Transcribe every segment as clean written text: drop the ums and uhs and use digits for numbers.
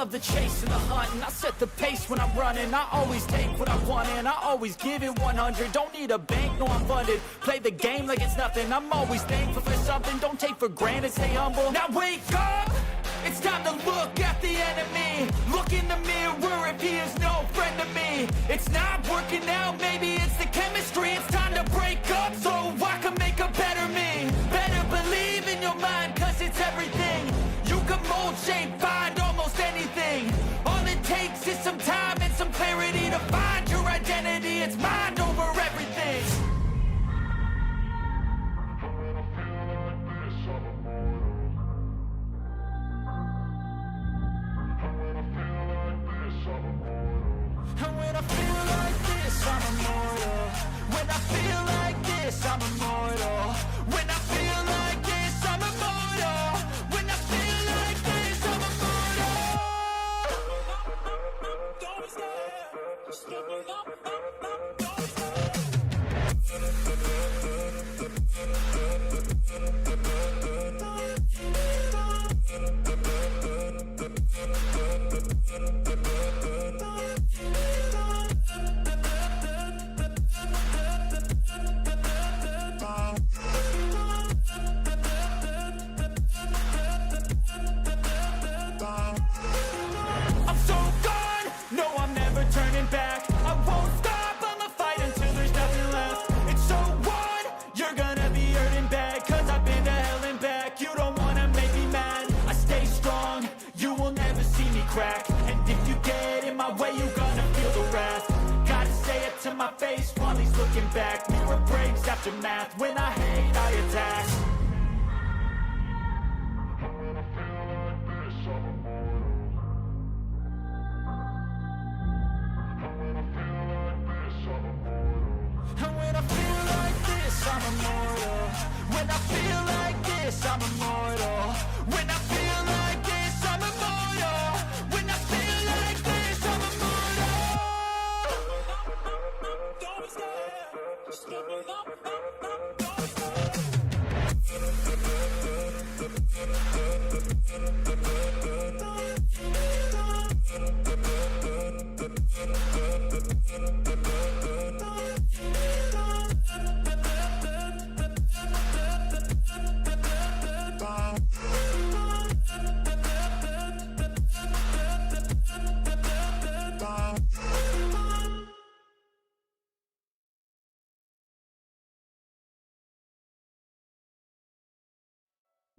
love the chase and the hunt, and I set the pace when I'm running. I always take what I want and I always give it 100. Don't need a bank, no I'm funded. Play the game like it's nothing. I'm always thankful for something. Don't take for granted, stay humble. Now wake up! It's time to look at the enemy. Look in the mirror if he is no friend to me. It's not working out, maybe it's the chemistry. It's time to break up so I can make a better me. Better believe in your mind, cause it's everything. You can mold, shape, find almost anything. All it takes is some time and some clarity to find your identity. It's mind over everything. And when I feel like this, I'm immortal. When I feel like this, I'm immortal. When I feel like this, I'm immortal. When I feel like this, I'm immortal. Don't stare, just give me up. Don't I'm so gone, no I'm never turning back. I won't stop, I'ma fight until there's nothing left. It's so what? You're gonna be hurting bad, cause I've been to hell and back. You don't wanna make me mad, I stay strong, you will never see me crack. And if you get in my way, you're gonna feel the wrath. Gotta say it to my face while he's looking back. Mirror breaks after math, when I hate I attack. And when I feel like this, I'm immortal. When I feel like this, I'm immortal. When I feel like this, I'm immortal. When I feel like this, I'm immortal. Don't stare, just give me up. Don't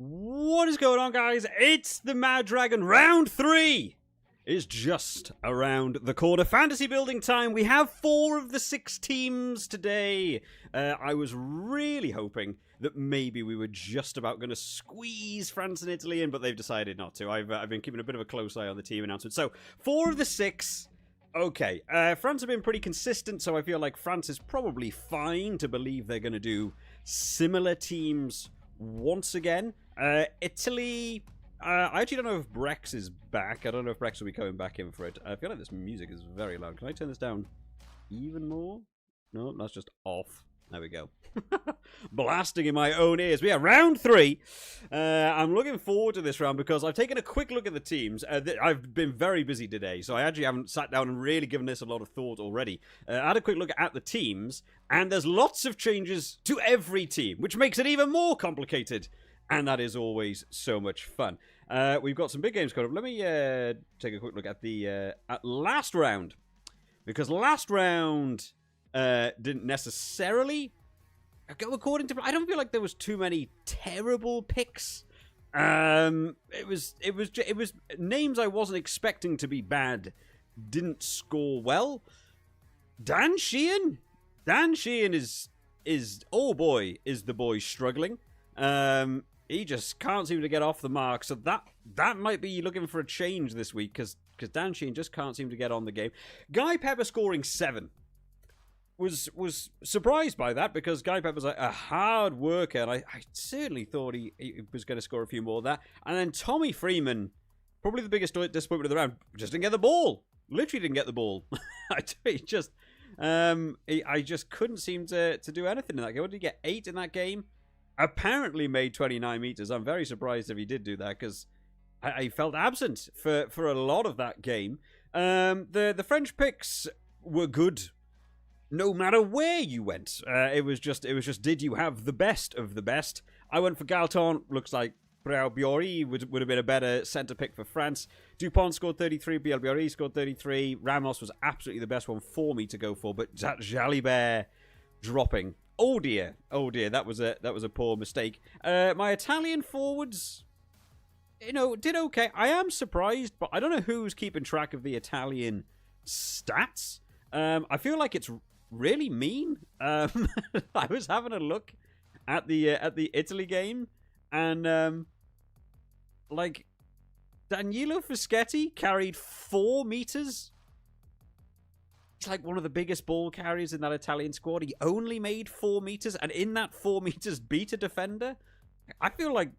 What is going on, guys? It's the MaD Dragon. Round 3 is just around the corner. Fantasy building time. We have 4 of the 6 teams today. I was really hoping that maybe we were just about going to squeeze France and Italy in, but they've decided not to. I've been keeping a bit of a close eye on the team announcement. So, 4 of the 6. Okay, France have been pretty consistent, so I feel like France is probably fine to believe they're going to do similar teams once again. Italy, I actually don't know if Brex is back. I don't know if Brex will be coming back in for it. I feel like this music is very loud. Can I turn this down even more? No, that's just off. There we go. Blasting in my own ears. But yeah, round 3. I'm looking forward to this round because I've taken a quick look at the teams. I've been very busy today, so I actually haven't sat down and really given this a lot of thought already. I had a quick look at the teams, and there's lots of changes to every team, which makes it even more complicated. And that is always so much fun. We've got some big games coming up. Let me take a quick look at the at last round. Because last round didn't necessarily go according to... I don't feel like there was too many terrible picks. It was names I wasn't expecting to be bad didn't score well. Dan Sheehan is oh boy, is the boy struggling. He just can't seem to get off the mark, so that might be looking for a change this week, because Dan Sheehan just can't seem to get on the game. Guy Pepper scoring 7 was surprised by that, because Guy Pepper's a hard worker, and I certainly thought he was going to score a few more of that. And then Tommy Freeman, probably the biggest disappointment of the round, just didn't get the ball. Literally didn't get the ball. I just couldn't seem to do anything in that game. What did he get? 8 in that game? Apparently made 29 meters. I'm very surprised if he did do that, because I felt absent for a lot of that game. The French picks were good no matter where you went. It was just did you have the best of the best? I went for Galton. Looks like Biori would have been a better centre pick for France. Dupont scored 33. Biori scored 33. Ramos was absolutely the best one for me to go for, but that Jalibert dropping. Oh dear, that was a poor mistake. My Italian forwards, did okay. I am surprised, but I don't know who's keeping track of the Italian stats. I feel like it's really mean. I was having a look at the Italy game, and like Danilo Fischetti carried 4 meters. He's like one of the biggest ball carriers in that Italian squad. He only made 4 meters, and in that 4 meters beat a defender. I feel like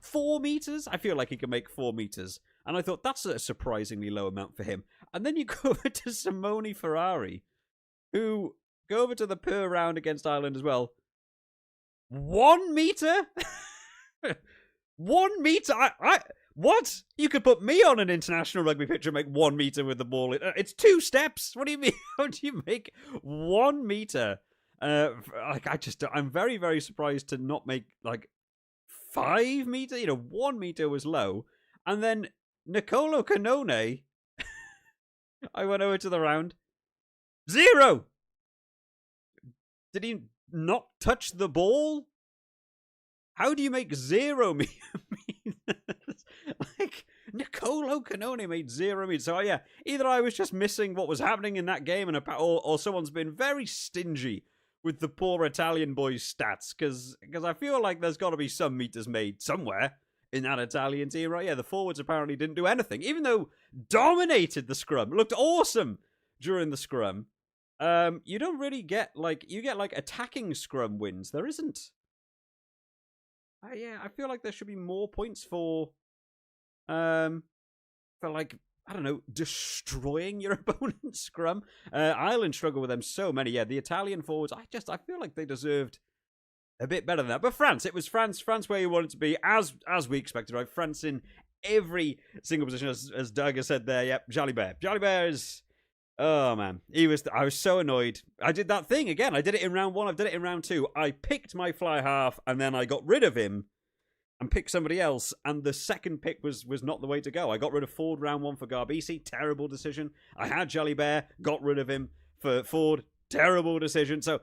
4 meters? I feel like he can make 4 meters. And I thought, that's a surprisingly low amount for him. And then you go over to Simone Ferrari, who go over to the per round against Ireland as well. 1 meter? 1 meter? What? You could put me on an international rugby pitch and make 1 meter with the ball. It's 2 steps. What do you mean? How do you make 1 meter? I'm very, very surprised to not make 5 meter. 1 meter was low. And then Nicolo Canone, I went over to the round. 0! Did he not touch the ball? How do you make 0 meters? Nicolo Canone made 0 meters. So yeah, either I was just missing what was happening in that game, or someone's been very stingy with the poor Italian boys' stats, because I feel like there's got to be some meters made somewhere in that Italian team, right? Yeah, the forwards apparently didn't do anything, even though dominated the scrum, looked awesome during the scrum. You don't really get you get attacking scrum wins. There isn't. Yeah, I feel like there should be more points for I don't know, destroying your opponent's scrum. Ireland struggle with them so many. Yeah, the Italian forwards, I feel like they deserved a bit better than that. But France, it was France where you wanted to be, as we expected, right? France in every single position, as Doug has said there. Yep, Jalibert. Jalibert is, oh man, I was so annoyed. I did that thing again. I did it in round 1. I've done it in round 2. I picked my fly half, and then I got rid of him and picked somebody else, and the second pick was not the way to go. I got rid of Ford round 1 for Garbisi, terrible decision. I had Jalibert, got rid of him for Ford, terrible decision. So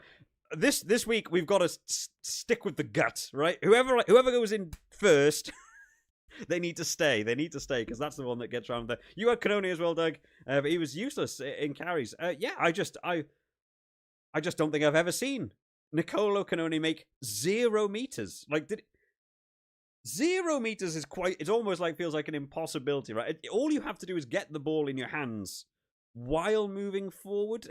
this week we've got to stick with the gut, right? Whoever goes in first, they need to stay. They need to stay, because that's the one that gets around there. You had Canone as well, Doug, but he was useless in carries. Yeah, I just don't think I've ever seen Nicolo Canone make 0 meters. 0 meters is it almost feels like an impossibility, right? All you have to do is get the ball in your hands while moving forward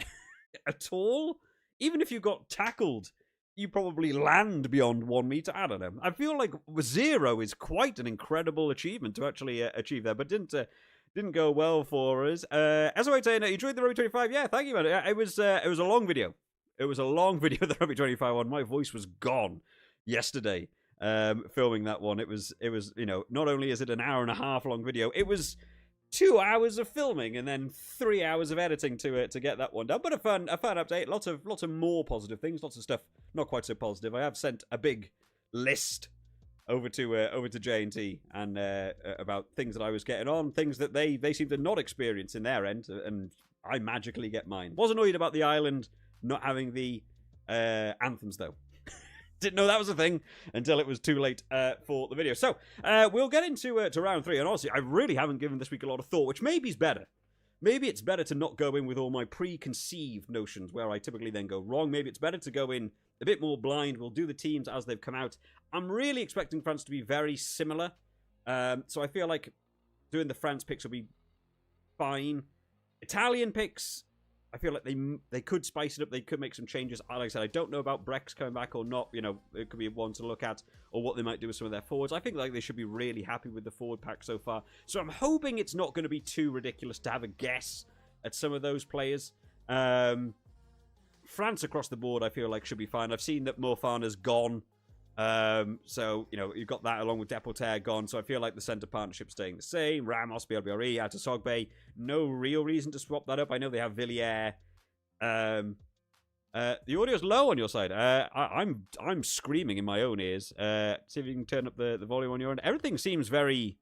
at all. Even if you got tackled, you probably land beyond 1 meter. I don't know. I feel like 0 is quite an incredible achievement to actually achieve there, but didn't go well for us. As I was saying, you enjoyed the Rugby 25? Yeah, thank you, man. It was a long video. It was a long video, the Rugby 25 one. My voice was gone yesterday. Filming that one, it was not only is it an hour and a half long video, it was 2 hours of filming and then 3 hours of editing to get that one done. But a fun update. Lots of more positive things. Lots of stuff not quite so positive. I have sent a big list over to J&T and about things that I was getting on, things that they seem to not experience in their end, and I magically get mine. Was annoyed about the island not having the anthems though. Didn't know that was a thing until it was too late for the video. So, we'll get into round 3. And honestly, I really haven't given this week a lot of thought, which maybe is better. Maybe it's better to not go in with all my preconceived notions where I typically then go wrong. Maybe it's better to go in a bit more blind. We'll do the teams as they've come out. I'm really expecting France to be very similar. So I feel like doing the France picks will be fine. Italian picks, I feel like they could spice it up. They could make some changes. Like I said, I don't know about Brex coming back or not. It could be one to look at, or what they might do with some of their forwards. I think they should be really happy with the forward pack so far. So I'm hoping it's not going to be too ridiculous to have a guess at some of those players. France across the board, I feel like should be fine. I've seen that Mofana's gone. So, you've got that along with Deporter gone. So I feel like the centre partnership's staying the same. Ramos, BRBRE, Atasogbe. No real reason to swap that up. I know they have Villiers. The audio's low on your side. I'm screaming in my own ears. See if you can turn up the volume on your end. Everything seems very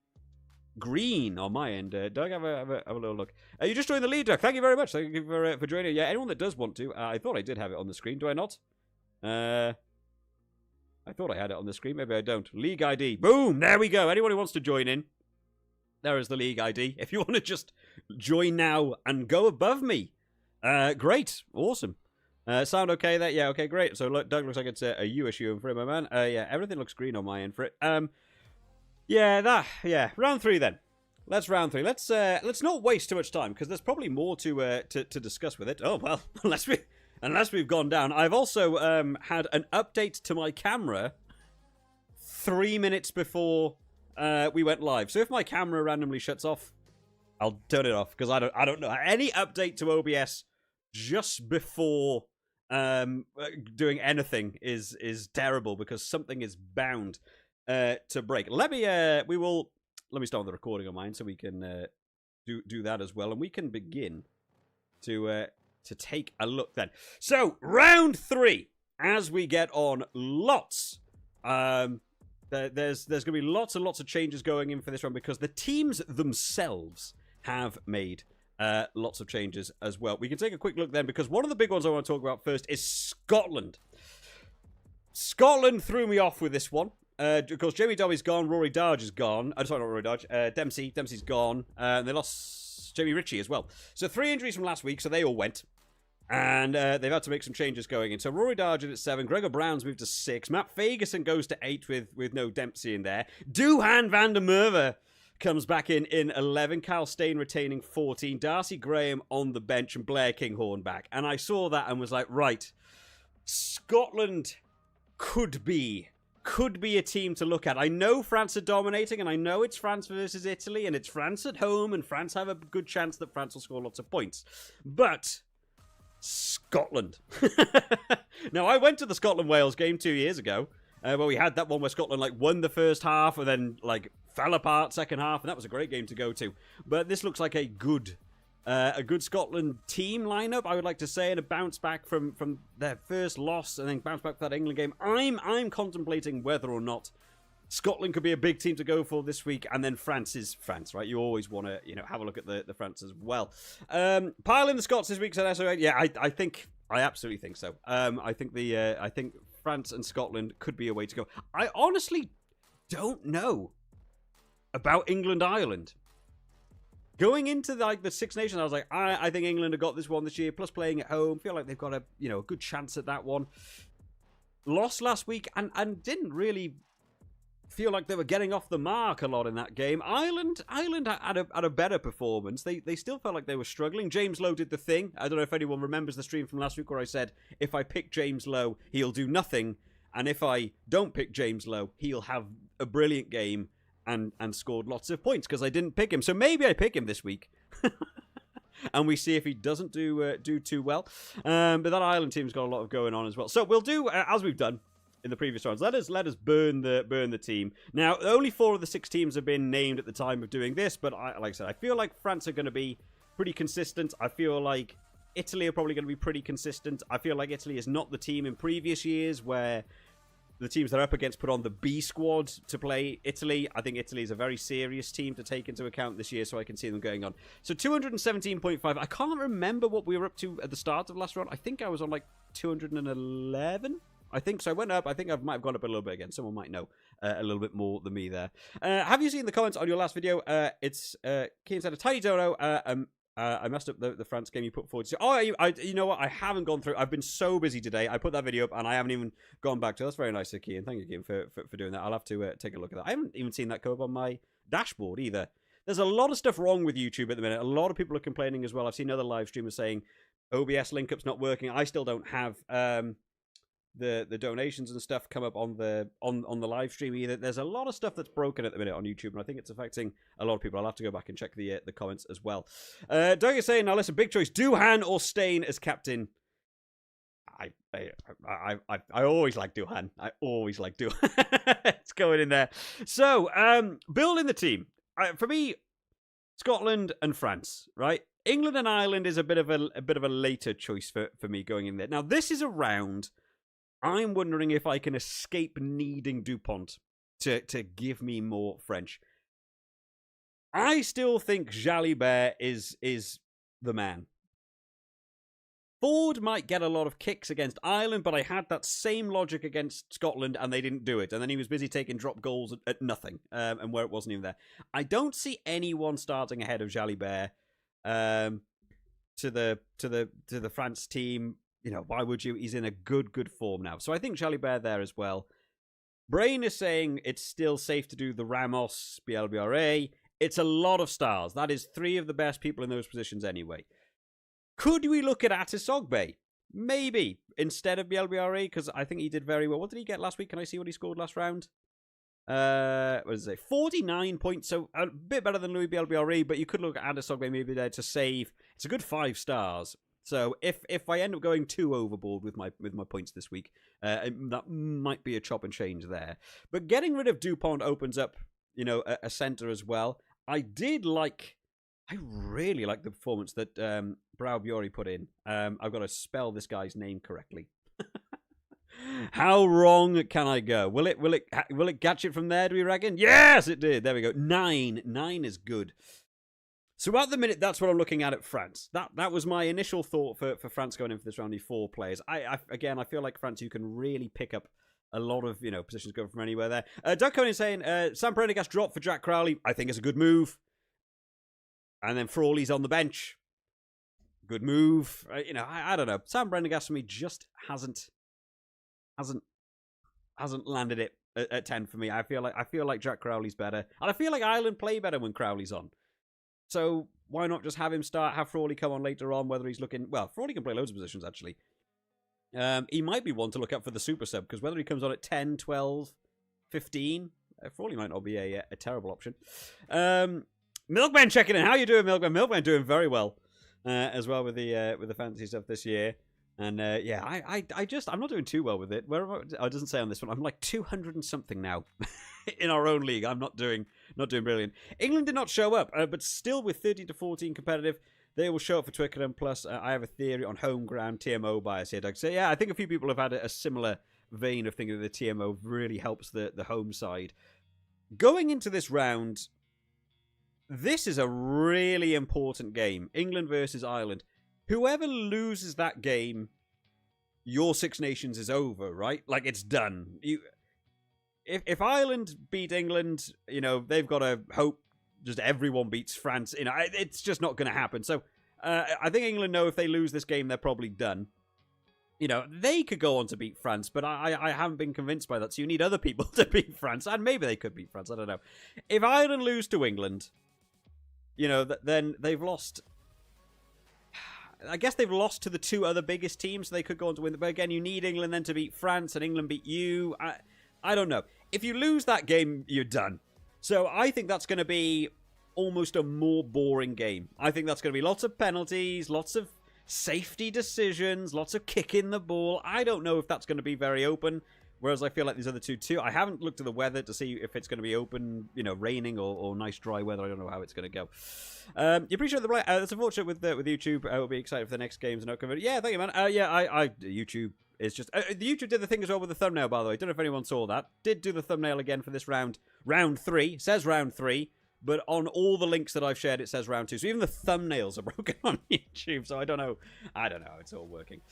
green on my end. Doug, have a little look. You just joined the lead, Doug. Thank you very much. Thank you for joining. Yeah, anyone that does want to. I thought I did have it on the screen. Do I not? I thought I had it on the screen. Maybe I don't. League ID. Boom! There we go. Anyone who wants to join in, there is the league ID. If you want to just join now and go above me, great. Awesome. Sound okay there? Yeah, okay, great. So look, Doug looks like it's a you issue for him, my man. Yeah, everything looks green on my end for it. Round 3 then. Let's round 3. Let's not waste too much time because there's probably more to discuss with it. Oh well, unless we've gone down. I've also had an update to my camera 3 minutes before we went live. So if my camera randomly shuts off, I'll turn it off because I don't know. Any update to OBS just before doing anything is terrible because something is bound to break. Let me start with the recording on mine so we can do that as well, and we can begin to take a look then. So round 3, as we get on, lots. There's going to be lots and lots of changes going in for this one because the teams themselves have made lots of changes as well. We can take a quick look then because one of the big ones I want to talk about first is Scotland. Scotland threw me off with this one. Because Jamie Dobby's gone, Rory Darge is gone. Sorry, not Rory Darge. Dempsey's gone. And they lost Jamie Ritchie as well. So 3 injuries from last week, so they all went. And they've had to make some changes going in. So Rory Darge at 7, Gregor Brown's moved to 6, Matt Fagerson goes to 8 with no Dempsey in there. Duhan van der Merwe comes back in 11, Kyle Stain retaining 14, Darcy Graham on the bench, and Blair Kinghorn back. And I saw that and was like, right, Scotland could be a team to look at. I know France are dominating, and I know it's France versus Italy, and it's France at home, and France have a good chance that France will score lots of points. But Scotland. Now, I went to the Scotland-Wales game 2 years ago, where we had that one where Scotland won the first half and then fell apart second half, and that was a great game to go to. But this looks like a good Scotland team lineup, I would like to say, and a bounce back from their first loss and then bounce back for that England game. I'm contemplating whether or not Scotland could be a big team to go for this week, and then France is France, right? You always want to, have a look at the France as well. Pile in the Scots this week, said SO. Yeah, I absolutely think so. I think France and Scotland could be a way to go. I honestly don't know about England-Ireland. Going into the Six Nations, I was like, I think England have got this one this year, plus playing at home. Feel like they've got a good chance at that one. Lost last week and didn't really feel like they were getting off the mark a lot in that game. Ireland had a better performance. They still felt like they were struggling. James Lowe did the thing. I don't know if anyone remembers the stream from last week where I said, if I pick James Lowe, he'll do nothing. And if I don't pick James Lowe, he'll have a brilliant game and scored lots of points because I didn't pick him. So maybe I pick him this week. And we see if he doesn't do too well. But that Ireland team's got a lot of going on as well. So we'll do, as we've done in the previous rounds, let us burn the team. Now, only 4 of the 6 teams have been named at the time of doing this, but like I said, I feel like France are going to be pretty consistent. I feel like Italy are probably going to be pretty consistent. I feel like Italy is not the team in previous years where the teams they're up against put on the B squad to play Italy. I think Italy is a very serious team to take into account this year, so I can see them going on. So 217.5. I can't remember what we were up to at the start of last round. I think I was on 211. I think so. I went up. I think I might have gone up a little bit again. Someone might know a little bit more than me there. Have you seen the comments on your last video? It's Keane said, a tiny dono. I messed up the France game you put forward. So, you know what? I haven't gone through. I've been so busy today. I put that video up and I haven't even gone back to it. That's very nice of Keane. Thank you, Keane, for doing that. I'll have to take a look at that. I haven't even seen that come up on my dashboard either. There's a lot of stuff wrong with YouTube at the minute. A lot of people are complaining as well. I've seen other live streamers saying OBS link up's not working. I still don't have the donations and stuff come up on the live stream either. There's a lot of stuff that's broken at the minute on YouTube, and I think it's affecting a lot of people. I'll have to go back and check the comments as well. Doug is saying, now listen, big choice, Duhan or Stain as captain. I always like Duhan. I always like Duhan. It's going in there. So, building the team. For me, Scotland and France, right? England and Ireland is a bit of a later choice for me going in there. Now, this is a round. I'm wondering if I can escape needing Dupont to give me more French. I still think Jalibert is the man. Ford might get a lot of kicks against Ireland, but I had that same logic against Scotland, and they didn't do it. And then he was busy taking drop goals at nothing, and where it wasn't even there. I don't see anyone starting ahead of Jalibert to the France team. You know, why would you? He's in a good form now. So I think Jalibert there as well. Brain is saying it's still safe to do the Ramos, BLBRA. It's a lot of stars. That is 3 of the best people in those positions anyway. Could we look at Atisogbe? Maybe. Instead of BLBRA, because I think he did very well. What did he get last week? Can I see what he scored last round? What is it? 49 points, so a bit better than Louis BLBRA, but you could look at Atisogbe maybe there to save. It's a good 5 stars. So if I end up going too overboard with my points this week, that might be a chop and change there. But getting rid of Dupont opens up, you know, a centre as well. I really like the performance that Brau Bjori put in. I've got to spell this guy's name correctly. How wrong can I go? Will it catch it from there, do we reckon? Yes, it did. There we go. 9 is good. So at the minute, that's what I'm looking at France. That was my initial thought for France going in for this round, 4 players. I feel like France, you can really pick up a lot of, you know, positions going from anywhere there. Doug Cohen is saying, Sam Prendergast dropped for Jack Crowley. I think it's a good move. And then Frawley's on the bench. Good move. You know, I don't know. Sam Prendergast for me just hasn't landed it at 10 for me. I feel like Jack Crowley's better. And I feel like Ireland play better when Crowley's on. So why not just have him start, have Frawley come on later on, whether he's looking... Well, Frawley can play loads of positions, actually. He might be one to look up for the super sub, because whether he comes on at 10, 12, 15, Frawley might not be a terrible option. Milkman checking in. How you doing, Milkman? Milkman doing very well, as well with the fantasy stuff this year. And yeah, I'm not doing too well with it. It doesn't say on this one. I'm like 200 and something now in our own league. I'm not doing brilliant. England did not show up, but still with 13 to 14 competitive, they will show up for Twickenham. Plus, I have a theory on home ground TMO bias here, Doug. So yeah, I think a few people have had a similar vein of thinking that the TMO really helps the home side. Going into this round, this is a really important game. England versus Ireland. Whoever loses that game, your Six Nations is over, right? Like, it's done. If Ireland beat England, you know, they've got to hope just everyone beats France. You know, it's just not going to happen. So I think England know if they lose this game, they're probably done. You know, they could go on to beat France, but I haven't been convinced by that. So you need other people to beat France, and maybe they could beat France. I don't know. If Ireland lose to England, you know, then they've lost... I guess they've lost to the 2 other biggest teams, so they could go on to win. But again, you need England then to beat France, and England beat you. I don't know. If you lose that game, you're done. So I think that's going to be almost a more boring game. I think that's going to be lots of penalties, lots of safety decisions, lots of kicking the ball. I don't know if that's going to be very open. Whereas I feel like these other two too. I haven't looked at the weather to see if it's going to be open, you know, raining or nice dry weather. I don't know how it's going to go. You appreciate the that's unfortunate with YouTube. I will be excited for the next games and not convert. Yeah, thank you, man. Yeah, YouTube is just the YouTube did the thing as well with the thumbnail. By the way, don't know if anyone saw that. Did do the thumbnail again for this round 3. It says round 3. But on all the links that I've shared, it says round 2. So even the thumbnails are broken on YouTube. So I don't know. It's all working.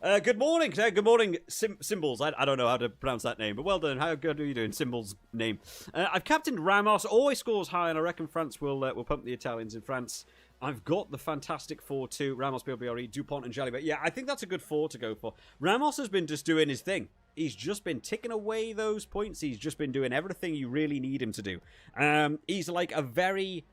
Good morning. Good morning, Symbols. I don't know how to pronounce that name. But well done. How good are you doing? Symbols' name. I've captained Ramos. Always scores high. And I reckon France will pump the Italians in France. I've got the fantastic 4-2. Ramos, BLBRE, Dupont, and Jalibert. Yeah, I think that's a good 4 to go for. Ramos has been just doing his thing. He's just been ticking away those points. He's just been doing everything you really need him to do. He's like a very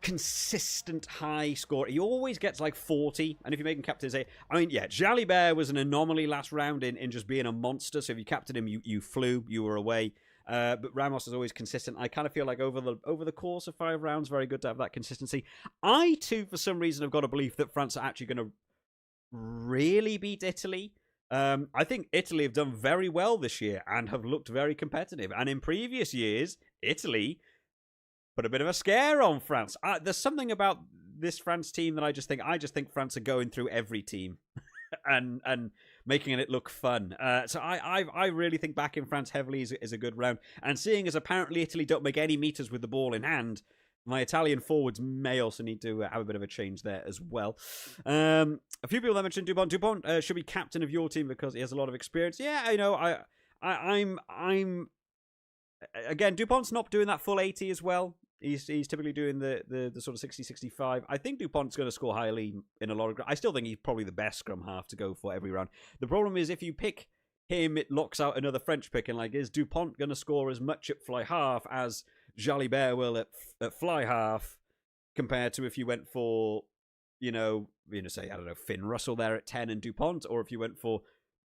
consistent high scorer. He always gets like 40. And if you make him captain, Jalibert was an anomaly last round in just being a monster. So if you captained him, you flew, you were away. But Ramos is always consistent. I kind of feel like over the course of 5 rounds, very good to have that consistency. I, too, for some reason, have got a belief that France are actually going to really beat Italy. I think Italy have done very well this year and have looked very competitive. And in previous years, Italy put a bit of a scare on France. There's something about this France team that I just think France are going through every team and making it look fun. So I really think backing France heavily is a good round. And seeing as apparently Italy don't make any meters with the ball in hand, my Italian forwards may also need to have a bit of a change there as well. A few people that mentioned Dupont. Dupont should be captain of your team because he has a lot of experience. Yeah, I know. I'm again, Dupont's not doing that full 80 as well. He's typically doing the sort of 60, 65. I think Dupont's going to score highly in a lot of... I still think he's probably the best scrum half to go for every round. The problem is if you pick him, it locks out another French pick. And like, is Dupont going to score as much at fly half as Jalibert will at fly half compared to if you went for, say, I don't know, Finn Russell there at 10 and Dupont, or if you went for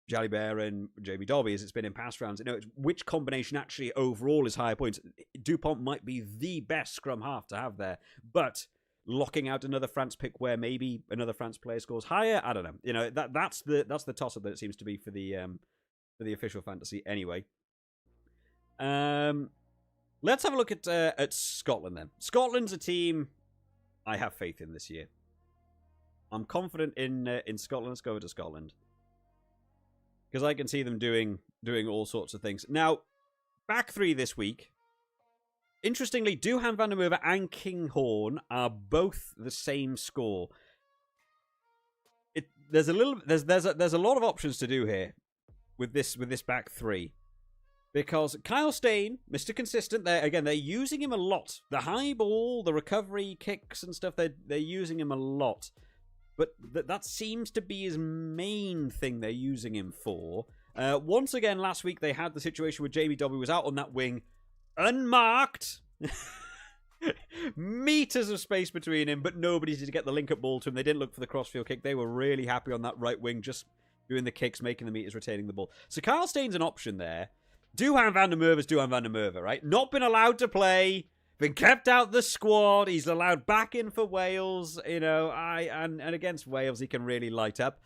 Jalibert and Jamie Dobby, as it's been in past rounds. Which combination actually overall is higher points? Dupont might be the best scrum half to have there, but locking out another France pick where maybe another France player scores higher, I don't know. That's the toss-up that it seems to be for the official fantasy anyway. Let's have a look at Scotland then. Scotland's a team I have faith in this year. I'm confident in Scotland. Let's go over to Scotland, because I can see them doing all sorts of things. Now, back three this week. Interestingly, Duhan van der Merwe and Kinghorn are both the same score. There's a lot of options to do here with this back three, because Kyle Steyn, Mr. Consistent, they're using him a lot. The high ball, the recovery kicks and stuff, they're using him a lot. But that seems to be his main thing they're using him for. Once again, last week, they had the situation where Jamie Dobby was out on that wing, unmarked. Meters of space between him, but nobody did get the link-up ball to him. They didn't look for the crossfield kick. They were really happy on that right wing, just doing the kicks, making the meters, retaining the ball. So Kyle Steyn's an option there. Duhan van der Merwe is Duhan van der Merwe, right? Not been allowed to play. Been kept out the squad. He's allowed back in for Wales. And against Wales, he can really light up.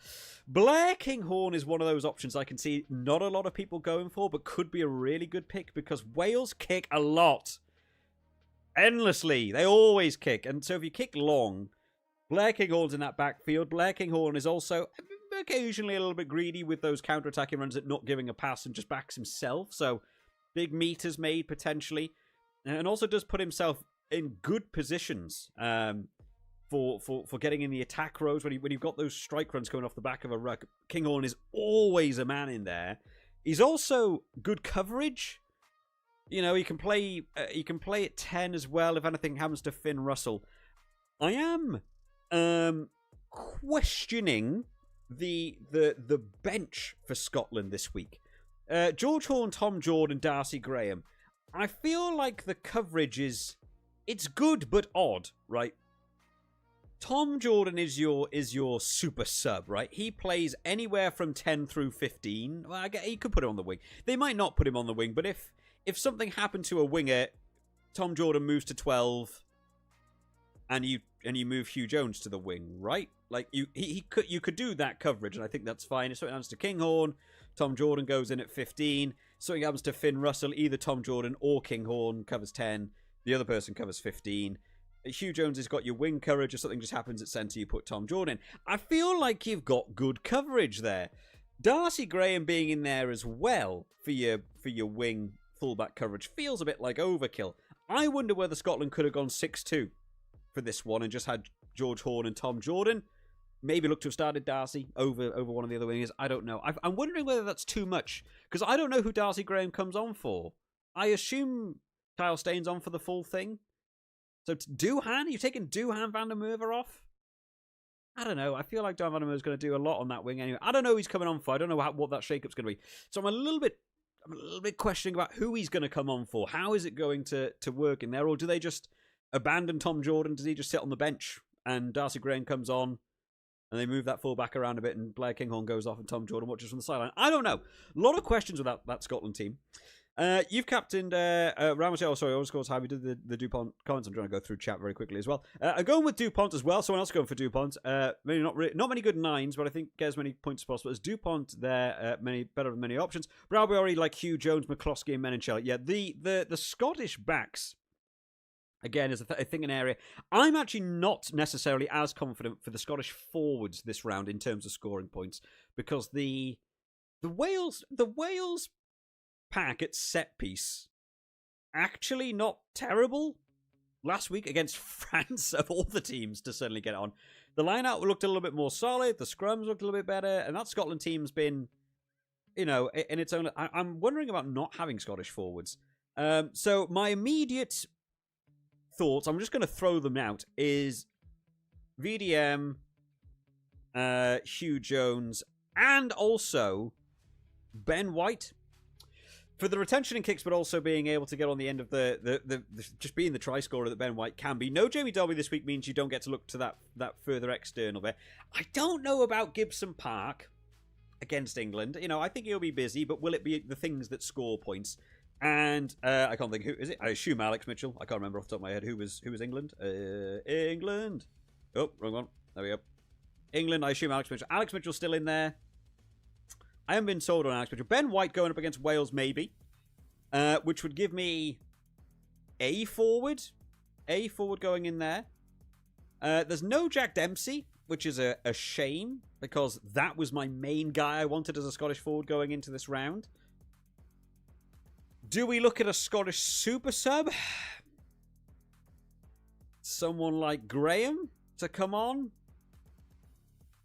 Blair Kinghorn is one of those options I can see not a lot of people going for, but could be a really good pick because Wales kick a lot. Endlessly. They always kick. And so if you kick long, Blair Kinghorn's in that backfield. Blair Kinghorn is also occasionally a little bit greedy with those counter-attacking runs at not giving a pass and just backs himself. So big meters made potentially. And also does put himself in good positions for getting in the attack rows when you've got those strike runs coming off the back of a ruck. Kinghorn is always a man in there. He's also good coverage. He can play at 10 as well if anything happens to Finn Russell. I am questioning the bench for Scotland this week. George Horn, Tom Jordan, Darcy Graham. I feel like the coverage it's good but odd, right? Tom Jordan is your super sub, right? He plays anywhere from 10 through 15. Well, he could put him on the wing. They might not put him on the wing, but if something happened to a winger, Tom Jordan moves to 12, and you move Hugh Jones to the wing, right? Like you could do that coverage, and I think that's fine. If something happens to Kinghorn, Tom Jordan goes in at 15. Something happens to Finn Russell, either Tom Jordan or Kinghorn covers 10. The other person covers 15. Hugh Jones has got your wing coverage. If something just happens at centre, you put Tom Jordan in. I feel like you've got good coverage there. Darcy Graham being in there as well for your wing fullback coverage feels a bit like overkill. I wonder whether Scotland could have gone 6-2 for this one and just had George Horn and Tom Jordan. Maybe look to have started Darcy over one of the other wingers. I don't know. I'm wondering whether that's too much, because I don't know who Darcy Graham comes on for. I assume Kyle Steyn's on for the full thing. So Duhan, you've taken Duhan van der Merwe off? I don't know. I feel like Duhan van der Merwe is going to do a lot on that wing anyway. I don't know who he's coming on for. I don't know what that shake-up's going to be. So I'm a little bit questioning about who he's going to come on for. How is it going to work in there? Or do they just abandon Tom Jordan? Does he just sit on the bench and Darcy Graham comes on? And they move that full back around a bit and Blair Kinghorn goes off and Tom Jordan watches from the sideline. I don't know. A lot of questions with that Scotland team. You've captained Ramos. Oh, sorry, scores high. We did the DuPont comments. I'm trying to go through chat very quickly as well. I'm going with DuPont as well. Someone else going for DuPont. Maybe not many good 9s, but I think get as many points as possible. As DuPont, there better than many options. Browbury, like Hugh Jones, McCloskey, and Menoncelli. Yeah, the Scottish backs. Again, is I think an area I'm actually not necessarily as confident for the Scottish forwards this round in terms of scoring points, because the Wales pack at set piece actually not terrible last week against France of all the teams to suddenly get on. The line-out looked a little bit more solid, the scrums looked a little bit better, and that Scotland team's been, in its own. I'm wondering about not having Scottish forwards. So my immediate thoughts, I'm just going to throw them out, is VDM, Hugh Jones, and also Ben White for the retention and kicks, but also being able to get on the end of the just being the try scorer that Ben White can be. No Jamie Dobby this week means you don't get to look to that further external there. I don't know about Gibson Park against England. I think he'll be busy, but will it be the things that score points? And I can't think who is it. I assume Alex Mitchell. I can't remember off the top of my head who was England. England. Oh, wrong one. There we go. England. I assume Alex Mitchell. Alex Mitchell's still in there. I haven't been sold on Alex Mitchell. Ben White going up against Wales, maybe, which would give me a forward going in there. There's no Jack Dempsey, which is a shame because that was my main guy I wanted as a Scottish forward going into this round. Do we look at a Scottish super sub? Someone like Graham to come on?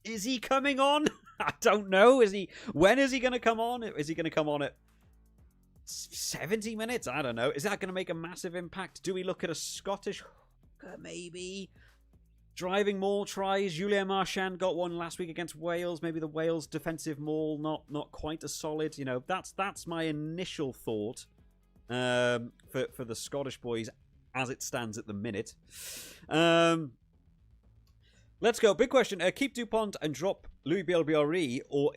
Is he coming on? I don't know. When is he going to come on? Is he going to come on at 70 minutes? I don't know. Is that going to make a massive impact? Do we look at a Scottish hooker, maybe? Driving more tries. Julien Marchand got one last week against Wales. Maybe the Wales defensive maul not quite as solid. That's my initial thought for the Scottish boys as it stands at the minute. Let's go. Big question. Keep DuPont and drop Louis Bielbiarri, or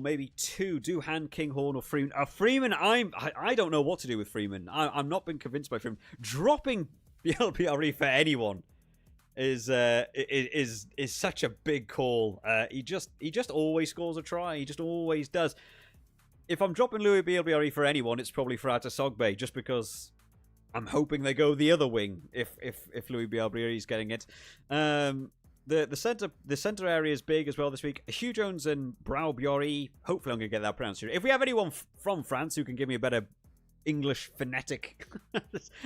maybe 2. Duhan, Kinghorn, or Freeman. Freeman, I don't know what to do with Freeman. I'm not been convinced by Freeman. Dropping Bielbiarri for anyone is such a big call. He just always scores a try. He just always does. If I'm dropping Louis Bielbiarri for anyone, it's probably for Ata Sogbe, just because I'm hoping they go the other wing if Louis Bielbiarri is getting it. The center area is big as well this week. Hugh Jones and Browbury. Hopefully I'm going to get that pronounced here. If we have anyone from France who can give me a better English phonetic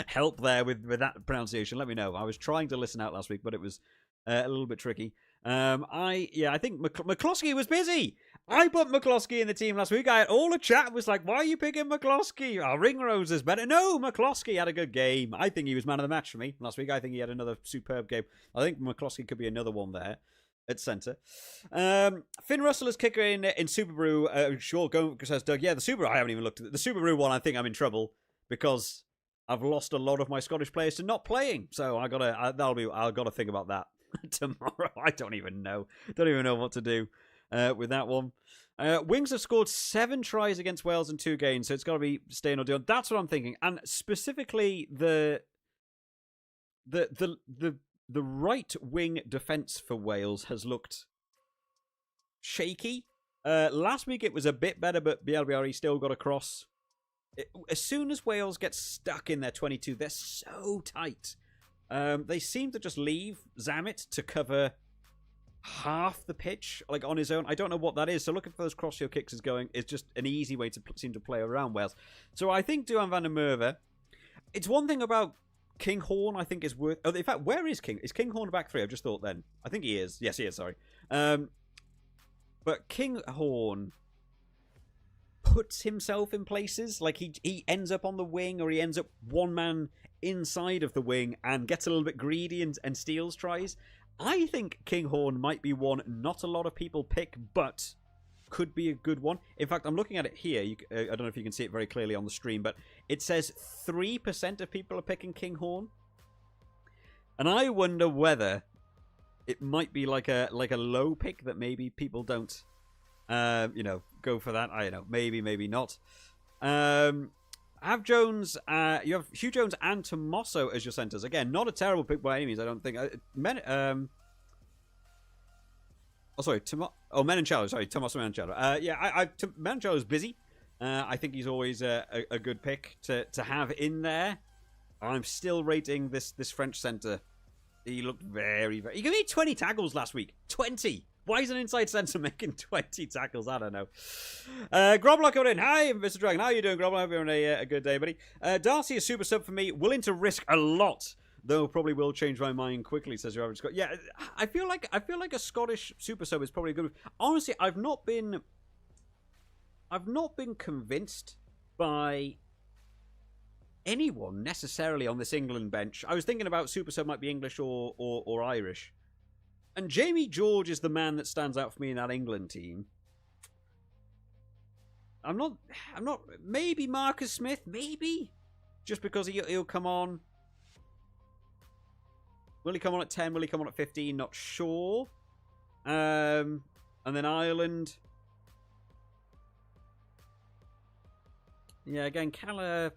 help there with that pronunciation, let me know. I was trying to listen out last week, but it was a little bit tricky. I think McCloskey was busy. I put McCloskey in the team last week. I had all the chat was like, why are you picking McCloskey? Ringrose is better. No, McCloskey had a good game. I think he was man of the match for me last week. I think he had another superb game. I think McCloskey could be another one there at centre. Finn Russell is kicker in Superbru. Sure, says Doug. Yeah, the Superbru, I haven't even looked at it. The Superbru one, I think I'm in trouble because I've lost a lot of my Scottish players to not playing. So I've got to think about that tomorrow. I don't even know what to do with that one. Wings have scored 7 tries against Wales in 2 games, so it's got to be staying or doing. That's what I'm thinking. And specifically the right wing defence for Wales has looked shaky. Last week it was a bit better, but Bielbiarri still got a cross. As soon as Wales get stuck in their 22, they're so tight. They seem to just leave Zammit to cover half the pitch, like on his own. I don't know what that is. So looking for those cross-field kicks is just an easy way to seem to play around Wales. So I think Duhan van der Merwe. It's one thing about Kinghorn. I think is worth. Oh, in fact, where is King? Is Kinghorn back 3? I've just thought then. I think he is. Yes, he is. Sorry. But Kinghorn puts himself in places like he ends up on the wing, or he ends up one man inside of the wing and gets a little bit greedy and steals tries. I think Kinghorn might be one not a lot of people pick, but could be a good one. In fact, I'm looking at it here. I don't know if you can see it very clearly on the stream, but it says 3% of people are picking Kinghorn. And I wonder whether it might be like a low pick that maybe people don't, go for that. I don't know. Maybe not. have Jones. You have Hugh Jones and Tomaso as your centres. Again, not a terrible pick by any means. I don't think. Menoncello. Sorry, Tommaso Menoncello. Yeah, Menoncello's busy. I think he's always a good pick to have in there. I'm still rating this French centre. He looked very, very... He gave me 20 tackles last week. 20! Why is an inside centre making 20 tackles? I don't know. Groblock coming in. Hi, Mr. Dragon. How are you doing, Groblock? I hope you're having a good day, buddy. Darcy is super sub for me. Willing to risk a lot, though probably will change my mind quickly, says your average Scot. Yeah, I feel like a Scottish super sub is probably good. Honestly, I've not been convinced by anyone necessarily on this England bench. I was thinking about super sub might be English or Irish. And Jamie George is the man that stands out for me in that England team. I'm not maybe Marcus Smith, maybe just because he'll come on. Will he come on at 10? Will he come on at 15? Not sure. And then Ireland. Yeah, again, Calla.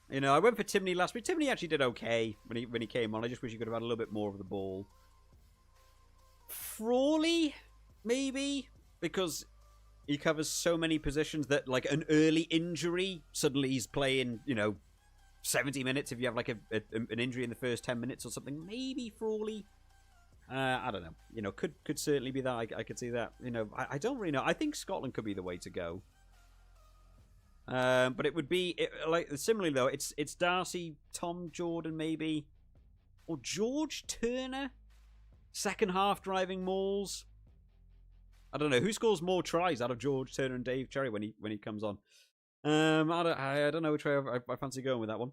You know, I went for Timney last week. Timney actually did okay when he came on. I just wish he could have had a little bit more of the ball. Frawley, maybe, because he covers so many positions that, like, an early injury, suddenly he's playing, 70 minutes if you have, like, an injury in the first 10 minutes or something. Maybe Frawley. I don't know. Could certainly be that. I could see that. I don't really know. I think Scotland could be the way to go. But it would be similarly though. It's Darcy, Tom Jordan maybe, or George Turner, second half driving mauls. I don't know who scores more tries out of George Turner and Dave Cherry when he comes on. I don't know which way I fancy going with that one.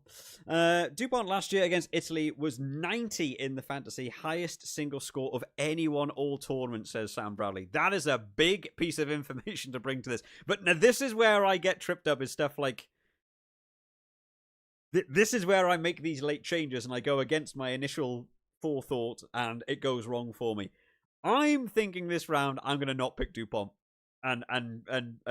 Dupont last year against Italy was 90 in the fantasy, highest single score of anyone all tournament, says Sam Bradley. That is a big piece of information to bring to this. But now this is where I get tripped up, is stuff like... This is where I make these late changes and I go against my initial forethought and it goes wrong for me. I'm thinking this round I'm going to not pick Dupont. And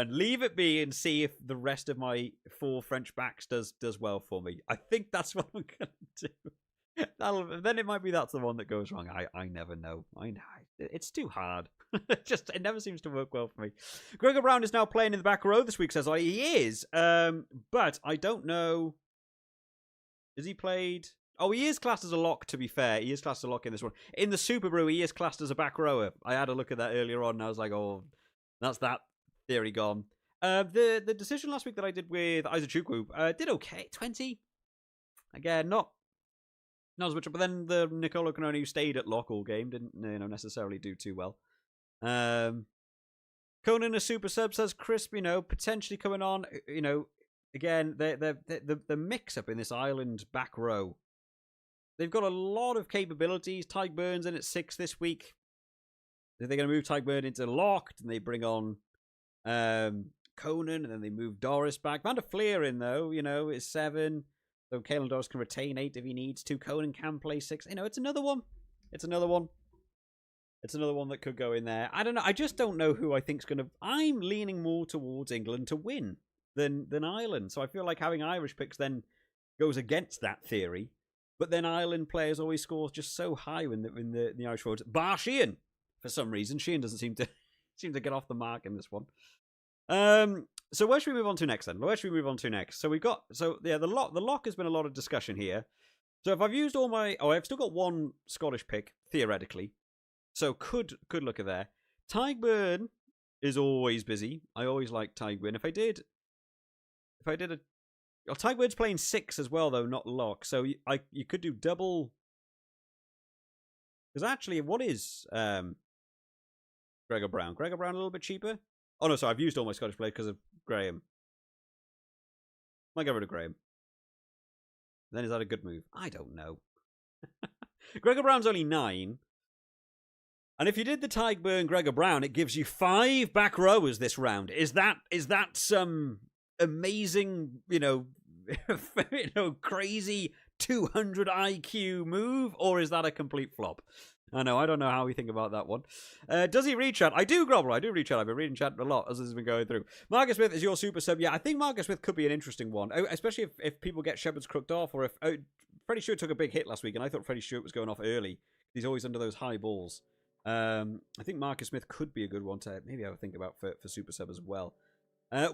leave it be and see if the rest of my 4 French backs does well for me. I think that's what I'm gonna do. Then it might be that's the one that goes wrong. I never know. It's too hard. It never seems to work well for me. Gregor Brown is now playing in the back row this week, says he is. But I don't know. Is he played? Oh, he is classed as a lock, to be fair. He is classed as a lock in this one. In the Superbru, he is classed as a back rower. I had a look at that earlier on and I was like, oh, that's that theory gone. The decision last week that I did with Isaac Chukwu did okay. 20. Again, not as much. But then the Nicolo Canone who stayed at lock all game didn't necessarily do too well. Conan a super sub, says Crisp, potentially coming on. Again, the mix up in this Ireland back row. They've got a lot of capabilities. Tyke Burns in at 6 this week. Are they going to move Tyke Burn into locked and they bring on Conan and then they move Doris back? Van der Fleer in though, is 7. So Caelan Doris can retain 8 if he needs to. Conan can play 6. It's another one. It's another one that could go in there. I don't know. I just don't know who I think's going to... I'm leaning more towards England to win than Ireland. So I feel like having Irish picks then goes against that theory. But then Ireland players always score just so high when the Irish forwards. Bar Sheehan, for some reason. Sheehan doesn't seem to get off the mark in this one. So where should we move on to next then? So we've got the lock has been a lot of discussion here. So if I've used all my I've still got one Scottish pick, theoretically. So could look at there. Tyke Burn is always busy. I always like Tyke Burn. If I did Tyke Burn's playing 6 as well though, not lock. So you could do double. Because actually, what is Gregor Brown? Gregor Brown a little bit cheaper? Oh no, sorry, I've used all my Scottish players because of Graham. Might get rid of Graham. Then is that a good move? I don't know. Gregor Brown's only 9. And if you did the Tyke Burn Gregor Brown, it gives you 5 back rowers this round. Is that some amazing, crazy 200 IQ move, or is that a complete flop? I know. I don't know how we think about that one. Does he read chat? I do, Grobble. I do read chat. I've been reading chat a lot as this has been going through. Marcus Smith is your super sub. Yeah, I think Marcus Smith could be an interesting one, especially if people get Shepherd's crooked off, or if Freddie Stewart took a big hit last week, and I thought Freddie Stewart was going off early. He's always under those high balls. I think Marcus Smith could be a good one to maybe I would think about for super sub as well.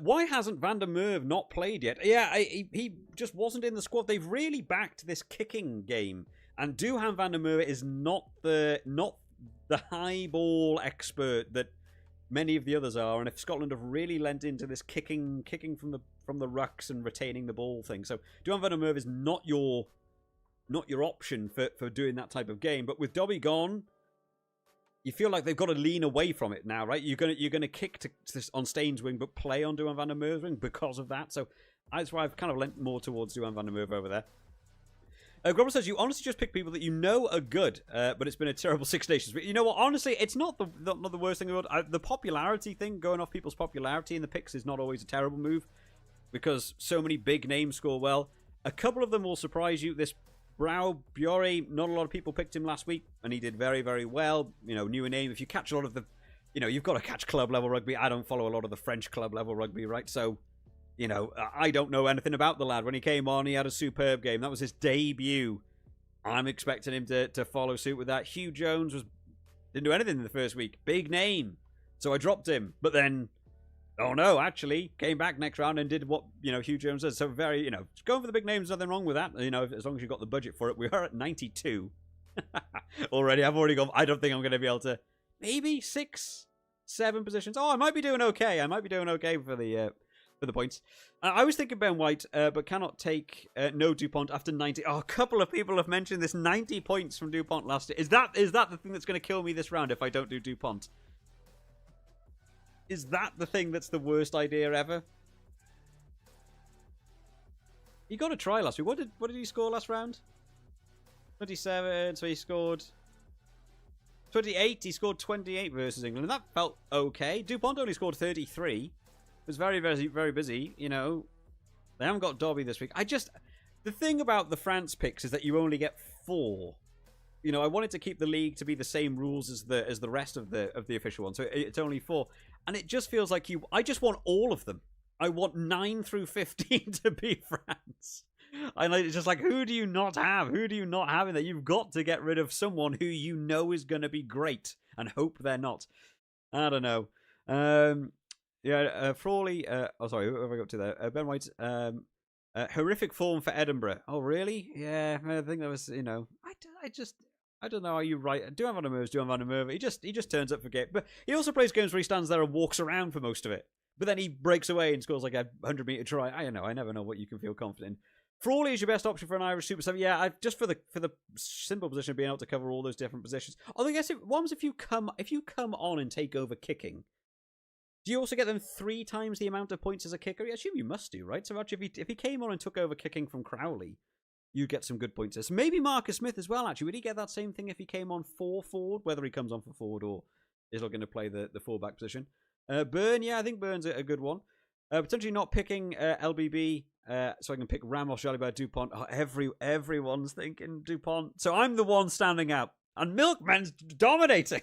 Why hasn't Van der Merwe not played yet? Yeah, he just wasn't in the squad. They've really backed this kicking game, and Duhan van der Merwe is not the high ball expert that many of the others are. And if Scotland have really lent into this kicking from the rucks and retaining the ball thing, so Duhan van der Merwe is not your option for doing that type of game. But with Dobby gone, you feel like they've got to lean away from it now, right? You're gonna kick to on Staines' wing, but play on Duhan van der Merwe's wing because of that. So that's why I've kind of lent more towards Duhan van der Merwe over there. Grobber says, you honestly just pick people that you know are good, but it's been a terrible 6 Nations. But you know what? Honestly, it's not the worst thing in the world. The popularity thing, going off people's popularity in the picks is not always a terrible move, because so many big names score well. A couple of them will surprise you. This Brow Bjorry, not a lot of people picked him last week, and he did very, very well. You know, newer name. If you catch a lot of the, you know, you've got to catch club level rugby. I don't follow a lot of the French club level rugby, right? So, you know, I don't know anything about the lad. When he came on, he had a superb game. That was his debut. I'm expecting him to follow suit with that. Hugh Jones didn't do anything in the first week. Big name. So I dropped him. But then, oh no, actually, came back next round and did what, you know, Hugh Jones does. So very, you know, going for the big names, nothing wrong with that. You know, as long as you've got the budget for it. We are at 92 already. I've already gone. I don't think I'm going to be able to, maybe 6, 7 positions. Oh, I might be doing okay. I might be doing okay for the points. I was thinking Ben White, but cannot take no DuPont after 90. Oh, a couple of people have mentioned this 90 points from DuPont last year. Is that the thing that's going to kill me this round if I don't do DuPont? Is that the thing that's the worst idea ever? He got a try last week. What did he score last round? 27, so he scored 28. He scored 28 versus England, and that felt okay. DuPont only scored 33. Was very, very, very busy. You know, they haven't got Dobby this week. The thing about the France picks is that you only get 4. You know, I wanted to keep the league to be the same rules as the rest of the official one, so it's only 4, and it just feels like I just want all of them. I want 9 through 15 to be France. And it's just like, who do you not have? Who do you not have in there? You've got to get rid of someone who you know is going to be great, and hope they're not. I don't know. Yeah, Frawley, sorry, who have I got to there? Ben White, horrific form for Edinburgh. Oh, really? Yeah, I think that was, you know, I don't know how you write. Duhan van der Merwe. He just turns up for game. But he also plays games where he stands there and walks around for most of it. But then he breaks away and scores like a 100-meter try. I don't know. I never know what you can feel confident in. Frawley is your best option for an Irish Super 7. Yeah, just for the simple position of being able to cover all those different positions. Although I guess if you come on and take over kicking, do you also get them 3 times the amount of points as a kicker? I assume you must do, right? So actually, if he came on and took over kicking from Crowley, you'd get some good points. So maybe Marcus Smith as well, actually. Would he get that same thing if he came on for forward? Whether he comes on for forward or is looking to play the fullback position. Byrne, yeah, I think Byrne's a good one. Potentially not picking LBB, so I can pick Ramos, Jalibert, DuPont. Oh, everyone's thinking DuPont. So I'm the one standing out. And Milkman's dominating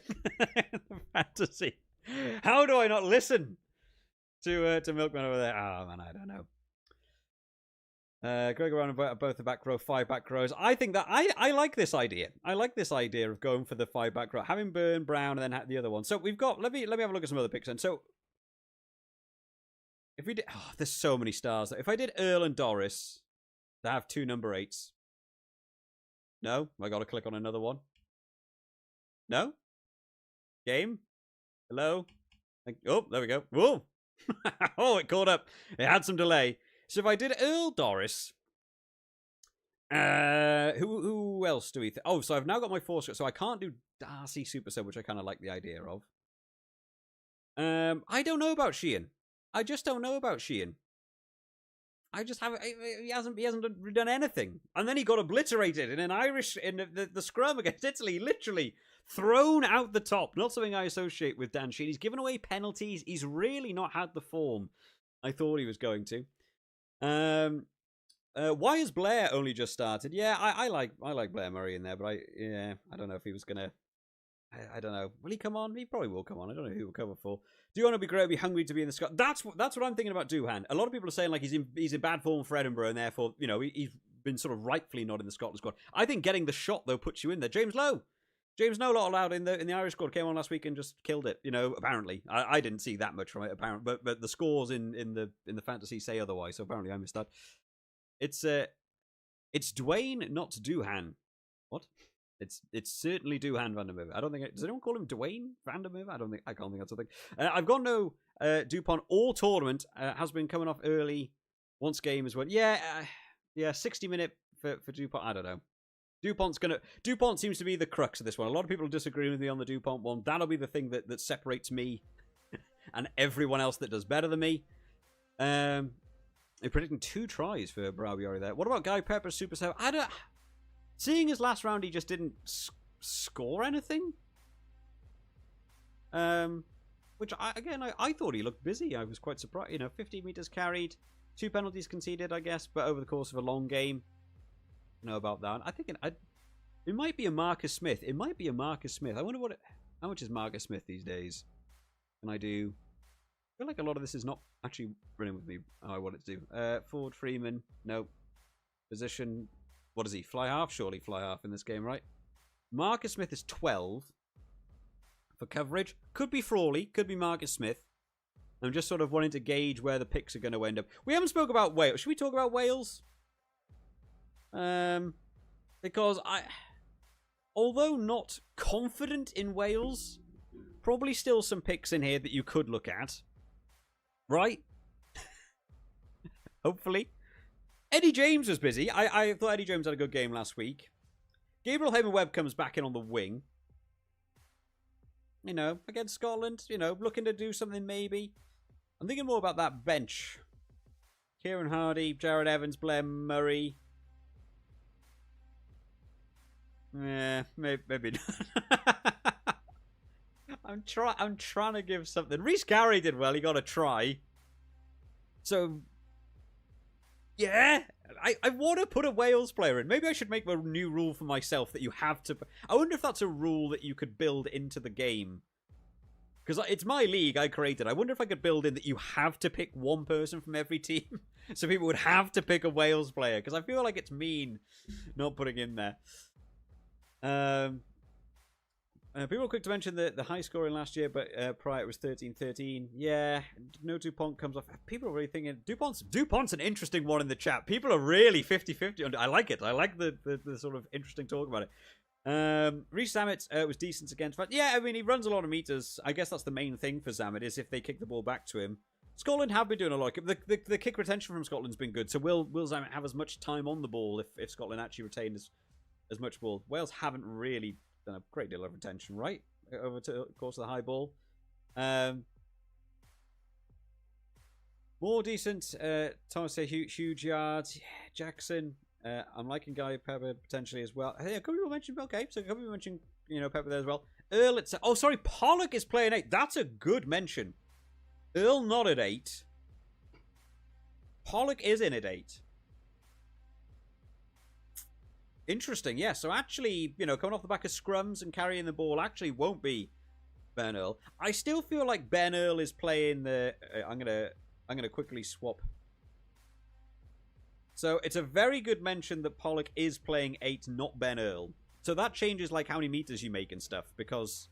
fantasy. How do I not listen to Milkman over there? Oh, man, I don't know. Going around both the back row, 5 back rows. I think that I like this idea. I like this idea of going for the 5 back row, having Byrne, Brown, and then the other one. So we've got. Let me have a look at some other picks then. So if we did, there's so many stars. If I did Earl and Doris, to have 2 number 8s. No, I got to click on another one. No. Game. Hello? Oh, there we go. Whoa! Oh, it caught up. It had some delay. So if I did Earl Doris, who else do we think? Oh, so I've now got my 4 script, so I can't do Darcy Super Sub, which I kind of like the idea of. I don't know about Sheehan. I just don't know about Sheehan. I just haven't. He hasn't done anything, and then he got obliterated in the scrum against Italy. Literally thrown out the top. Not something I associate with Dan Sheehan. He's given away penalties. He's really not had the form I thought he was going to. Why has Blair only just started? Yeah, I like Blair Murray in there, but I don't know if he was gonna I don't know. Will he come on? He probably will come on. I don't know who he'll cover for. Do you want to be great? Be hungry to be in the squad? That's what I'm thinking about Doohan. A lot of people are saying like he's in bad form for Edinburgh, and therefore he's been sort of rightfully not in the Scotland squad. I think getting the shot though puts you in there. James Lowe not allowed in the Irish squad, came on last week and just killed it. Apparently I didn't see that much from it. Apparently, but the scores in the fantasy say otherwise. So apparently I missed that. It's Dwayne, not Doohan. What? It's certainly Doohan van der Merwe. I don't think. Does anyone call him Dwayne van der Merwe? I can't think that's a thing. I've got no Dupont or tournament. Has been coming off early. Once game as well. Yeah. 60-minute for Dupont. I don't know. Dupont seems to be the crux of this one. A lot of people disagree with me on the Dupont one. That'll be the thing that separates me and everyone else that does better than me. They're predicting 2 tries for Braviori there. What about Guy Pepper's Super 7? Seeing his last round, he just didn't score anything. Which, I thought he looked busy. I was quite surprised. 50 meters carried, 2 penalties conceded, I guess, but over the course of a long game. Know about that. I think it might be a Marcus Smith. I wonder how much is Marcus Smith these days? Can I do? I feel like a lot of this is not actually running with me how I want it to do. Forward Freeman, no. Position, what is he? Fly half? Surely fly half in this game, right? Marcus Smith is 12 for coverage. Could be Frawley, could be Marcus Smith. I'm just sort of wanting to gauge where the picks are going to end up. We haven't spoke about Wales. Should we talk about Wales? Because although not confident in Wales, probably still some picks in here that you could look at. Right? Hopefully. Eddie James was busy. I thought Eddie James had a good game last week. Gabriel Hayman-Webb comes back in on the wing. Against Scotland, looking to do something maybe. I'm thinking more about that bench. Kieran Hardy, Jared Evans, Blair Murray. Yeah, maybe not. I'm trying to give something. Rhys Gary did well. He got a try. So, yeah, I want to put a Wales player in. Maybe I should make a new rule for myself that you have to. I wonder if that's a rule that you could build into the game. Because it's my league I created. I wonder if I could build in that you have to pick one person from every team. So people would have to pick a Wales player. Because I feel like it's mean not putting in there. People were quick to mention the high scoring last year, but prior it was 13-13. Yeah, no Dupont comes off. People are really thinking Dupont's an interesting one in the chat. People are really 50-50. I like it. I like the sort of interesting talk about it. Reece Zammit was decent against. But yeah, I mean, he runs a lot of meters. I guess that's the main thing for Zammit is if they kick the ball back to him. Scotland have been doing a lot. The kick retention from Scotland's been good. So will Zammit have as much time on the ball if Scotland actually retain as much ball? Wales haven't really done a great deal of retention, right? Over to the course of the high ball. More decent. Thomas say huge yards. Yeah, Jackson. I'm liking Guy Pepper potentially as well. Hey, a couple people mentioned, okay, so a couple people mentioned, Pepper there as well. Earl, sorry, Pollock is playing 8. That's a good mention. Earl not at 8. Pollock is in at 8. Interesting, yeah. So actually, coming off the back of scrums and carrying the ball actually won't be Ben Earl. I still feel like Ben Earl is playing the. I'm gonna quickly swap. So it's a very good mention that Pollock is playing 8, not Ben Earl. So that changes like how many meters you make and stuff because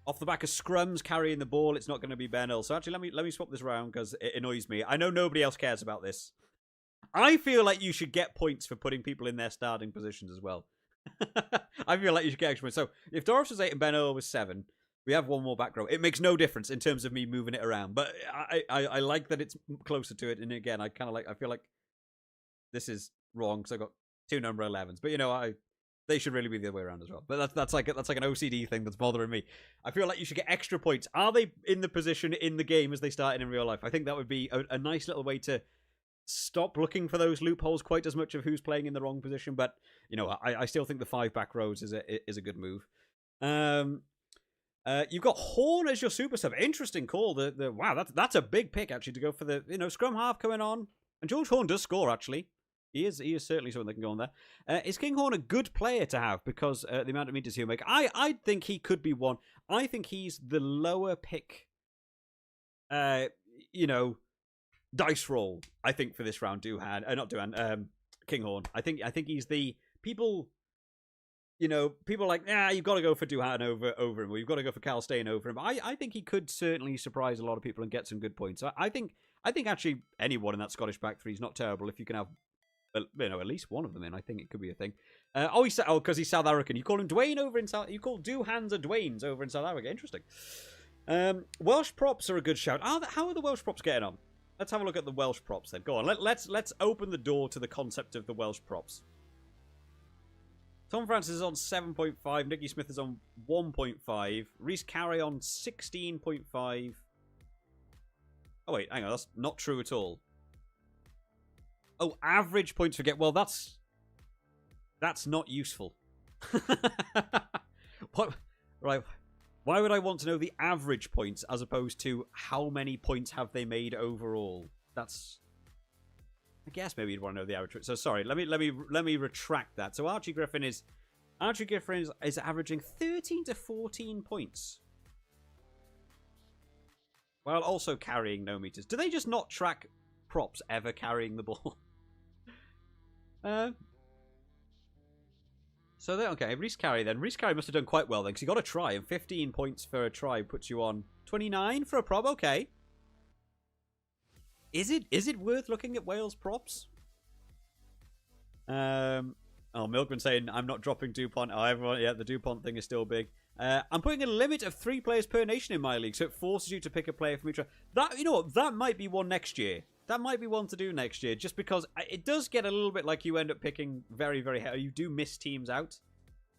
off the back of scrums carrying the ball, it's not going to be Ben Earl. So actually, let me swap this around because it annoys me. I know nobody else cares about this. I feel like you should get points for putting people in their starting positions as well. I feel like you should get extra points. So if Doris was 8 and Ben Earl was 7, we have one more back row. It makes no difference in terms of me moving it around, but I like that it's closer to it. And again, I feel like this is wrong because I got 2 number 11s, but they should really be the other way around as well. But that's like an OCD thing that's bothering me. I feel like you should get extra points. Are they in the position in the game as they started in real life? I think that would be a nice little way to stop looking for those loopholes quite as much of who's playing in the wrong position. But I still think the 5 back rows is a good move. You've got Horn as your super sub. Interesting call. Wow, that's a big pick actually to go for the scrum half coming on. And George Horn does score actually. He is certainly someone that can go on there. Is Kinghorn a good player to have because the amount of meters he'll make? I think he could be one. I think he's the lower pick, dice roll, I think, for this round. Kinghorn. I think he's the people. People like, you've got to go for Duhan over him, or you've got to go for Cal Stain over him. I think he could certainly surprise a lot of people and get some good points. I think actually anyone in that Scottish back three is not terrible if you can have, at least one of them in. I think it could be a thing. Because he's South African. You call him Dwayne over in South. You call Duhans or Dwaynes over in South Africa. Interesting. Welsh props are a good shout. How are the Welsh props getting on? Let's have a look at the Welsh props then. Go on. Let's open the door to the concept of the Welsh props. Tom Francis is on 7.5. Nicky Smith is on 1.5. Rhys Carey on 16.5. Oh, wait. Hang on. That's not true at all. Oh, average points for get. Well, that's not useful. What? Right. Why would I want to know the average points as opposed to how many points have they made overall? I guess maybe you'd want to know the average. So sorry, let me retract that. So Archie Griffin is averaging 13 to 14 points, while also carrying no meters. Do they just not track props ever carrying the ball? So then, okay, Rhys Carey then. Rhys Carey must have done quite well then, because he got a try, and 15 points for a try puts you on 29 for a prop. Okay. Is it worth looking at Wales props? Milkman saying, I'm not dropping DuPont. Oh, everyone, yeah, the DuPont thing is still big. I'm putting a limit of 3 players per nation in my league, so it forces you to pick a player from each. That might be one next year. That might be one to do next year, just because it does get a little bit like you end up picking very, very heavy. You do miss teams out.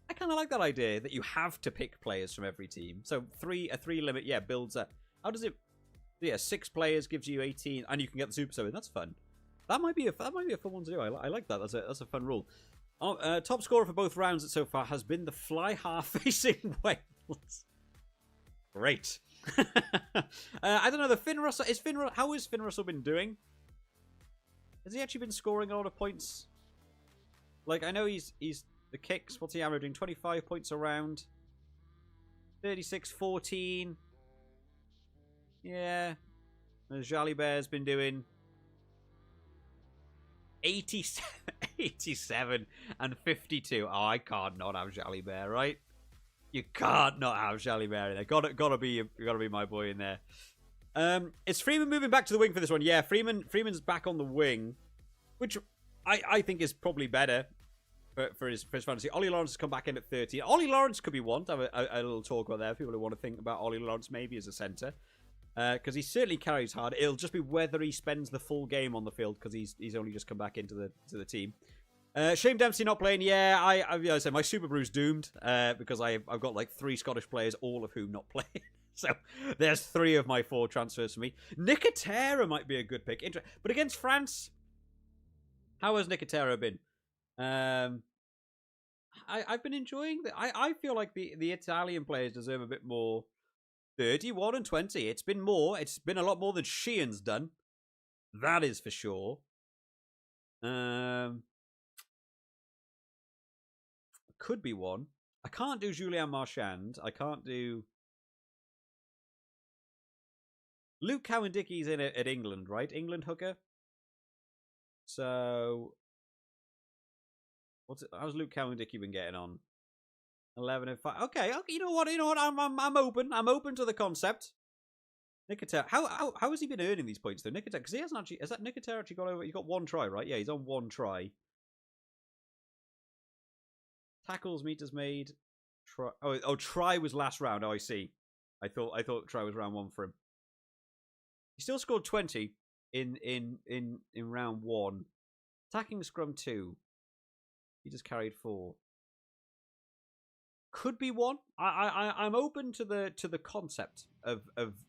I kind of like that idea that you have to pick players from every team. So a 3 limit, yeah, builds up. How does it? Yeah, 6 players gives you 18, and you can get the super sub in. That's fun. That might be a fun one to do. I like that. That's a fun rule. Top scorer for both rounds so far has been the fly half facing Wales. Great. I don't know. The Finn Russell how has Finn Russell been doing? Has he actually been scoring a lot of points? Like, I know he's the kicks. What's he averaging? 25 points a round. 36-14. Yeah. The Jalibert been doing 87 and 52. Oh, I can't not have Jalibert, right? You can't not have Jalibert in there. Gotta be my boy in there. Is Freeman moving back to the wing for this one? Yeah, Freeman's back on the wing, which I think is probably better for his fantasy. Ollie Lawrence has come back in at 13. Ollie Lawrence could be one to have a little talk about there. People who want to think about Ollie Lawrence maybe as a centre. Because he certainly carries hard. It'll just be whether he spends the full game on the field because he's only just come back into the team. Shane Dempsey not playing. Yeah, I said my Superbru's doomed because I've got like 3 Scottish players, all of whom not playing. So there's 3 of my 4 transfers for me. Nicotera might be a good pick. But against France, how has Nicotera been? I've been enjoying that. I feel like the Italian players deserve a bit more. 31 and 20. It's been more. It's been a lot more than Sheehan's done. That is for sure. Could be one. I can't do Julien Marchand. I can't do... Luke Cowan-Dickey's in at England, right? England hooker. So... How's Luke Cowan-Dickey been getting on? 11 and 5. Okay. You know what? I'm open. I'm open to the concept. Nicotera. How has he been earning these points though? Nicotera, because he hasn't actually. Has that Nicotera actually got over? He got 1 try, right? Yeah, he's on 1 try. Tackles, meters made. Try. Oh, try was last round. Oh, I see. I thought try was round 1 for him. He still scored 20 in round 1. Attacking scrum 2. He just carried 4. Could be one. I'm open to the concept of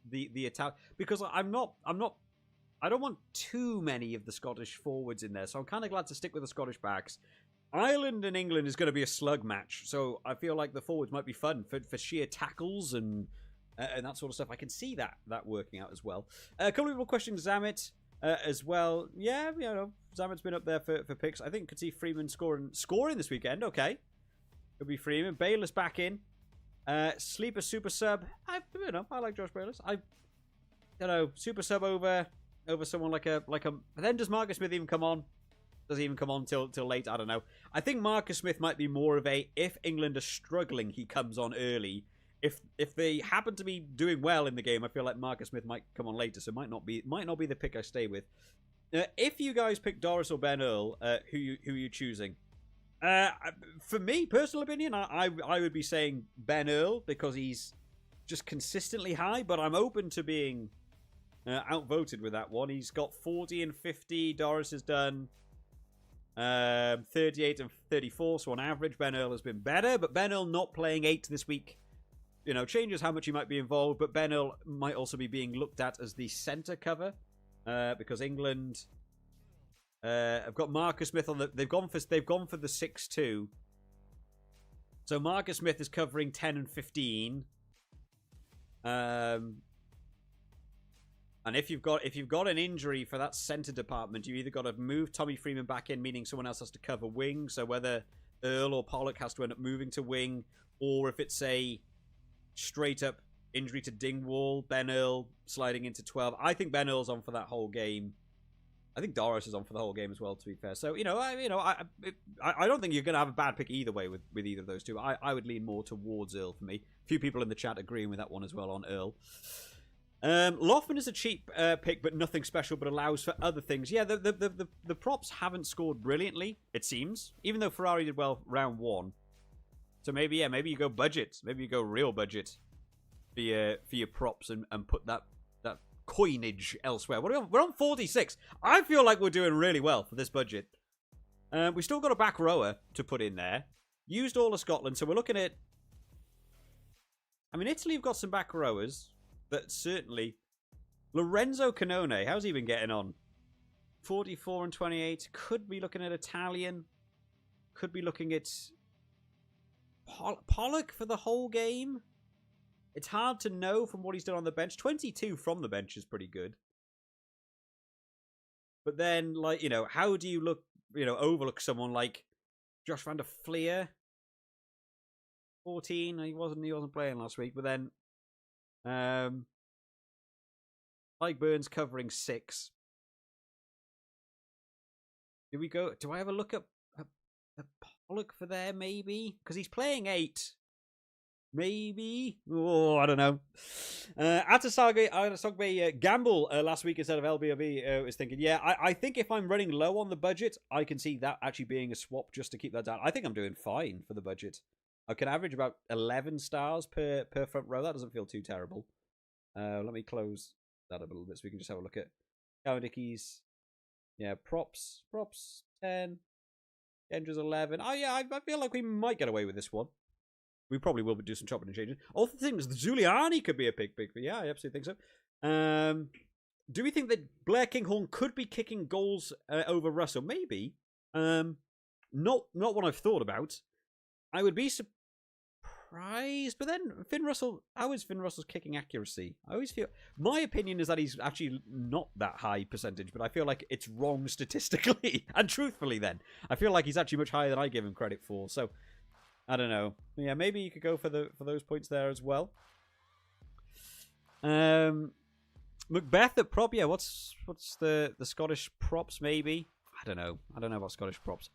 the attack because I don't want too many of the Scottish forwards in there, so I'm kind of glad to stick with the Scottish backs. Ireland and England is going to be a slug match, so I feel like the forwards might be fun for sheer tackles and that sort of stuff. I can see that working out as well. A couple of people questioning Zammit as well. Yeah, Zamet's been up there for picks. I think could see Freeman scoring this weekend. Okay. Could be Freeman. Bayless back in. Sleeper super sub. I like Josh Bayless. I don't know. Super sub over someone like a. But then does Marcus Smith even come on? Does he even come on till late? I don't know. I think Marcus Smith might be more of a, if England are struggling, he comes on early. If they happen to be doing well in the game, I feel like Marcus Smith might come on later, so might not be the pick I stay with. If you guys pick Doris or Ben Earl, who are you choosing? For me, personal opinion, I would be saying Ben Earl because he's just consistently high, but I'm open to being outvoted with that one. He's got 40 and 50. Doris has done 38 and 34, so on average, Ben Earl has been better, but Ben Earl not playing 8 this week, changes how much he might be involved, but Ben Earl might also be being looked at as the centre cover, because England have got Marcus Smith on the. They've gone for the 6-2. So Marcus Smith is covering 10 and 15. And if you've got an injury for that centre department, you either got to move Tommy Freeman back in, meaning someone else has to cover wing. So whether Earl or Pollock has to end up moving to wing, or if it's a straight up injury to Dingwall, Ben Earl sliding into 12. I think Ben Earl's on for that whole game. I think Doris is on for the whole game as well, to be fair. So, I don't think you're going to have a bad pick either way with either of those two. I would lean more towards Earl for me. A few people in the chat agreeing with that one as well on Earl. Loughman is a cheap pick, but nothing special, but allows for other things. Yeah, the props haven't scored brilliantly, it seems, even though Ferrari did well round 1. So maybe you go budget. Maybe you go real budget for your props and put that coinage elsewhere. What are we on? We're on 46. I feel like we're doing really well for this budget. We still got a back rower to put in there. Used all of Scotland, so we're looking at. I mean, Italy have got some back rowers, but certainly Lorenzo Canone. How's he been getting on? 44 and 28. Could be looking at Italian. Could be looking at Pollock for the whole game. It's hard to know from what he's done on the bench. 22 from the bench is pretty good. But then, how do you overlook someone like Josh van der Fleer? 14. He wasn't playing last week. But then, Mike Burns covering 6. Do I have a look at Pollock for there, maybe? Because he's playing 8. Maybe. Oh, I don't know. Atasogbe gamble last week instead of LBOB was thinking, yeah, I think if I'm running low on the budget, I can see that actually being a swap just to keep that down. I think I'm doing fine for the budget. I can average about 11 stars per front row. That doesn't feel too terrible. Let me close that up a little bit so we can just have a look at Cowan-Dickey's. Yeah, props 10. Gendra's 11. Oh, yeah, I feel like we might get away with this one. We probably will do some chopping and changing. All the things, Zuliani could be a pick, but yeah, I absolutely think so. Do we think that Blair Kinghorn could be kicking goals over Russell? Maybe. Not what I've thought about. I would be surprised, but then Finn Russell, how is Finn Russell's kicking accuracy? I always feel, my opinion is that he's actually not that high percentage, but I feel like it's wrong statistically and truthfully then. I feel like he's actually much higher than I give him credit for, so I don't know. Yeah, maybe you could go for those points there as well. Macbeth at prop. Yeah, what's the Scottish props? Maybe I don't know. I don't know about Scottish props.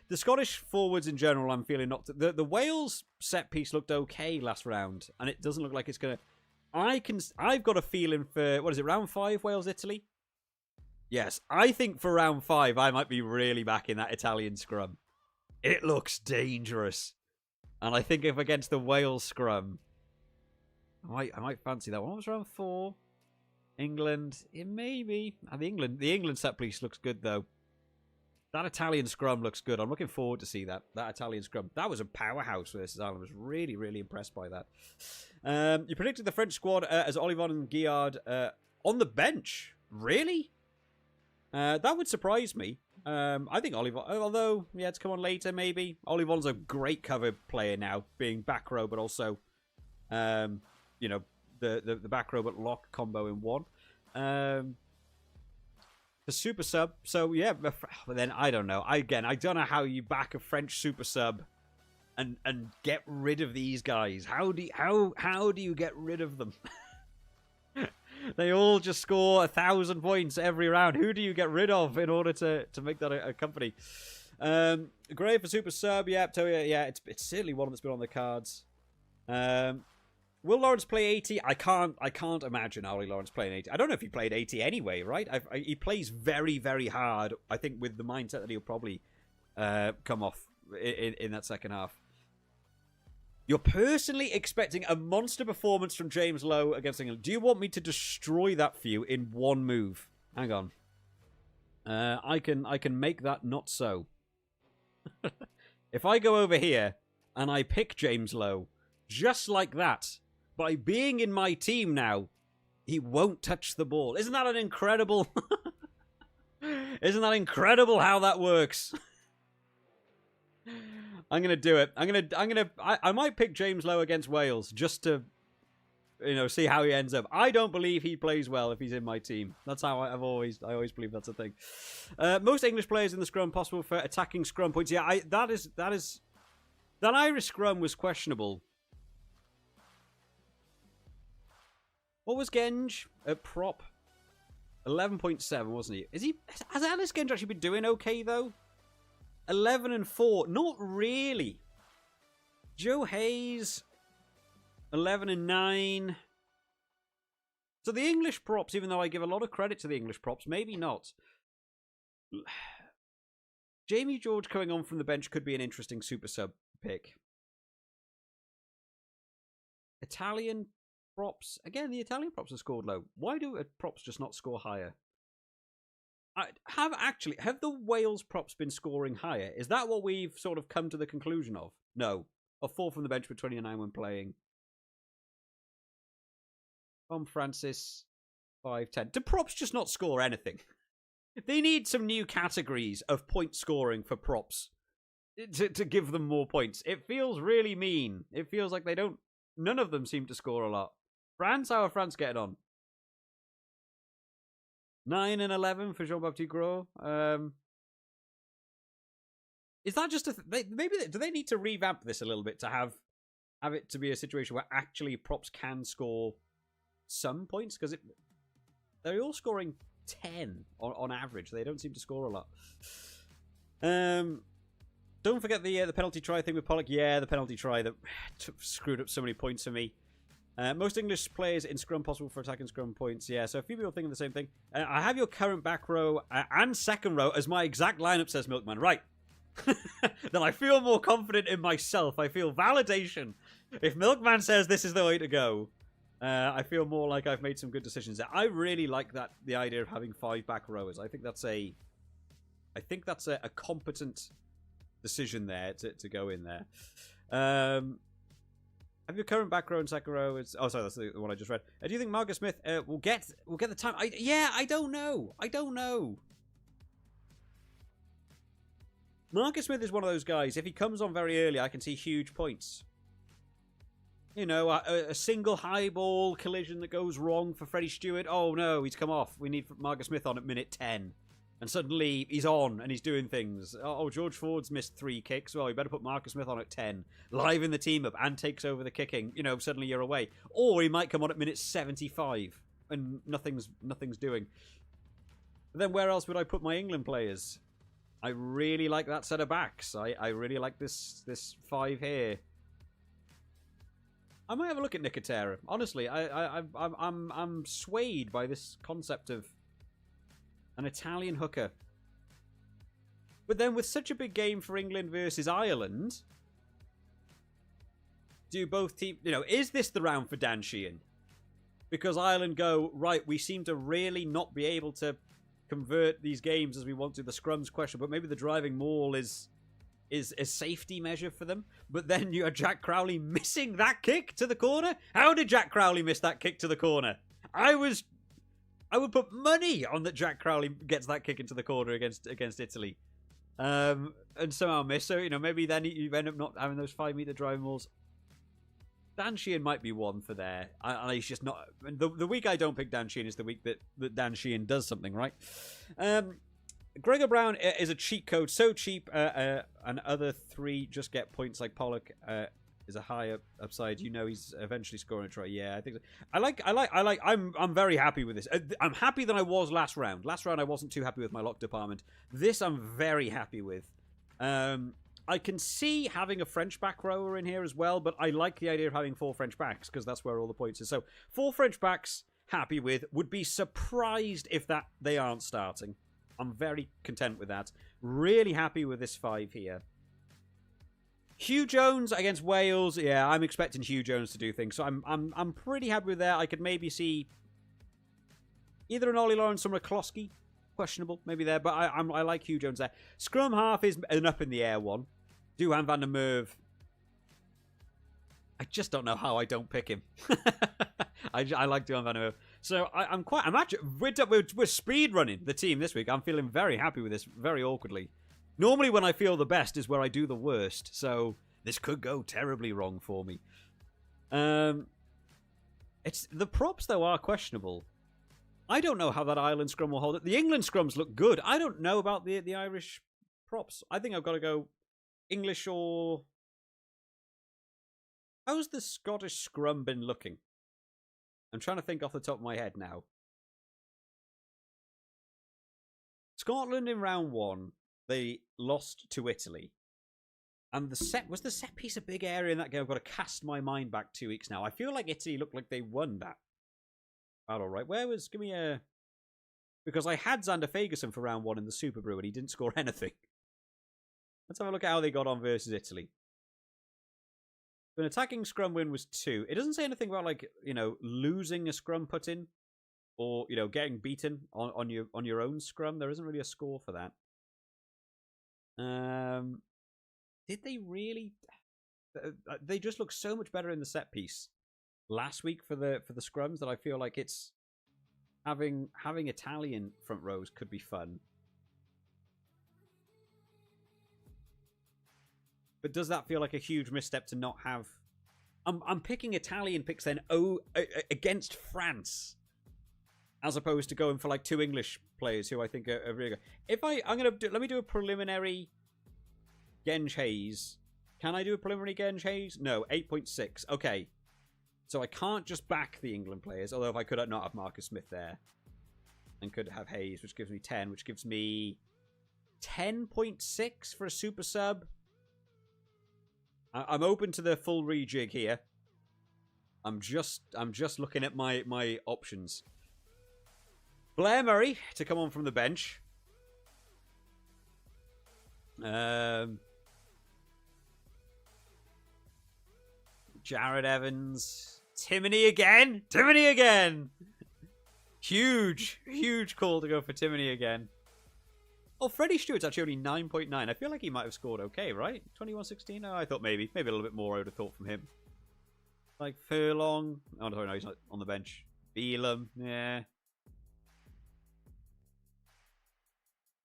The Scottish forwards in general, I'm feeling not. The Wales set piece looked okay last round, and it doesn't look like it's gonna. I've got a feeling for what is it? Round 5, Wales Italy. Yes, I think for round 5, I might be really back in that Italian scrum. It looks dangerous. And I think if against the Wales scrum, I might fancy that one. What was round 4? England. It may be. The England set piece looks good though. That Italian scrum looks good. I'm looking forward to see that Italian scrum. That was a powerhouse versus Ireland. I was really, really impressed by that. You predicted the French squad as Olivon and Guillard on the bench. Really? That would surprise me. I think Olivon, although, yeah, it's come on later, maybe. Olivon's a great cover player now, being back row, but also, the back row but lock combo in one. the super sub. So yeah, but then I don't know. I don't know how you back a French super sub and get rid of these guys. How do you get rid of them? They all just score 1,000 points every round. Who do you get rid of in order to make that a company? Great for super sub. Yeah, it's certainly one that's been on the cards. Will Lawrence play 80? I can't imagine Ollie Lawrence playing 80. I don't know if he played 80 anyway, right? He plays very, very hard, I think, with the mindset that he'll probably come off in that second half. You're personally expecting a monster performance from James Lowe against England. Do you want me to destroy that for you in one move? Hang on. I can make that not so. If I go over here and I pick James Lowe, just like that, by being in my team now, he won't touch the ball. Isn't that an incredible... Isn't that incredible how that works? I'm going to do it. I might pick James Lowe against Wales just to, see how he ends up. I don't believe he plays well if he's in my team. That's how I always believe that's a thing. Most English players in the scrum possible for attacking scrum points. Yeah, that Irish scrum was questionable. What was Genge at prop? 11.7, wasn't he? Has Alice Genge actually been doing okay though? 11 and 4, not really. Joe Hayes, 11 and 9. So the English props, even though I give a lot of credit to the English props, maybe not. Jamie George coming on from the bench could be an interesting super sub pick. Italian props. Again, the Italian props have scored low. Why do props just not score higher? Have the Wales props been scoring higher? Is that what we've sort of come to the conclusion of? No. A 4 from the bench for 29 when playing. Tom Francis, 5-10. Do props just not score anything? They need some new categories of point scoring for props to give them more points. It feels really mean. It feels like none of them seem to score a lot. France, how are France getting on? 9 and 11 for Jean-Baptiste Gros. Is that just do they need to revamp this a little bit to have it to be a situation where actually props can score some points? Because they're all scoring 10 on average. They don't seem to score a lot. Don't forget the penalty try thing with Pollock. Yeah, the penalty try that screwed up so many points for me. Most English players in scrum possible for attacking scrum points. Yeah, so a few people thinking the same thing. I have your current back row and second row as my exact lineup, says Milkman. Right. Then I feel more confident in myself. I feel validation. If Milkman says this is the way to go, I feel more like I've made some good decisions. I really like the idea of having 5 back rowers. I think that's a competent decision there to go in there. Have your current back row and second row? Oh, sorry, that's the one I just read. Do you think Marcus Smith will get the time? I don't know. Marcus Smith is one of those guys. If he comes on very early, I can see huge points. A single high ball collision that goes wrong for Freddie Stewart. Oh no, he's come off. We need Marcus Smith on at minute 10. And suddenly he's on and he's doing things. Oh, George Ford's missed 3 kicks. Well, you better put Marcus Smith on at 10. Live in the team up and takes over the kicking. Suddenly you're away. Or he might come on at minute 75 and nothing's doing. But then where else would I put my England players? I really like that set of backs. I really like this 5 here. I might have a look at Nicotera. Honestly, I'm swayed by this concept of an Italian hooker. But then with such a big game for England versus Ireland, do both teams... is this the round for Dan Sheehan? Because Ireland go, right, we seem to really not be able to convert these games as we want to. The scrum's question, but maybe the driving maul is a safety measure for them. But then you have Jack Crowley missing that kick to the corner. How did Jack Crowley miss that kick to the corner? I would put money on that Jack Crowley gets that kick into the corner against Italy. And somehow miss. So, maybe then you end up not having those 5-meter driving mauls. Dan Sheehan might be one for there. He's just not... The week I don't pick Dan Sheehan is the week that Dan Sheehan does something, right? Gregor Brown is a cheat code. So cheap, and other three just get points like Pollock is a higher upside. You know he's eventually scoring a try. Yeah, I think so. I'm very happy with this. I'm happy than I was last round. Last round I wasn't too happy with my lock department. This I'm very happy with. I can see having a French back rower in here as well, but I like the idea of having 4 French backs because that's where all the points are. So 4 French backs, happy with. Would be surprised if they aren't starting. I'm very content with that. Really happy with this 5 here. Hugh Jones against Wales. Yeah, I'm expecting Hugh Jones to do things, so I'm pretty happy with that. I could maybe see either an Ollie Lawrence or a McCloskey. Questionable, maybe there, but I like Hugh Jones there. Scrum half is an up in the air one. Duhan van der Merwe. I just don't know how I don't pick him. I like Duhan van der Merwe. So we're speed running the team this week. I'm feeling very happy with this, very awkwardly. Normally when I feel the best is where I do the worst. So this could go terribly wrong for me. It's the props though are questionable. I don't know how that Ireland scrum will hold it. The England scrums look good. I don't know about the Irish props. I think I've got to go English or... How's the Scottish scrum been looking? I'm trying to think off the top of my head now. Scotland in round 1, they lost to Italy. And was the set piece a big area in that game? I've got to cast my mind back 2 weeks now. I feel like Italy looked like they won that. All right. Give me a... Because I had Xander Fagerson for round 1 in the Superbru and he didn't score anything. Let's have a look at how they got on versus Italy. An attacking scrum win was 2. It doesn't say anything about, like, losing a scrum put in. Or, getting beaten on your own scrum. There isn't really a score for that. Did they really... They just look so much better in the set piece last week for the scrums that I feel like it's... Having Italian front rows could be fun. But does that feel like a huge misstep to not have... I'm picking Italian picks then against France, as opposed to going for like 2 English players who I think are really good. Let me do a preliminary Genge Hayes. Can I do a preliminary Genge Hayes? No, 8.6. Okay, so I can't just back the England players. Although if I could not have Marcus Smith there, and could have Hayes, which gives me 10, which gives me 10.6 for a super sub. I'm open to the full rejig here. I'm just looking at my options. Blair Murray to come on from the bench. Jared Evans. Timoney again. Timoney again. Huge call to go for Timoney again. Oh, Freddie Stewart's actually only 9.9. I feel like he might have scored okay, right? 21-16? Oh, I thought maybe a little bit more I would have thought from him. Like Furlong. Oh, no, he's not on the bench. Beelum, yeah.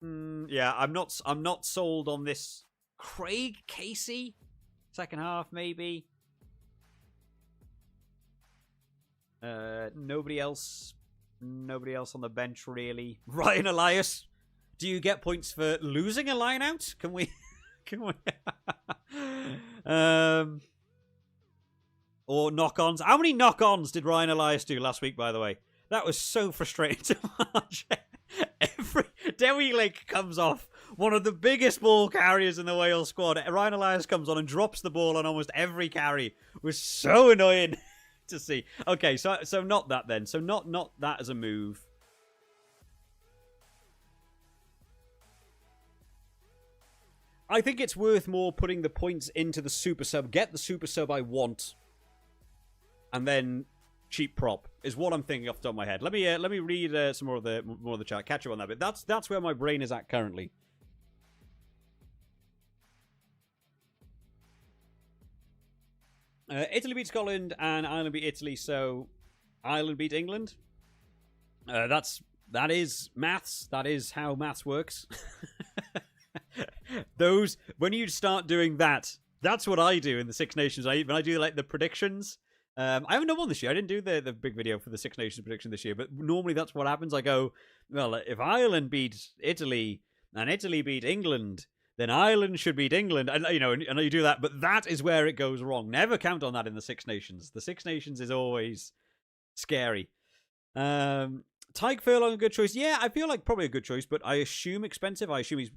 Yeah, I'm not sold on this. Craig Casey, second half maybe. Nobody else on the bench really. Ryan Elias. Do you get points for losing a line out? Can we? Or knock-ons. How many knock-ons did Ryan Elias do last week, by the way? That was so frustrating to watch. Every Dewi Lake comes off, one of the biggest ball carriers in the Wales squad. Ryan Elias comes on and drops the ball on almost every carry. It was so annoying to see. Okay, so not that then. So not that as a move. I think it's worth more putting the points into the super sub. Get the super sub I want, and then cheap prop is what I'm thinking off the top of my head. Let me read some more of the chat. Catch up on that bit. That's where my brain is at currently. Italy beat Scotland and Ireland beat Italy, so Ireland beat England. That is maths. That is how maths works. When you start doing that That's what I do in the Six Nations. When I do like the predictions. I haven't done one this year. I didn't do the big video for the Six Nations prediction this year, but normally that's what happens. I go, well, if Ireland beats Italy and Italy beat England, then Ireland should beat England, and and you do that. But that is where it goes wrong. Never count on that in the Six Nations. The Six Nations is always scary. Tyke Furlong, a good choice. Yeah, I feel like probably a good choice, but I assume expensive. I assume he's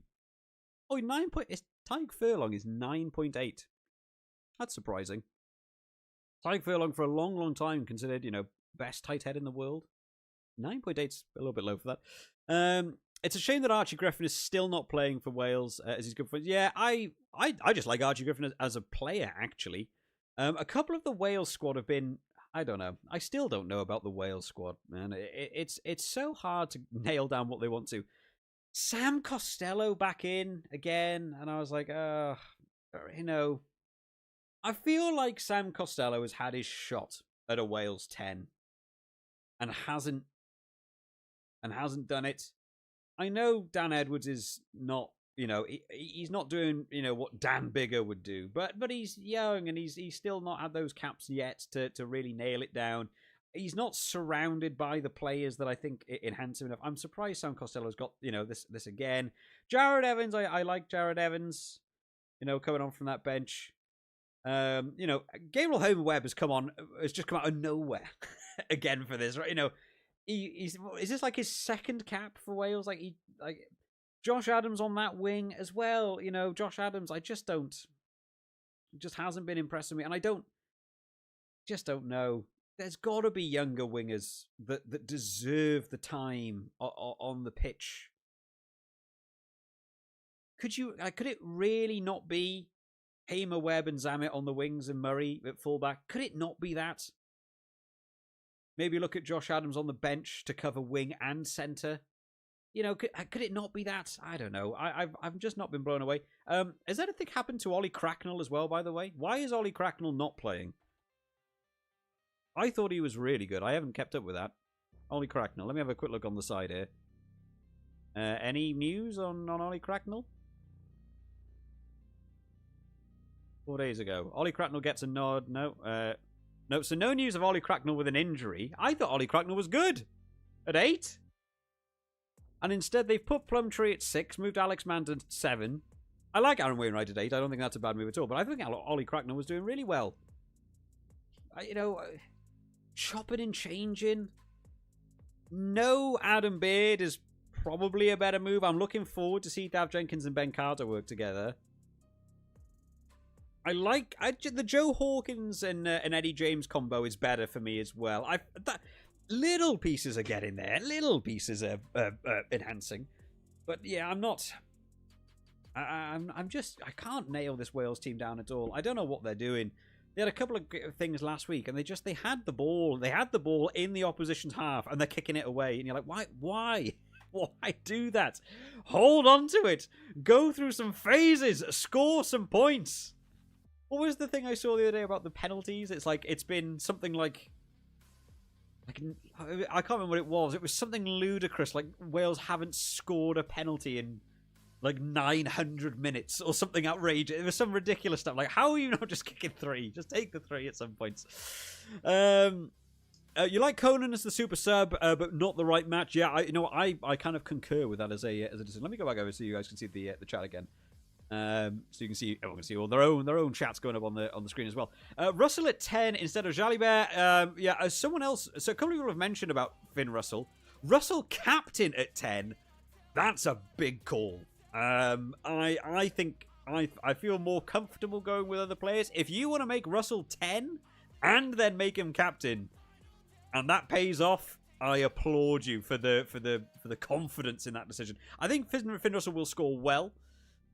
9 point. Tyke Furlong is 9.8. That's surprising. Tyke Furlong for a long, long time considered, best tight head in the world. 9.8's a little bit low for that. It's a shame that Archie Griffin is still not playing for Wales as he's good for. Yeah, I just like Archie Griffin as a player, actually. A couple of the Wales squad have been, I don't know. I still don't know about the Wales squad, man. It's so hard to nail down what they want to. Sam Costello back in again, and I was like, I feel like Sam Costello has had his shot at a Wales 10 and hasn't done it. I know Dan Edwards is not, he's not doing, what Dan Bigger would do, but he's young and he's still not had those caps yet to really nail it down. He's not surrounded by the players that I think enhance him enough. I'm surprised Sam Costello's got, this again. Jared Evans, I like Jared Evans, coming on from that bench. Gabriel Home-Webb has just come out of nowhere again for this, right? Is this like his second cap for Wales? Like Josh Adams on that wing as well. Josh Adams, it just hasn't been impressing me, and I don't know. There's got to be younger wingers that deserve the time on the pitch. Could it really not be Hamer, Webb, and Zammit on the wings and Murray at fullback? Could it not be that? Maybe look at Josh Adams on the bench to cover wing and centre. Could it not be that? I don't know. I've just not been blown away. Has anything happened to Ollie Cracknell as well, by the way? Why is Ollie Cracknell not playing? I thought he was really good. I haven't kept up with that. Ollie Cracknell. Let me have a quick look on the side here. Any news on Ollie Cracknell? 4 days ago. Ollie Cracknell gets a nod. No. No, so no news of Ollie Cracknell with an injury. I thought Ollie Cracknell was good at 8. And instead they've put Plumtree at 6, moved Alex Mann to 7. I like Aaron Wainwright at 8. I don't think that's a bad move at all. But I think Ollie Cracknell was doing really well. Chopping and changing. No Adam Beard is probably a better move. I'm looking forward to see Dav Jenkins and Ben Carter work together. I like the Joe Hawkins and Eddie James combo is better for me as well. Little pieces are getting there. Little pieces are enhancing. But yeah, I'm not. I can't nail this Wales team down at all. I don't know what they're doing. They had a couple of things last week, and they had the ball. They had the ball in the opposition's half, and they're kicking it away. And you're like, why do that? Hold on to it. Go through some phases. Score some points. What was the thing I saw the other day about the penalties? It's been something like I can't remember what it was. It was something ludicrous, like Wales haven't scored a penalty in like 900 minutes or something outrageous. It was some ridiculous stuff. Like, how are you not just kicking 3? Just take the 3 at some points. You like Conan as the super sub, but not the right match. Yeah, I kind of concur with that as a decision. Let me go back over so you guys can see the chat again. So you can see everyone can see all their own chats going up on the screen as well. Russell at 10 instead of Jalibert. As someone else, so a couple of people have mentioned about Finn Russell. Russell captain at 10. That's a big call. I think I feel more comfortable going with other players. If you want to make Russell 10 and then make him captain, and that pays off, I applaud you for the confidence in that decision. I think Finn Russell will score well.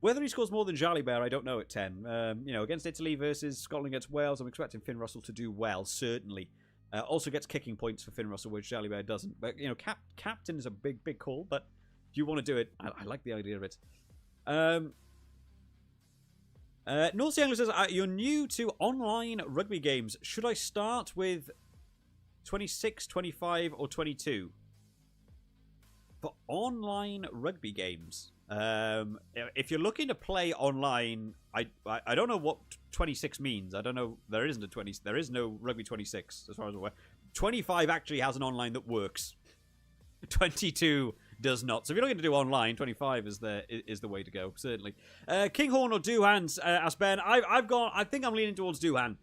Whether he scores more than Jalibert, I don't know at 10. Against Italy versus Scotland against Wales, I'm expecting Finn Russell to do well, certainly. Also gets kicking points for Finn Russell, which Jalibert doesn't. But, captain is a big, big call. But if you want to do it, I like the idea of it. North Sea Angler says, you're new to online rugby games. Should I start with 26, 25, or 22? For online rugby games... if you're looking to play online, I don't know what 26 means. I don't know. There isn't a 20. There is no Rugby 26 as far as I'm aware. 25 actually has an online that works. 22 does not. So if you're not going to do online, 25 is the way to go, certainly. Kinghorn or Doohan, asked Ben. I think I'm leaning towards Doohan.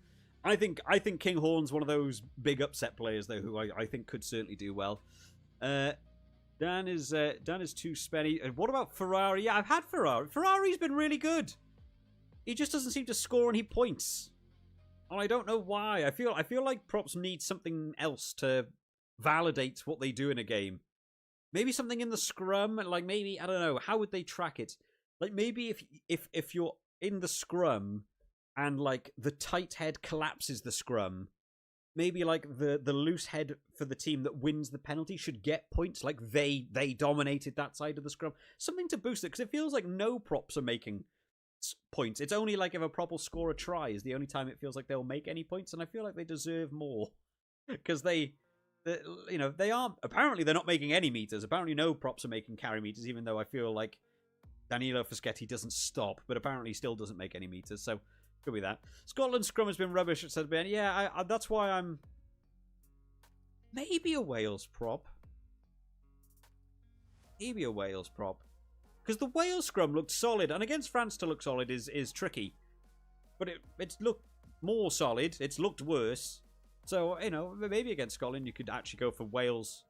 I think Kinghorn's one of those big upset players though, who I think could certainly do well. Dan is too spenny. What about Ferrari? Yeah, I've had Ferrari. Ferrari's been really good. He just doesn't seem to score any points, and I don't know why. I feel like props need something else to validate what they do in a game. Maybe something in the scrum, like maybe, I don't know, how would they track it? Like maybe if you're in the scrum and like the tight head collapses the scrum, maybe like the loose head for the team that wins the penalty should get points, like they dominated that side of the scrum. Something to boost it, because it feels like no props are making points. It's only like if a prop will score a try is the only time it feels like they'll make any points, and I feel like they deserve more because they aren't, apparently they're not making any meters. Apparently no props are making carry meters, even though I feel like Danilo Fischetti doesn't stop, but apparently still doesn't make any meters, so could be that. Scotland scrum has been rubbish, it said Ben. Yeah, I that's why I'm maybe a Wales prop. Maybe a Wales prop. Because the Wales scrum looked solid, and against France to look solid is tricky. But it's looked more solid, it's looked worse. So, maybe against Scotland you could actually go for Wales.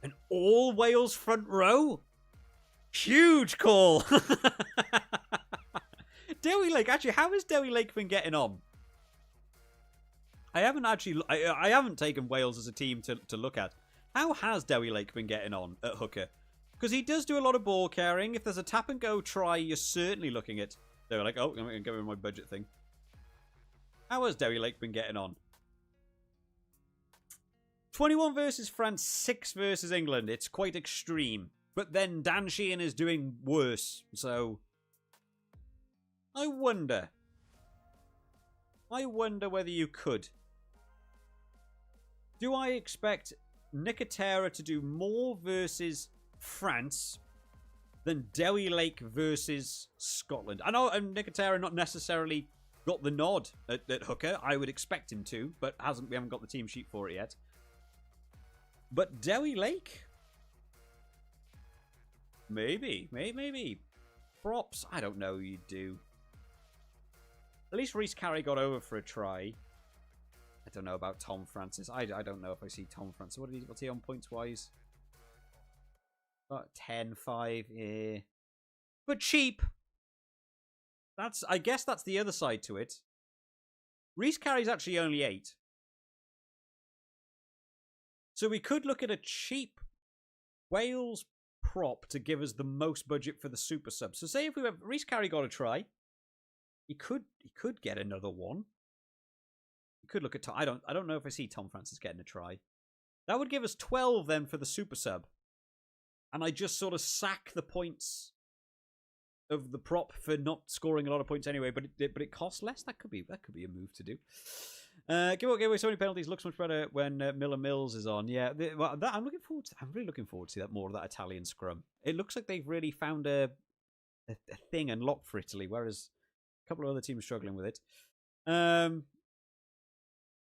An all Wales front row? Huge call! Dewi Lake, actually, how has Dewi Lake been getting on? I haven't taken Wales as a team to look at. How has Dewi Lake been getting on at hooker? Because he does do a lot of ball carrying. If there's a tap and go try, you're certainly looking at... They're like, oh, I'm going to go with my budget thing. How has Dewi Lake been getting on? 21 versus France, 6 versus England. It's quite extreme. But then Dan Sheehan is doing worse. So, I wonder whether you could. Do I expect Nicotera to do more versus France than Dewi Lake versus Scotland? I know Nicotera not necessarily got the nod at hooker. I would expect him to, but we haven't got the team sheet for it yet. But Dewi Lake? Maybe. Props? I don't know you do. At least Reece Carey got over for a try. I don't know about Tom Francis. I don't know if I see Tom Francis. What's he on points-wise? 10-5, yeah. But cheap. I guess that's the other side to it. Reece Carey's actually only 8. So we could look at a cheap Wales prop to give us the most budget for the super sub. So say if we have Reece Carey got a try, he could get another one. You could look at I don't know if I see Tom Francis getting a try. That would give us 12 then for the super sub. And I just sort of sack the points of the prop for not scoring a lot of points anyway, but it costs less. That could be a move to do. Give away so many penalties. Looks much better when Miller Mills is on. Yeah, I'm really looking forward to see that more of that Italian scrum. It looks like they've really found a thing unlocked for Italy, whereas a couple of other teams are struggling with it.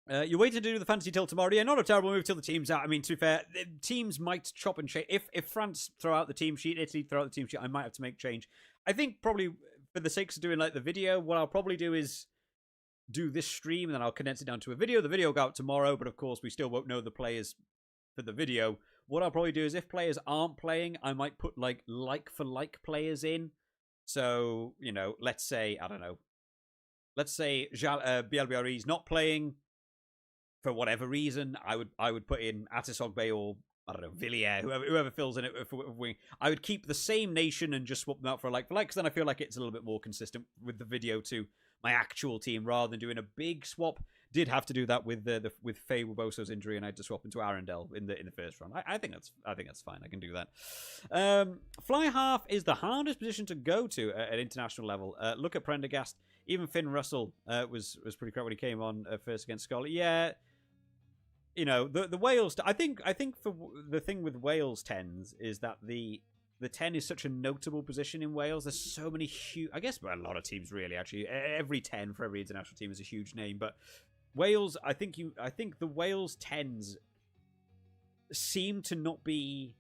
You're waiting to do the fantasy till tomorrow. Yeah, not a terrible move till the team's out. I mean, to be fair, teams might chop and change. If France throw out the team sheet, Italy throw out the team sheet, I might have to make change. I think probably for the sake of doing like the video, what I'll probably do is do this stream and then I'll condense it down to a video. The video will go out tomorrow, but of course we still won't know the players for the video. What I'll probably do is if players aren't playing, I might put like for like players in. So, let's say, I don't know. Let's say Bielbiari's not playing for whatever reason. I would put in Atisogbe or, I don't know, Villiers, whoever fills in it for wing. I would keep the same nation and just swap them out for like, because then I feel like it's a little bit more consistent with the video to my actual team rather than doing a big swap. Did have to do that with with Faye Woboso's injury, and I had to swap into Arundel in the first round. I think that's fine. I can do that. Fly half is the hardest position to go to at international level. Look at Prendergast. Even Finn Russell was pretty crap when he came on first against Scotland. Yeah. The Wales. I think for the thing with Wales 10s is that the the 10 is such a notable position in Wales. There's so many huge... I guess a lot of teams, really, actually. Every 10 for every international team is a huge name. But Wales, I think the Wales 10s seem to not be...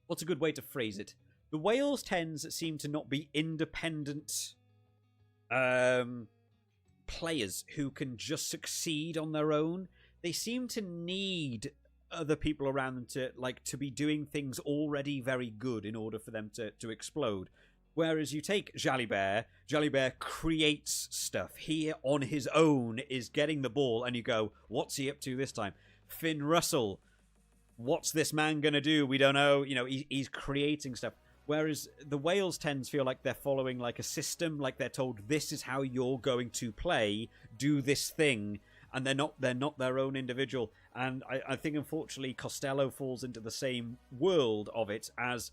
What's a good way to phrase it? The Wales 10s seem to not be independent players who can just succeed on their own. They seem to need other people around them to be doing things already very good in order for them to explode. Whereas you take Jalibert creates stuff. He on his own is getting the ball, and you go, what's he up to this time? Finn Russell, what's this man gonna do? We don't know. You know, he's creating stuff. Whereas the Wales 10s feel like they're following like a system, like they're told this is how you're going to play, do this thing, and they're not their own individual. And I think, unfortunately, Costello falls into the same world of it as...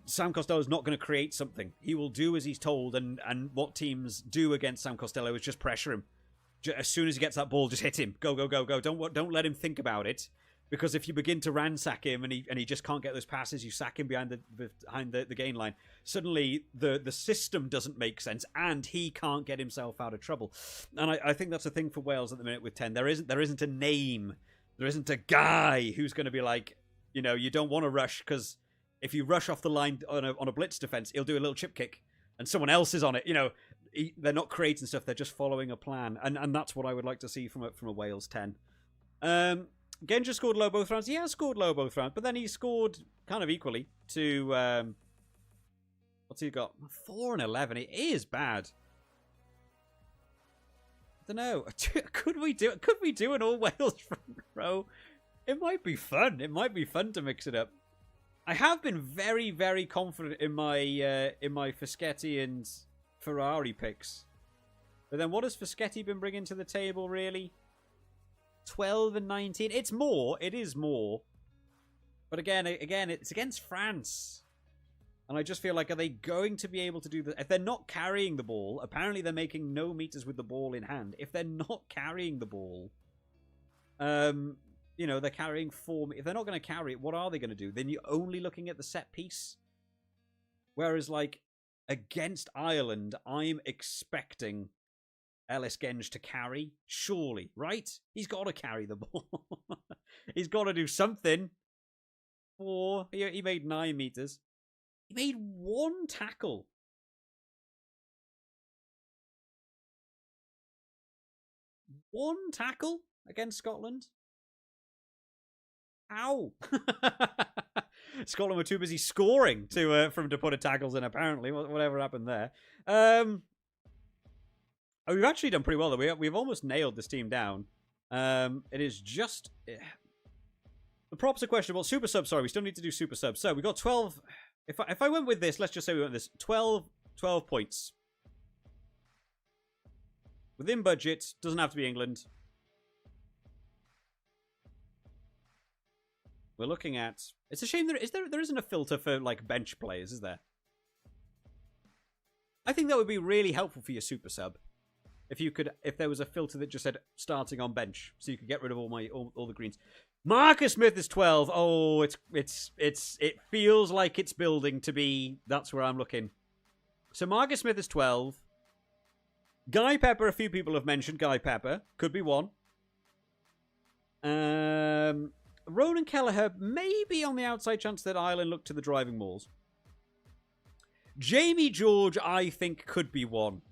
Sam Costello's not going to create something. He will do as he's told, and what teams do against Sam Costello is just pressure him. As soon as he gets that ball, just hit him. Go, go, go, go. Don't let him think about it. Because if you begin to ransack him and he just can't get those passes, you sack him behind the gain line. Suddenly, the system doesn't make sense, and he can't get himself out of trouble. And I think that's a thing for Wales at the minute with 10. There isn't a name, there isn't a guy who's going to be like, you know, you don't want to rush, because if you rush off the line on a blitz defense, he'll do a little chip kick, and someone else is on it. You know, they're not creating stuff; they're just following a plan, and that's what I would like to see from a Wales 10. Genja scored low both rounds. He has scored low both rounds, but then he scored kind of equally to... what's he got? 4 and 11. It is bad. I don't know. Could we do an all Wales front row? It might be fun. It might be fun to mix it up. I have been very, very confident in my Fischetti and Ferrari picks. But then what has Fischetti been bringing to the table, really? 12 and 19. It's more. It is more. But again, it's against France. And I just feel like, are they going to be able to do that? If they're not carrying the ball, apparently they're making no meters with the ball in hand. If they're not carrying the ball, you know, they're carrying 4. If they're not going to carry it, what are they going to do? Then you're only looking at the set piece. Whereas, like, against Ireland, I'm expecting Ellis Genge to carry, surely, right? He's got to carry the ball. He's got to do something. He made 9 meters. He made 1 tackle. One tackle against Scotland? How? Scotland were too busy scoring for him to put a tackles in, apparently. Whatever happened there. We've actually done pretty well, though. We've almost nailed this team down. It is just... The props are questionable. Super sub, sorry. We still need to do super sub. So we got 12... If I went with this, let's just say we went with this. 12 points. Within budget. Doesn't have to be England. We're looking at... It's a shame there isn't a filter for, like, bench players, is there? I think that would be really helpful for your super sub. If there was a filter that just said starting on bench, so you could get rid of all the greens. Marcus Smith is 12. Oh, it feels like it's building to be. That's where I'm looking. So Marcus Smith is 12. Guy Pepper, a few people have mentioned Guy Pepper. Could be one. Ronan Kelleher, maybe on the outside chance that Ireland look to the driving mauls. Jamie George, I think, could be one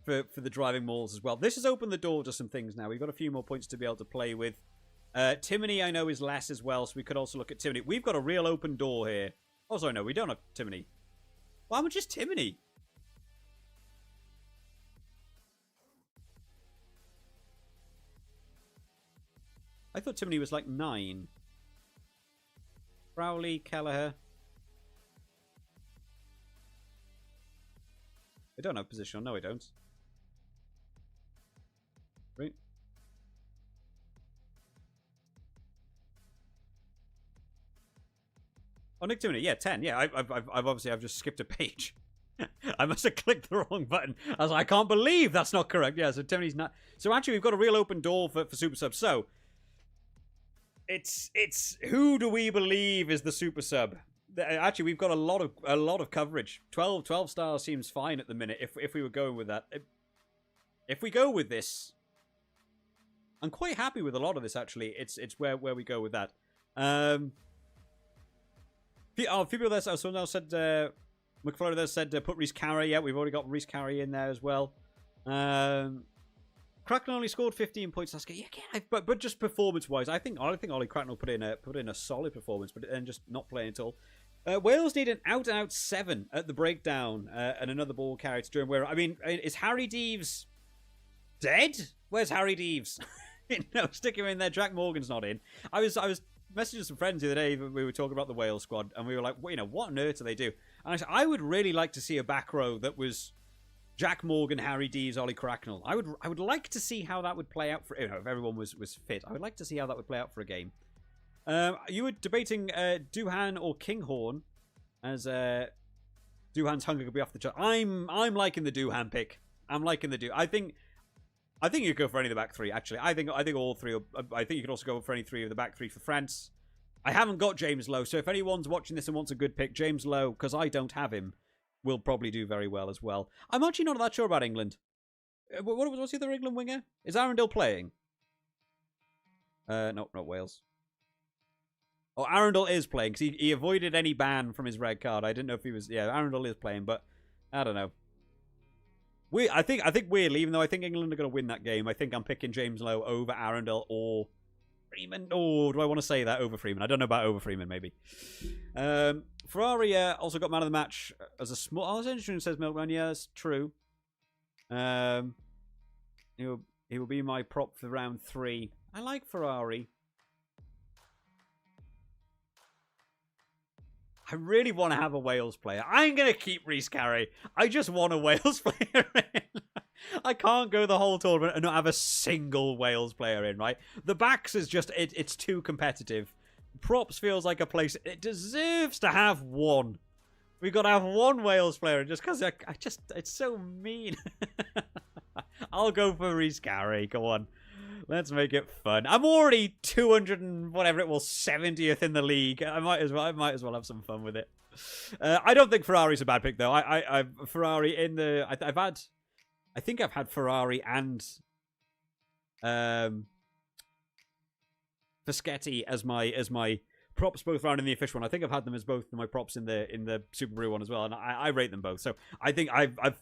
for the driving mauls as well. This has opened the door to some things now. We've got a few more points to be able to play with. Timoney, I know, is less as well, so we could also look at Timoney. We've got a real open door here. Oh, sorry, no, we don't have Timoney. Why would just Timoney? I thought Timoney was like 9. Crowley, Kelleher. I don't have positional. No, I don't. Right. Oh, Nick Timoney. Yeah, 10. Yeah, I've just skipped a page. I must have clicked the wrong button. I was like, I can't believe that's not correct. Yeah, so Timoney's not. So actually, we've got a real open door for super subs. So it's who do we believe is the super sub? actually, we've got a lot of coverage. 12 stars seems fine at the minute. If we were going with that, if we go with this, I'm quite happy with a lot of this. Actually, it's where we go with that. A few people there. Someone else said McFlurry there said put Reece Carey. Yeah, we've already got Reece Carey in there as well. Cracknell only scored 15 points last game. Yeah, but just performance-wise, I think Ollie Cracknell put in a solid performance, but and just not playing at all. Wales need an out-and-out 7 at the breakdown and another ball carried to Durham. Where I mean, is Harry Deeves dead? Where's Harry Deeves? No, stick him in there. Jack Morgan's not in. I was messaging some friends the other day. We were talking about the Wales squad, and we were like, well, what on earth do they do? And I said, I would really like to see a back row that was Jack Morgan, Harry Deeves, Ollie Cracknell. I would like to see how that would play out for, if everyone was fit. I would like to see how that would play out for a game. You were debating Duhan or Kinghorn, as Duhan's hunger could be off the chart. I'm liking the Duhan pick. I'm liking the I think you could go for any of the back three. Actually, I think all three. I think you could also go for any three of the back three for France. I haven't got James Lowe, so if anyone's watching this and wants a good pick, James Lowe, because I don't have him, will probably do very well as well. I'm actually not that sure about England. What's the other England winger? Is Arundel playing? No, not Wales. Oh, Arundel is playing because he avoided any ban from his red card. I didn't know if he was. Yeah, Arundel is playing, but I don't know. I think weirdly, even though I think England are going to win that game, I think I'm picking James Lowe over Arundel or Freeman. Oh, do I want to say that over Freeman? I don't know about over Freeman, maybe. Ferrari also got man of the match as a small. Oh, that's interesting, says Milkman. Yeah, that's true. He will be my prop for round 3. I like Ferrari. I really want to have a Wales player. I'm going to keep Reece Carey. I just want a Wales player in. I can't go the whole tournament and not have a single Wales player in, right? The backs is just, it's too competitive. Props feels like a place, it deserves to have one. We've got to have one Wales player just because it's so mean. I'll go for Reece Carey. Come on. Let's make it fun. I'm already 200 and whatever it was, 70th in the league. I might as well have some fun with it. I don't think Ferrari's a bad pick though. Ferrari in the I think I've had Ferrari and Fischetti as my props both round in the official one. I think I've had them as both my props in the Superbru one as well, and I rate them both. So I think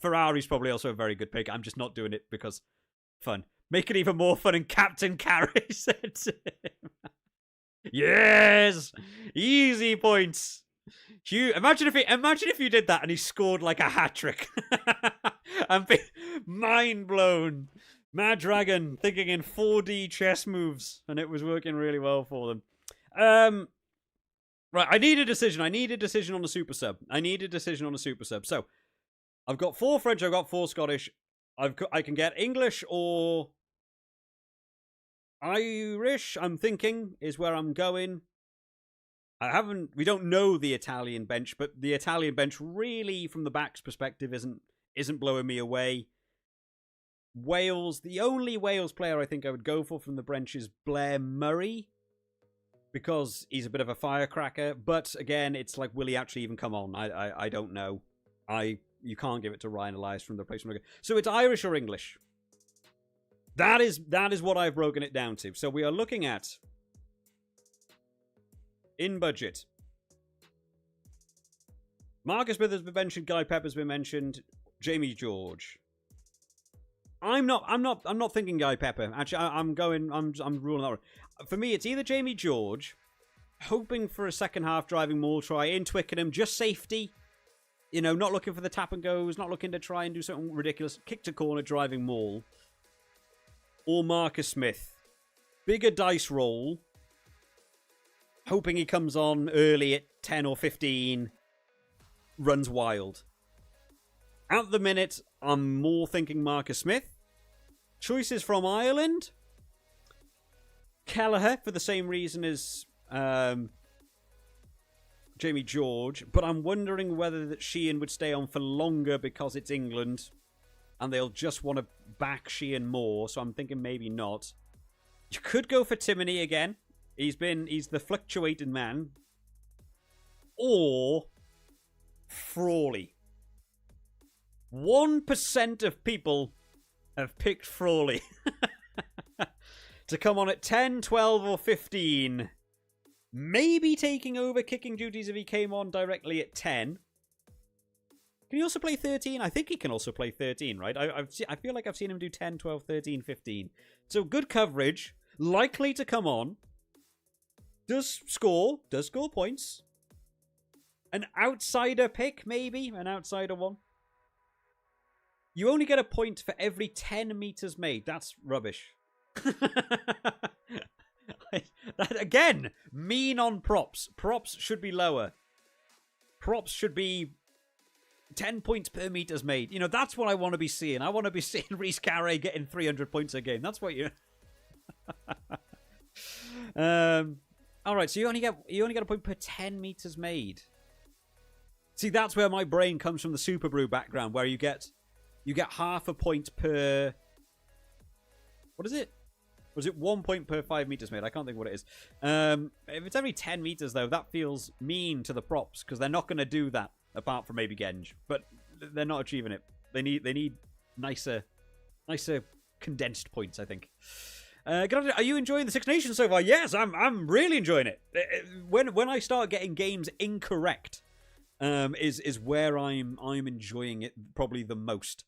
Ferrari's probably also a very good pick. I'm just not doing it because fun. Make it even more fun, and Captain Carey said to him. Yes! Easy points. Imagine if you did that and he scored like a hat-trick. I'm mind blown. MaD Dragon thinking in 4D chess moves, and it was working really well for them. Right, I need a decision. I need a decision on a super sub. So, I've got 4 French, I've got 4 Scottish. I can get English or Irish, I'm thinking, is where I'm going. We don't know the Italian bench, but the Italian bench really, from the back's perspective, isn't blowing me away. Wales, the only Wales player I think I would go for from the bench is Blair Murray, because he's a bit of a firecracker. But again, it's like, will he actually even come on? I don't know. You can't give it to Ryan Elias from the replacement. So it's Irish or English. That is what I've broken it down to. So we are looking at, in budget, Marcus Smith has been mentioned, Guy Pepper's been mentioned, Jamie George. I'm not thinking Guy Pepper. Actually, I'm ruling that one. For me, it's either Jamie George, hoping for a second half driving maul try in Twickenham, just safety. You know, not looking for the tap and goes, not looking to try and do something ridiculous. Kick to corner, driving maul. Or Marcus Smith. Bigger dice roll. Hoping he comes on early at 10 or 15. Runs wild. At the minute, I'm more thinking Marcus Smith. Choices from Ireland. Kelleher, for the same reason as Jamie George, but I'm wondering whether that Sheehan would stay on for longer because it's England and they'll just want to back Sheehan more, so I'm thinking maybe not. You could go for Timoney again. He's the fluctuating man. or Frawley. 1% of people have picked Frawley to come on at 10, 12, or 15. Maybe taking over kicking duties if he came on directly at 10. Can he also play 13? I think he can also play 13, right? I feel like I've seen him do 10, 12, 13, 15. So good coverage. Likely to come on. Does score points. An outsider pick, maybe. An outsider one. You only get a point for every 10 meters made. That's rubbish. That, again, mean on props. Props should be lower. Props should be 10 points per meters made. You know, that's what I want to be seeing. I want to be seeing Rhys Carre getting 300 points a game. That's what you... all right, so you only get a point per 10 meters made. See, that's where my brain comes from, the Superbru background, where you get half a point per... What is it? Was it 1 point per 5 meters made? I can't think what it is. If it's every 10 meters, though, that feels mean to the props, because they're not going to do that, apart from maybe Genge. But they're not achieving it. They need nicer condensed points, I think. Are you enjoying the Six Nations so far? Yes, I'm really enjoying it. When I start getting games incorrect, is where I'm enjoying it probably the most.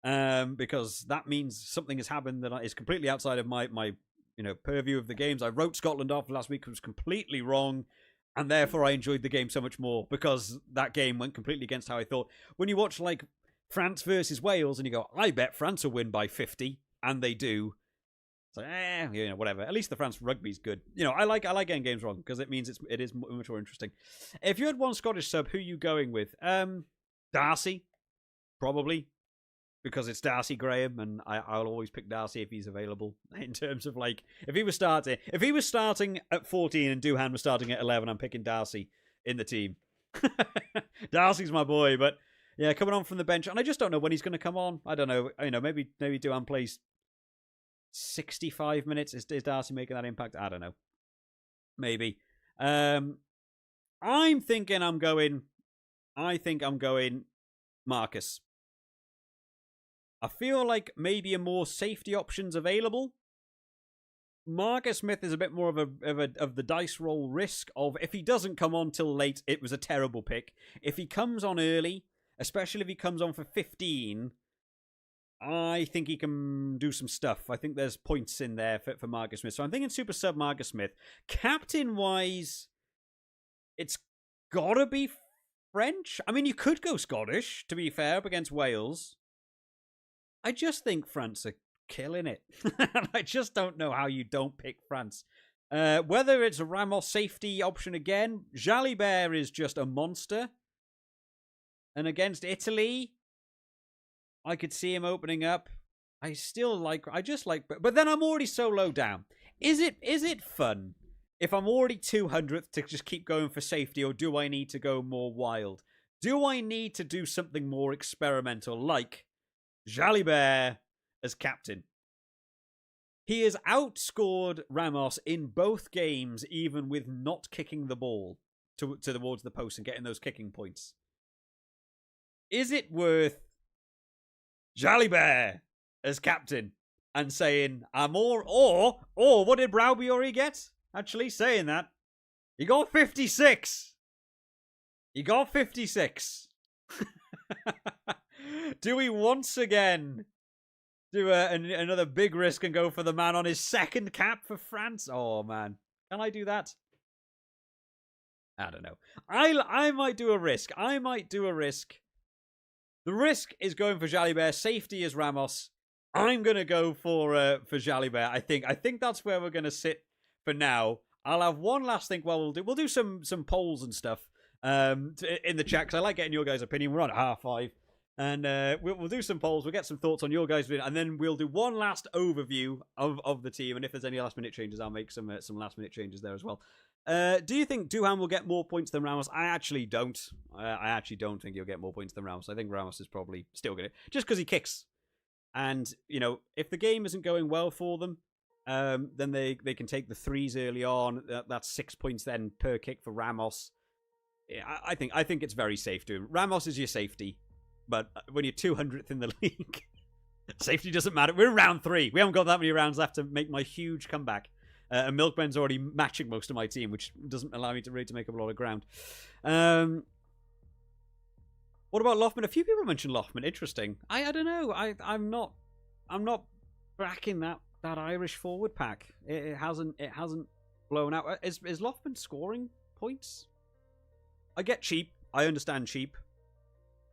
Because that means something has happened that is completely outside of my purview of the games. I wrote Scotland off last week, it was completely wrong, and therefore I enjoyed the game so much more because that game went completely against how I thought. When you watch like France versus Wales and you go, I bet France will win by 50, and they do. It's like, whatever. At least the France rugby's good. I like getting games wrong because it means it is much more interesting. If you had one Scottish sub, who are you going with? Darcy, probably. Because it's Darcy Graham, and I'll always pick Darcy if he's available. In terms of like, if he was starting at 14 and Duhan was starting at 11, I'm picking Darcy in the team. Darcy's my boy, but yeah, coming on from the bench, and I just don't know when he's going to come on. I don't know. Maybe Duhan plays 65 minutes. Is Darcy making that impact? I don't know. Maybe. I'm thinking I'm going Marcus. I feel like maybe a more safety options available. Marcus Smith is a bit more of the dice roll risk of if he doesn't come on till late, it was a terrible pick. If he comes on early, especially if he comes on for 15, I think he can do some stuff. I think there's points in there for Marcus Smith. So I'm thinking super sub Marcus Smith. Captain wise, it's gotta be French. I mean, you could go Scottish, to be fair, up against Wales. I just think France are killing it. I just don't know how you don't pick France. Whether it's a Ramos safety option again, Jalibert is just a monster. And against Italy, I could see him opening up. But then I'm already so low down. Is it fun if I'm already 200th to just keep going for safety, or do I need to go more wild? Do I need to do something more experimental, like Jalibert as captain? He has outscored Ramos in both games, even with not kicking the ball towards the post and getting those kicking points. Is it worth Jalibert as captain and saying, I'm more, or what did Browbiori get? Actually saying that. He got 56. He got 56. Do we once again do another big risk and go for the man on his second cap for France? Oh, man. Can I do that? I don't know. I might do a risk. The risk is going for Jalibert. Safety is Ramos. I'm going to go for Jalibert, I think. I think that's where we're going to sit for now. I'll have one last thing. Well, we'll do some polls and stuff in the chat, because I like getting your guys' opinion. We're on at 5:30. And we'll do some polls. We'll get some thoughts on your guys' video, and then we'll do one last overview of the team. And if there's any last-minute changes, I'll make some last-minute changes there as well. Do you think Duhan will get more points than Ramos? I actually don't. I actually don't think he'll get more points than Ramos. I think Ramos is probably still going to, just because he kicks. And, if the game isn't going well for them, then they can take the threes early on. That's 6 points then per kick for Ramos. I think it's very safe to. Ramos is your safety, but when you're 200th in the league, safety doesn't matter. We're in round 3. We haven't got that many rounds left to make my huge comeback. And Milkman's already matching most of my team, which doesn't allow me to really make up a lot of ground. What about Loughman? A few people mentioned Loughman. Interesting. I don't know. I'm not backing that Irish forward pack. It hasn't blown out. Is Loughman scoring points? I get cheap. I understand cheap.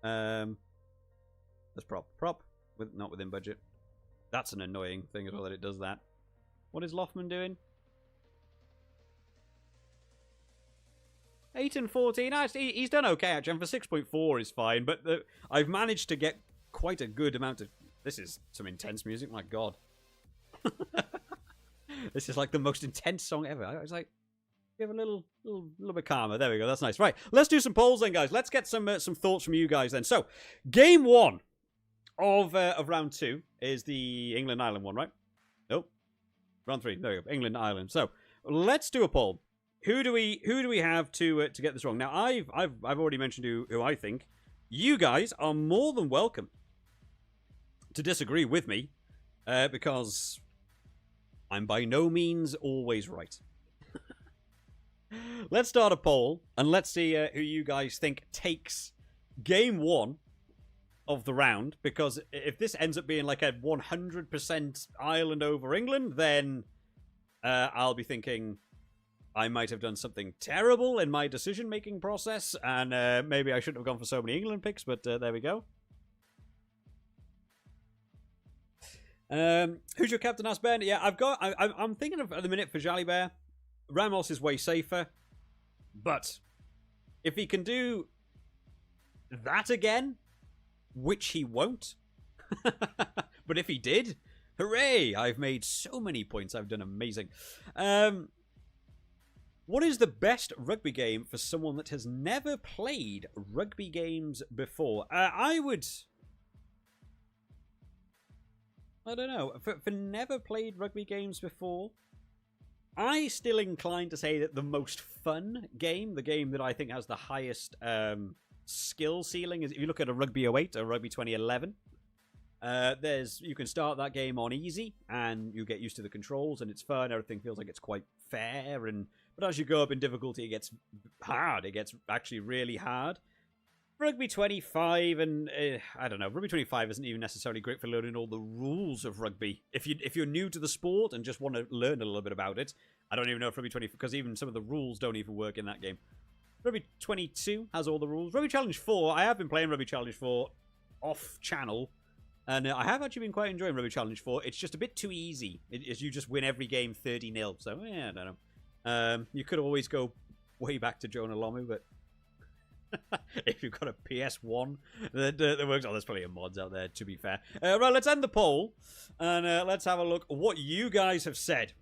That's prop with not within budget. That's an annoying thing as well that it does that. What is Loughman doing? 8 and 14. He's done okay actually. And for 6.4 is fine, but I've managed to get quite a good amount of. This is some intense music. My God, this is like the most intense song ever. I was like, give a little bit calmer. There we go. That's nice. Right, let's do some polls then, guys. Let's get some thoughts from you guys then. So, game 1 of round 2 is the England-Ireland one, right? Nope. Round 3. There we go. England-Ireland. So let's do a poll. Who do we have to get this wrong? Now I've already mentioned who I think. You guys are more than welcome to disagree with me, because I'm by no means always right. Let's start a poll and let's see who you guys think takes game 1 of the round. Because if this ends up being like a 100% Ireland over England, then I'll be thinking I might have done something terrible in my decision-making process, and maybe I shouldn't have gone for so many England picks, but there we go. Who's your captain, asked Ben? Yeah, I'm thinking of, at the minute, for Jalibert. Ramos is way safer, but if he can do that again, which he won't, but if he did, hooray! I've made so many points. I've done amazing. What is the best rugby game for someone that has never played rugby games before? I don't know. For never played rugby games before, I still incline to say that the most fun game, the game that I think has the highest skill ceiling, is if you look at a Rugby 08 or Rugby 2011. You can start that game on easy and you get used to the controls and it's fun. Everything feels like it's quite fair, but as you go up in difficulty, it gets hard. It gets actually really hard. Rugby 25 and I don't know. Rugby 25 isn't even necessarily great for learning all the rules of rugby. If you're new to the sport and just want to learn a little bit about it, I don't even know if Rugby 20, because even some of the rules don't even work in that game. Rugby 22 has all the rules. Rugby Challenge 4, I have been playing Rugby Challenge 4 off channel. And I have actually been quite enjoying Rugby Challenge 4. It's just a bit too easy. You just win every game 30-0. So, yeah, I don't know. You could always go way back to Jonah Lomu, but if you've got a PS1 that works... Oh, there's plenty of mods out there, to be fair. Right, let's end the poll. And let's have a look at what you guys have said.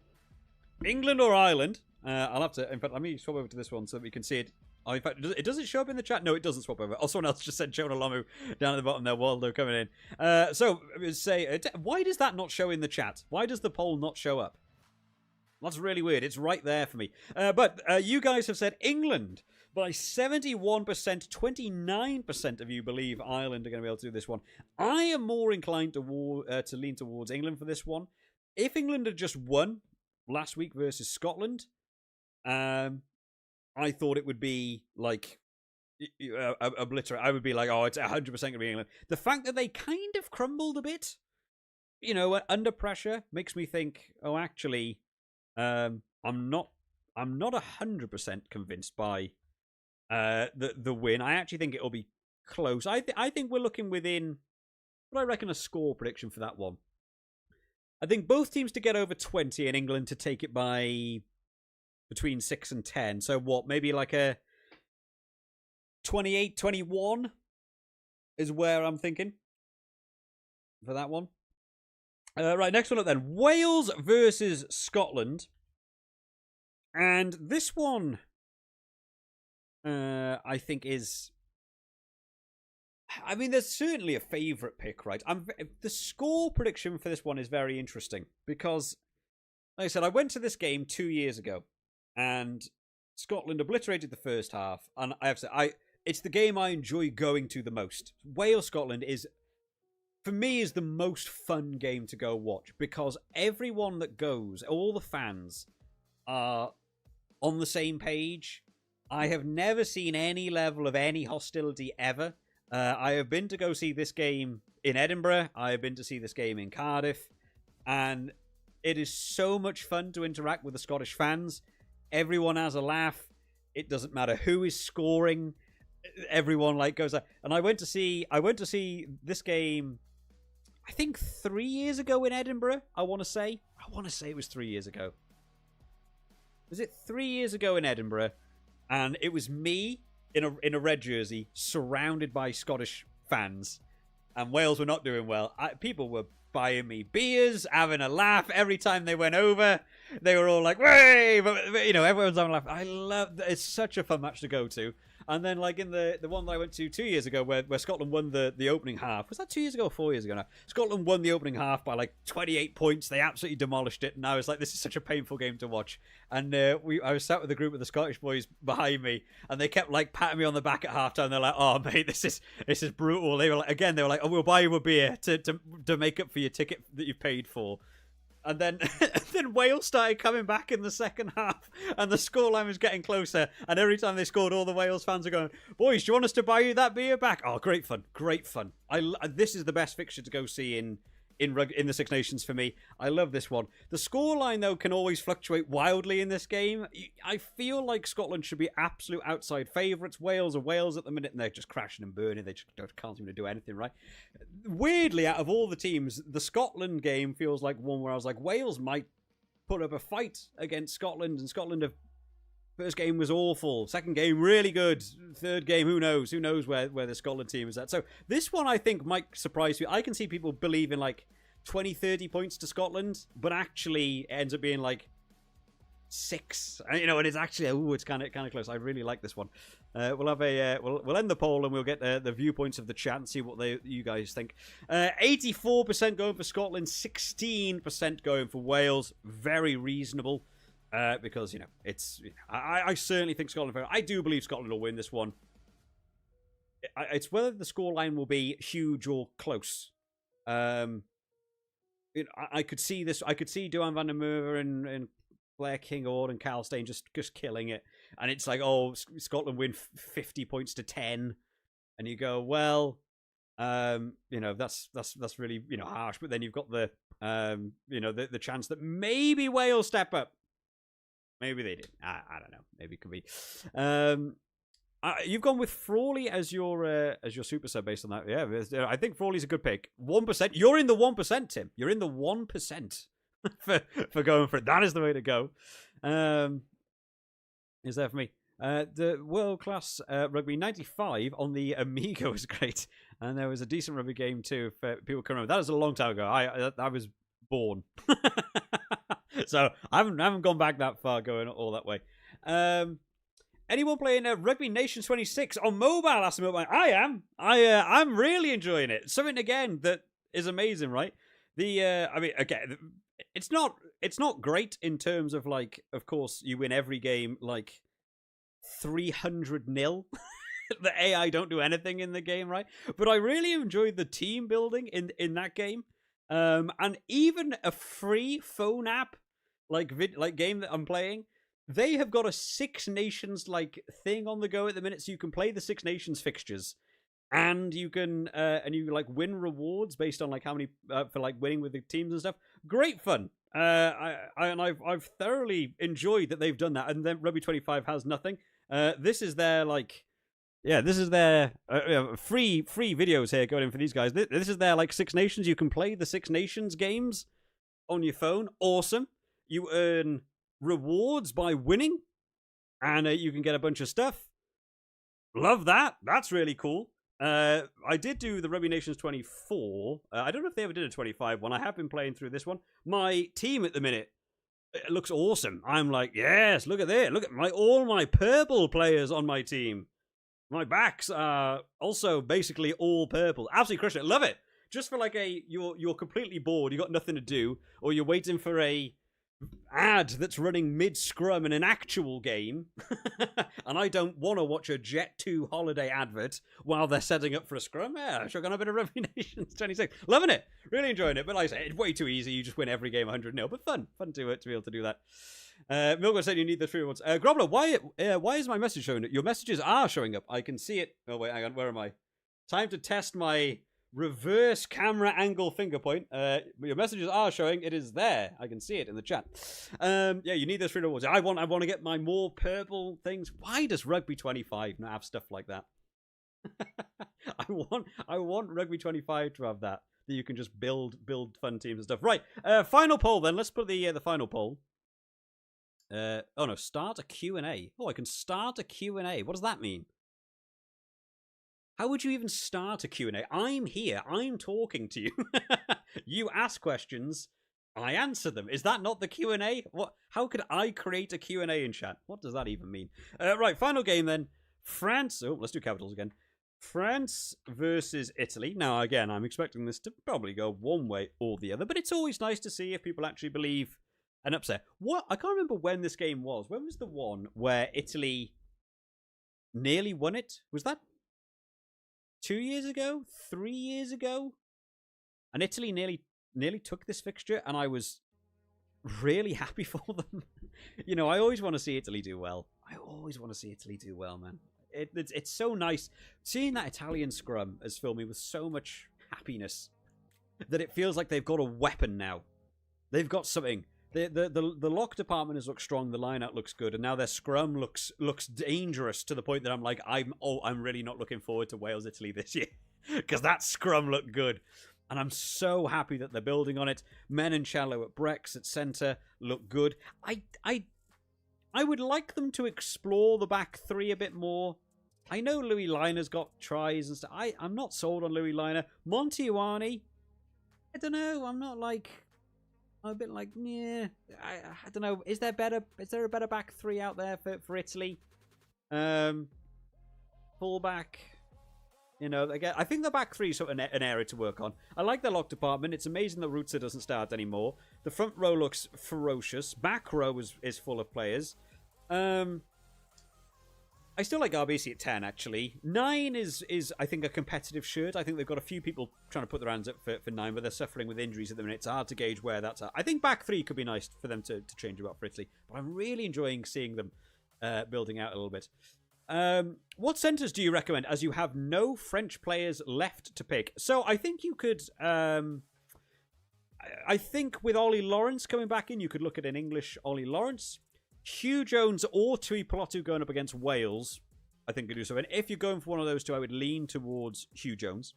England or Ireland? I'll have to... In fact, let me swap over to this one so that we can see it. Oh, in fact, it doesn't show up in the chat. No, it doesn't swap over. Oh, someone else just said Jonah Lomu down at the bottom there. Waldo coming in. So, say, why does that not show in the chat? Why does the poll not show up? That's really weird. It's right there for me. But you guys have said England by 71%. 29% of you believe Ireland are going to be able to do this one. I am more inclined to lean towards England for this one. If England had just won last week versus Scotland, I thought it would be like obliterate. I would be like, oh, it's 100% going to be England. The fact that they kind of crumbled a bit, under pressure, makes me think, oh, actually, I'm not 100% convinced by the win. I actually think it'll be close. I think we're looking within what I reckon a score prediction for that one. I think both teams to get over 20 and England to take it by between 6 and 10. So what, maybe like a 28-21 is where I'm thinking for that one. Right, next one up then. Wales versus Scotland. And this one, I think is... I mean, there's certainly a favourite pick, right? The score prediction for this one is very interesting because, like I said, I went to this game 2 years ago. And Scotland obliterated the first half, and I have to say, it's the game I enjoy going to the most. Wales-Scotland is, for me, is the most fun game to go watch, because everyone that goes, all the fans, are on the same page. I have never seen any level of any hostility ever. I have been to go see this game in Edinburgh. I have been to see this game in Cardiff. And it is so much fun to interact with the Scottish fans. Everyone has a laugh. It doesn't matter who is scoring. Everyone like goes. And I went to see this game, I think 3 years ago in Edinburgh. I want to say it was 3 years ago. Was it 3 years ago in Edinburgh? And it was me in a red jersey, surrounded by Scottish fans, and Wales were not doing well. People were buying me beers, having a laugh every time they went over. They were all like, "Way!" But you know, everyone's having a laugh. I love. It's such a fun match to go to. And then, like in the one that I went to 2 years ago, where Scotland won the opening half. Was that 2 years ago or 4 years ago now? Scotland won the opening half by like 28 points. They absolutely demolished it. And I was like, this is such a painful game to watch. And I was sat with a group of the Scottish boys behind me, and they kept like patting me on the back at halftime. They're like, "Oh mate, this is brutal." They were like, "Oh, we'll buy you a beer to make up for your ticket that you paid for." And then Wales started coming back in the second half, and the scoreline was getting closer. And every time they scored, all the Wales fans are going, "Boys, do you want us to buy you that beer back?" Oh, great fun, great fun. This is the best fixture to go see in the Six Nations for me. I love this one. The scoreline, though, can always fluctuate wildly in this game. I feel like Scotland should be absolute outside favourites. Wales are Wales at the minute, and they're just crashing and burning. They just can't seem to do anything right. Weirdly, out of all the teams, the Scotland game feels like one where I was like, Wales might put up a fight against Scotland, and Scotland have... First game was awful. Second game, really good. Third game, who knows? Who knows where the Scotland team is at? So this one, I think, might surprise you. I can see people believe in like 20, 30 points to Scotland, but actually it ends up being like 6. You know, and it's actually, it's kind of close. I really like this one. We'll have we'll end the poll, and we'll get the viewpoints of the chat and see what you guys think. 84% going for Scotland, 16% going for Wales. Very reasonable. Because, you know, I certainly think Scotland... I do believe Scotland will win this one. It's whether the scoreline will be huge or close. I could see this. I could see Duan van der Merwe and Blair Kinghorn and Carl Steyn just killing it. And it's like, oh, Scotland win 50 points to 10. And you go, well, you know, that's really, you know, harsh. But then you've got the, you know, the chance that maybe Wales step up. Maybe they did. I don't know. Maybe it could be. You've gone with Frawley as your super sub based on that. Yeah, I think Frawley's a good pick. 1%. You're in the 1%, Tim. You're in the 1% for going for it. That is the way to go. Is there for me? The World Class Rugby 95 on the Amiga was great, and there was a decent rugby game too. If people can remember, that was a long time ago. I was born. So I haven't gone back that far, going all that way. Anyone playing Rugby Nations 26 on mobile? Asked me about. I am. I'm really enjoying it. Something again that is amazing, right? I mean, again, it's not great in terms of like, of course, you win every game like 300-0. The AI don't do anything in the game, right? But I really enjoyed the team building in that game. And even a free phone app like game that I'm playing, they have got a Six Nations like thing on the go at the minute, so you can play the Six Nations fixtures, and you can you like win rewards based on like how many for like winning with the teams and stuff. Great fun. I've thoroughly enjoyed that they've done that. And then Rugby 25 has nothing. This is their like. Yeah, this is their free videos here going in for these guys. This is their like Six Nations. You can play the Six Nations games on your phone. Awesome. You earn rewards by winning, and you can get a bunch of stuff. Love that. That's really cool. I did do the Rugby Nations 24. I don't know if they ever did a 25 one. I have been playing through this one. My team at the minute, it looks awesome. I'm like, yes, look at this. Look at all my purple players on my team. My backs are also basically all purple. Absolutely crushing it. Love it. Just for like you're completely bored, you got nothing to do, or you're waiting for a ad that's running mid-scrum in an actual game, and I don't want to watch a Jet 2 holiday advert while they're setting up for a scrum. Yeah, sure, gonna have a bit of Rugby Nations 26. Loving it. Really enjoying it. But like I say, it's way too easy. You just win every game 100-0. But fun to be able to do that. Milgo said you need the 3 rewards. Grobler, why is my message showing up? Your messages are showing up. I can see it. Oh, wait, hang on. Where am I? Time to test my reverse camera angle finger point. Your messages are showing. It is there. I can see it in the chat. Yeah, you need those 3 rewards. I want to get my more purple things. Why does Rugby 25 not have stuff like that? I want Rugby 25 to have that you can just build fun teams and stuff. Right. Final poll then. Let's put the final poll. Oh no, start a Q&A. Oh, I can start a Q&A. What does that mean? How would you even start a Q&A? I'm here. I'm talking to you. You ask questions. I answer them. Is that not the Q&A? What? How could I create a Q&A in chat? What does that even mean? Right, final game then. France. Oh, let's do capitals again. France versus Italy. Now, again, I'm expecting this to probably go one way or the other, but it's always nice to see if people actually believe an upset. What? I can't remember when this game was. When was the one where Italy nearly won it? Was that 2 years ago? 3 years ago? And Italy nearly took this fixture, and I was really happy for them. You know, I always want to see Italy do well. I always want to see Italy do well, man. It's so nice. Seeing that Italian scrum has filled me with so much happiness that it feels like they've got a weapon now. They've got something. The lock department has looked strong. The line-out looks good, and now their scrum looks dangerous to the point that I'm like, I'm really not looking forward to Wales Italy this year because that scrum looked good, and I'm so happy that they're building on it. Men and Shallow at Brex at centre look good. I would like them to explore the back three a bit more. I know Louis Liner's got tries and stuff. I'm not sold on Louis Liner. Monty Ioane, I don't know. I'm a bit like, yeah. I don't know. Is there a better back three out there for Italy? Fullback. You know, again, I think the back three is sort of an area to work on. I like the lock department. It's amazing that Rutzer doesn't start anymore. The front row looks ferocious. Back row is full of players. I still like RBC at 10, actually. 9 is I think, a competitive shirt. I think they've got a few people trying to put their hands up for 9, but they're suffering with injuries at the minute. It's hard to gauge where that's at. I think back 3 could be nice for them to change about for Italy, but I'm really enjoying seeing them building out a little bit. What centres do you recommend, as you have no French players left to pick? So I think you could... I think with Ollie Lawrence coming back in, you could look at an English Ollie Lawrence. Hugh Jones or Tui Pelotu going up against Wales, I think could do so. And if you're going for one of those two, I would lean towards Hugh Jones.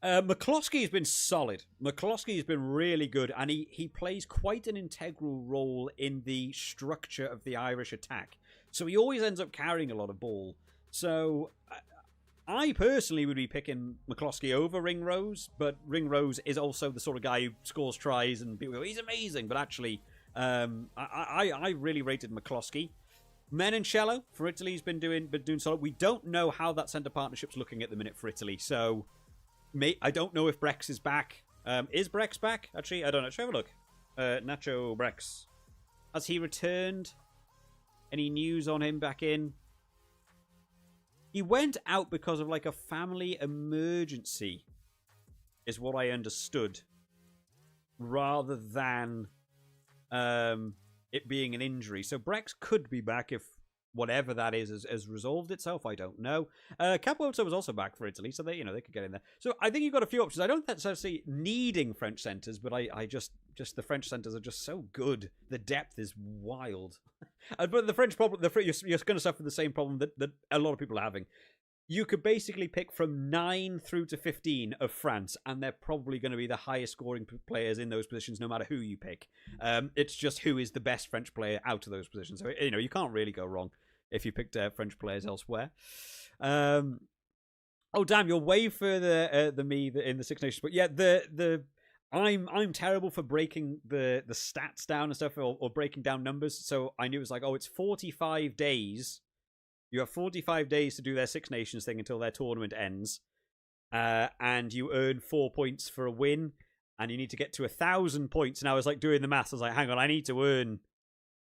McCloskey has been solid. McCloskey has been really good, and he plays quite an integral role in the structure of the Irish attack. So he always ends up carrying a lot of ball. So I personally would be picking McCloskey over Ringrose, but Ringrose is also the sort of guy who scores tries and people go, he's amazing, but actually... I really rated McCloskey. Menoncello for Italy's been doing solid. We don't know how that centre partnership's looking at the minute for Italy, so I don't know if Brex is back. Is Brex back? Actually, I don't know. Let's have a look. Nacho Brex. Has he returned? Any news on him back in? He went out because of like a family emergency, is what I understood, rather than it being an injury. So Brex could be back if whatever that is has resolved itself. I don't know. Capuozzo was also back for Italy, so they could get in there. So I think you've got a few options. I don't necessarily needing French centres, but I just the French centres are just so good. The depth is wild. But the French problem, you're going to suffer the same problem that a lot of people are having. You could basically pick from 9 through to 15 of France, and they're probably going to be the highest scoring players in those positions, no matter who you pick. It's just who is the best French player out of those positions. So, you can't really go wrong if you picked French players elsewhere. Oh, damn, you're way further than me in the Six Nations. But yeah, I'm terrible for breaking the stats down and stuff, or breaking down numbers. So I knew it was like, it's 45 days. You have 45 days to do their Six Nations thing until their tournament ends. And you earn 4 points for a win. and you need to get to 1,000 points. And I was like doing the maths. I was like, hang on, I need to earn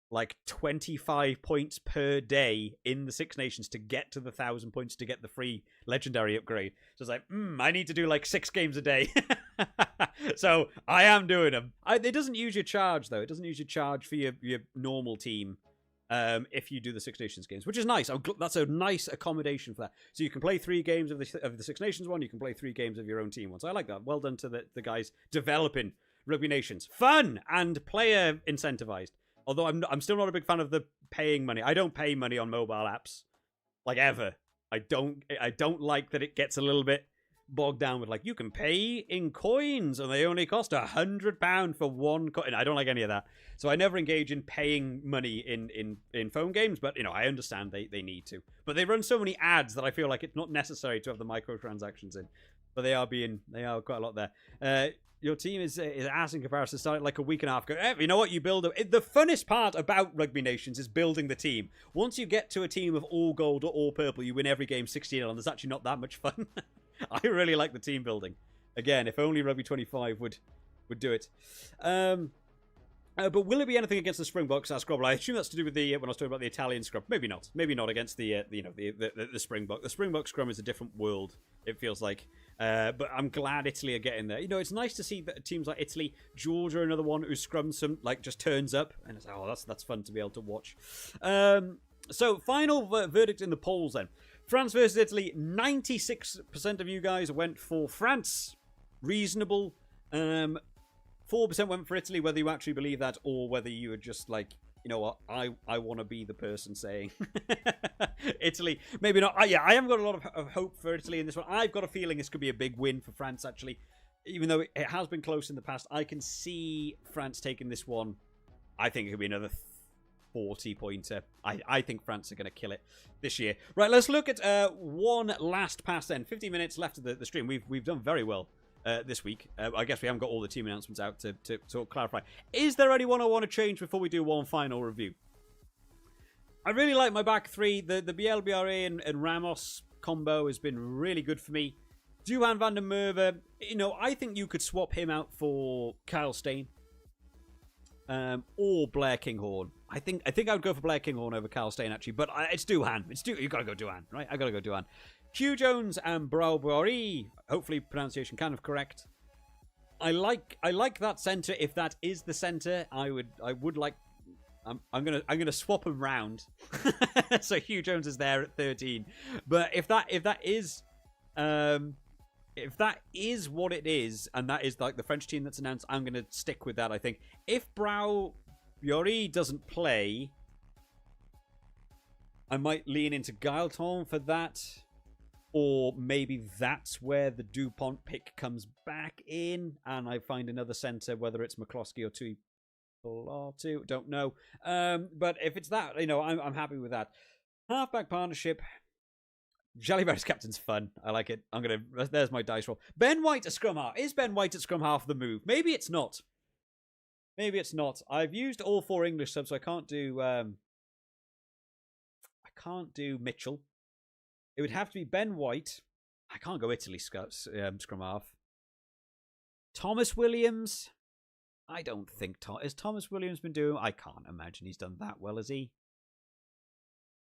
like 25 points per day in the Six Nations to get to the 1,000 points to get the free legendary upgrade. So it's like, I need to do like 6 games a day. So I am doing them. It doesn't use your charge though. It doesn't use your charge for your normal team if you do the Six Nations games, which is nice. That's a nice accommodation for that. So you can play 3 games of the Six Nations one. You can play 3 games of your own team one. So I like that. Well done to the guys developing Rugby Nations. Fun and player incentivized. Although I'm still not a big fan of the paying money. I don't pay money on mobile apps, like ever. I don't like that it gets a little bit bogged down with like you can pay in coins and they only cost £100 for 1 coin. I don't like any of that, so I never engage in paying money in phone games. But I understand they need to. But they run so many ads that I feel like it's not necessary to have the microtransactions in. But they are quite a lot there. Your team is ass in comparison. Started like a week and a half ago. You know what? You build the funnest part about Rugby Nations is building the team. Once you get to a team of all gold or all purple, you win every game 16-0, and there's actually not that much fun. I really like the team building. Again, if only Rugby 25 would do it. But will it be anything against the Springboks? Asked Grobble. I assume that's to do with when I was talking about the Italian scrum. Maybe not. Maybe not against the Springbok. The Springbok scrum is a different world. It feels like. But I'm glad Italy are getting there. It's nice to see that teams like Italy, Georgia, another one who scrums some just turns up, and it's like, oh, that's fun to be able to watch. So final verdict in the polls then. France versus Italy. 96% of you guys went for France. Reasonable. 4% went for Italy, whether you actually believe that or whether you were just like, you know what, I want to be the person saying Italy. Maybe not. I haven't got a lot of hope for Italy in this one. I've got a feeling this could be a big win for France, actually. Even though it has been close in the past, I can see France taking this one. I think it could be another 40-pointer. I think France are going to kill it this year. Right, let's look at one last pass then. 15 minutes left of the stream. We've done very well this week. I guess we haven't got all the team announcements out to sort of clarify. Is there anyone I want to change before we do one final review? I really like my back 3. The BLBRA and Ramos combo has been really good for me. Duhan van der Merwe, I think you could swap him out for Kyle Stain. Or Blair Kinghorn. I think I would go for Blair Kinghorn over Kyle Stain, actually. But it's Duhan. You got to go Duhan, right? I got to go Duhan. Hugh Jones and Braubori. Hopefully pronunciation kind of correct. I like that centre. If that is the centre, I would like. I'm gonna swap them round. So Hugh Jones is there at 13. But if that is what it is, and that is like the French team that's announced, I'm gonna stick with that. I think if Braubori doesn't play, I might lean into Gaelton for that. Or maybe that's where the DuPont pick comes back in, and I find another centre, whether it's McCloskey or Tuipolatu, don't know. But if it's that, I'm happy with that. Halfback partnership. Jalibert as captain's fun. I like it. There's my dice roll. Ben White at scrum half. Is Ben White at scrum half the move? Maybe it's not. Maybe it's not. I've used all 4 English subs, so I can't do Mitchell. It would have to be Ben White. I can't go Italy scrum half. Thomas Williams. I don't think has Thomas Williams been doing. I can't imagine he's done that well, has he?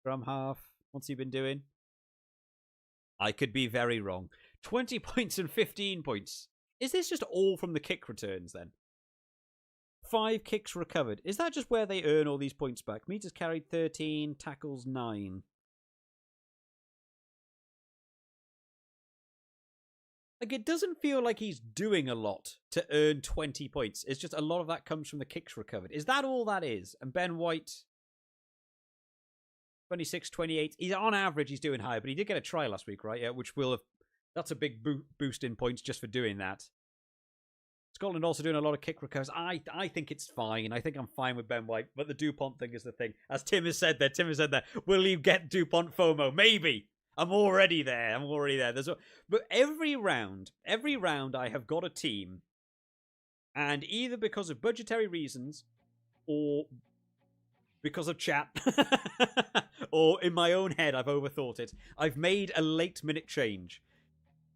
Scrum half. What's he been doing? I could be very wrong. 20 points and 15 points. Is this just all from the kick returns then? 5 kicks recovered. Is that just where they earn all these points back? Meters carried 13, tackles 9. Like, it doesn't feel like he's doing a lot to earn 20 points. It's just a lot of that comes from the kicks recovered. Is that all that is? And Ben White, 26, 28. He's on average, he's doing higher, but he did get a try last week, right? Yeah, which will have. That's a big boost in points just for doing that. Scotland also doing a lot of kick recovers. I think it's fine. I think I'm fine with Ben White, but the DuPont thing is the thing. As Tim has said there. Will you get DuPont FOMO? Maybe. I'm already there. But every round I have got a team, and either because of budgetary reasons, or because of chat, or in my own head I've overthought it, I've made a late minute change.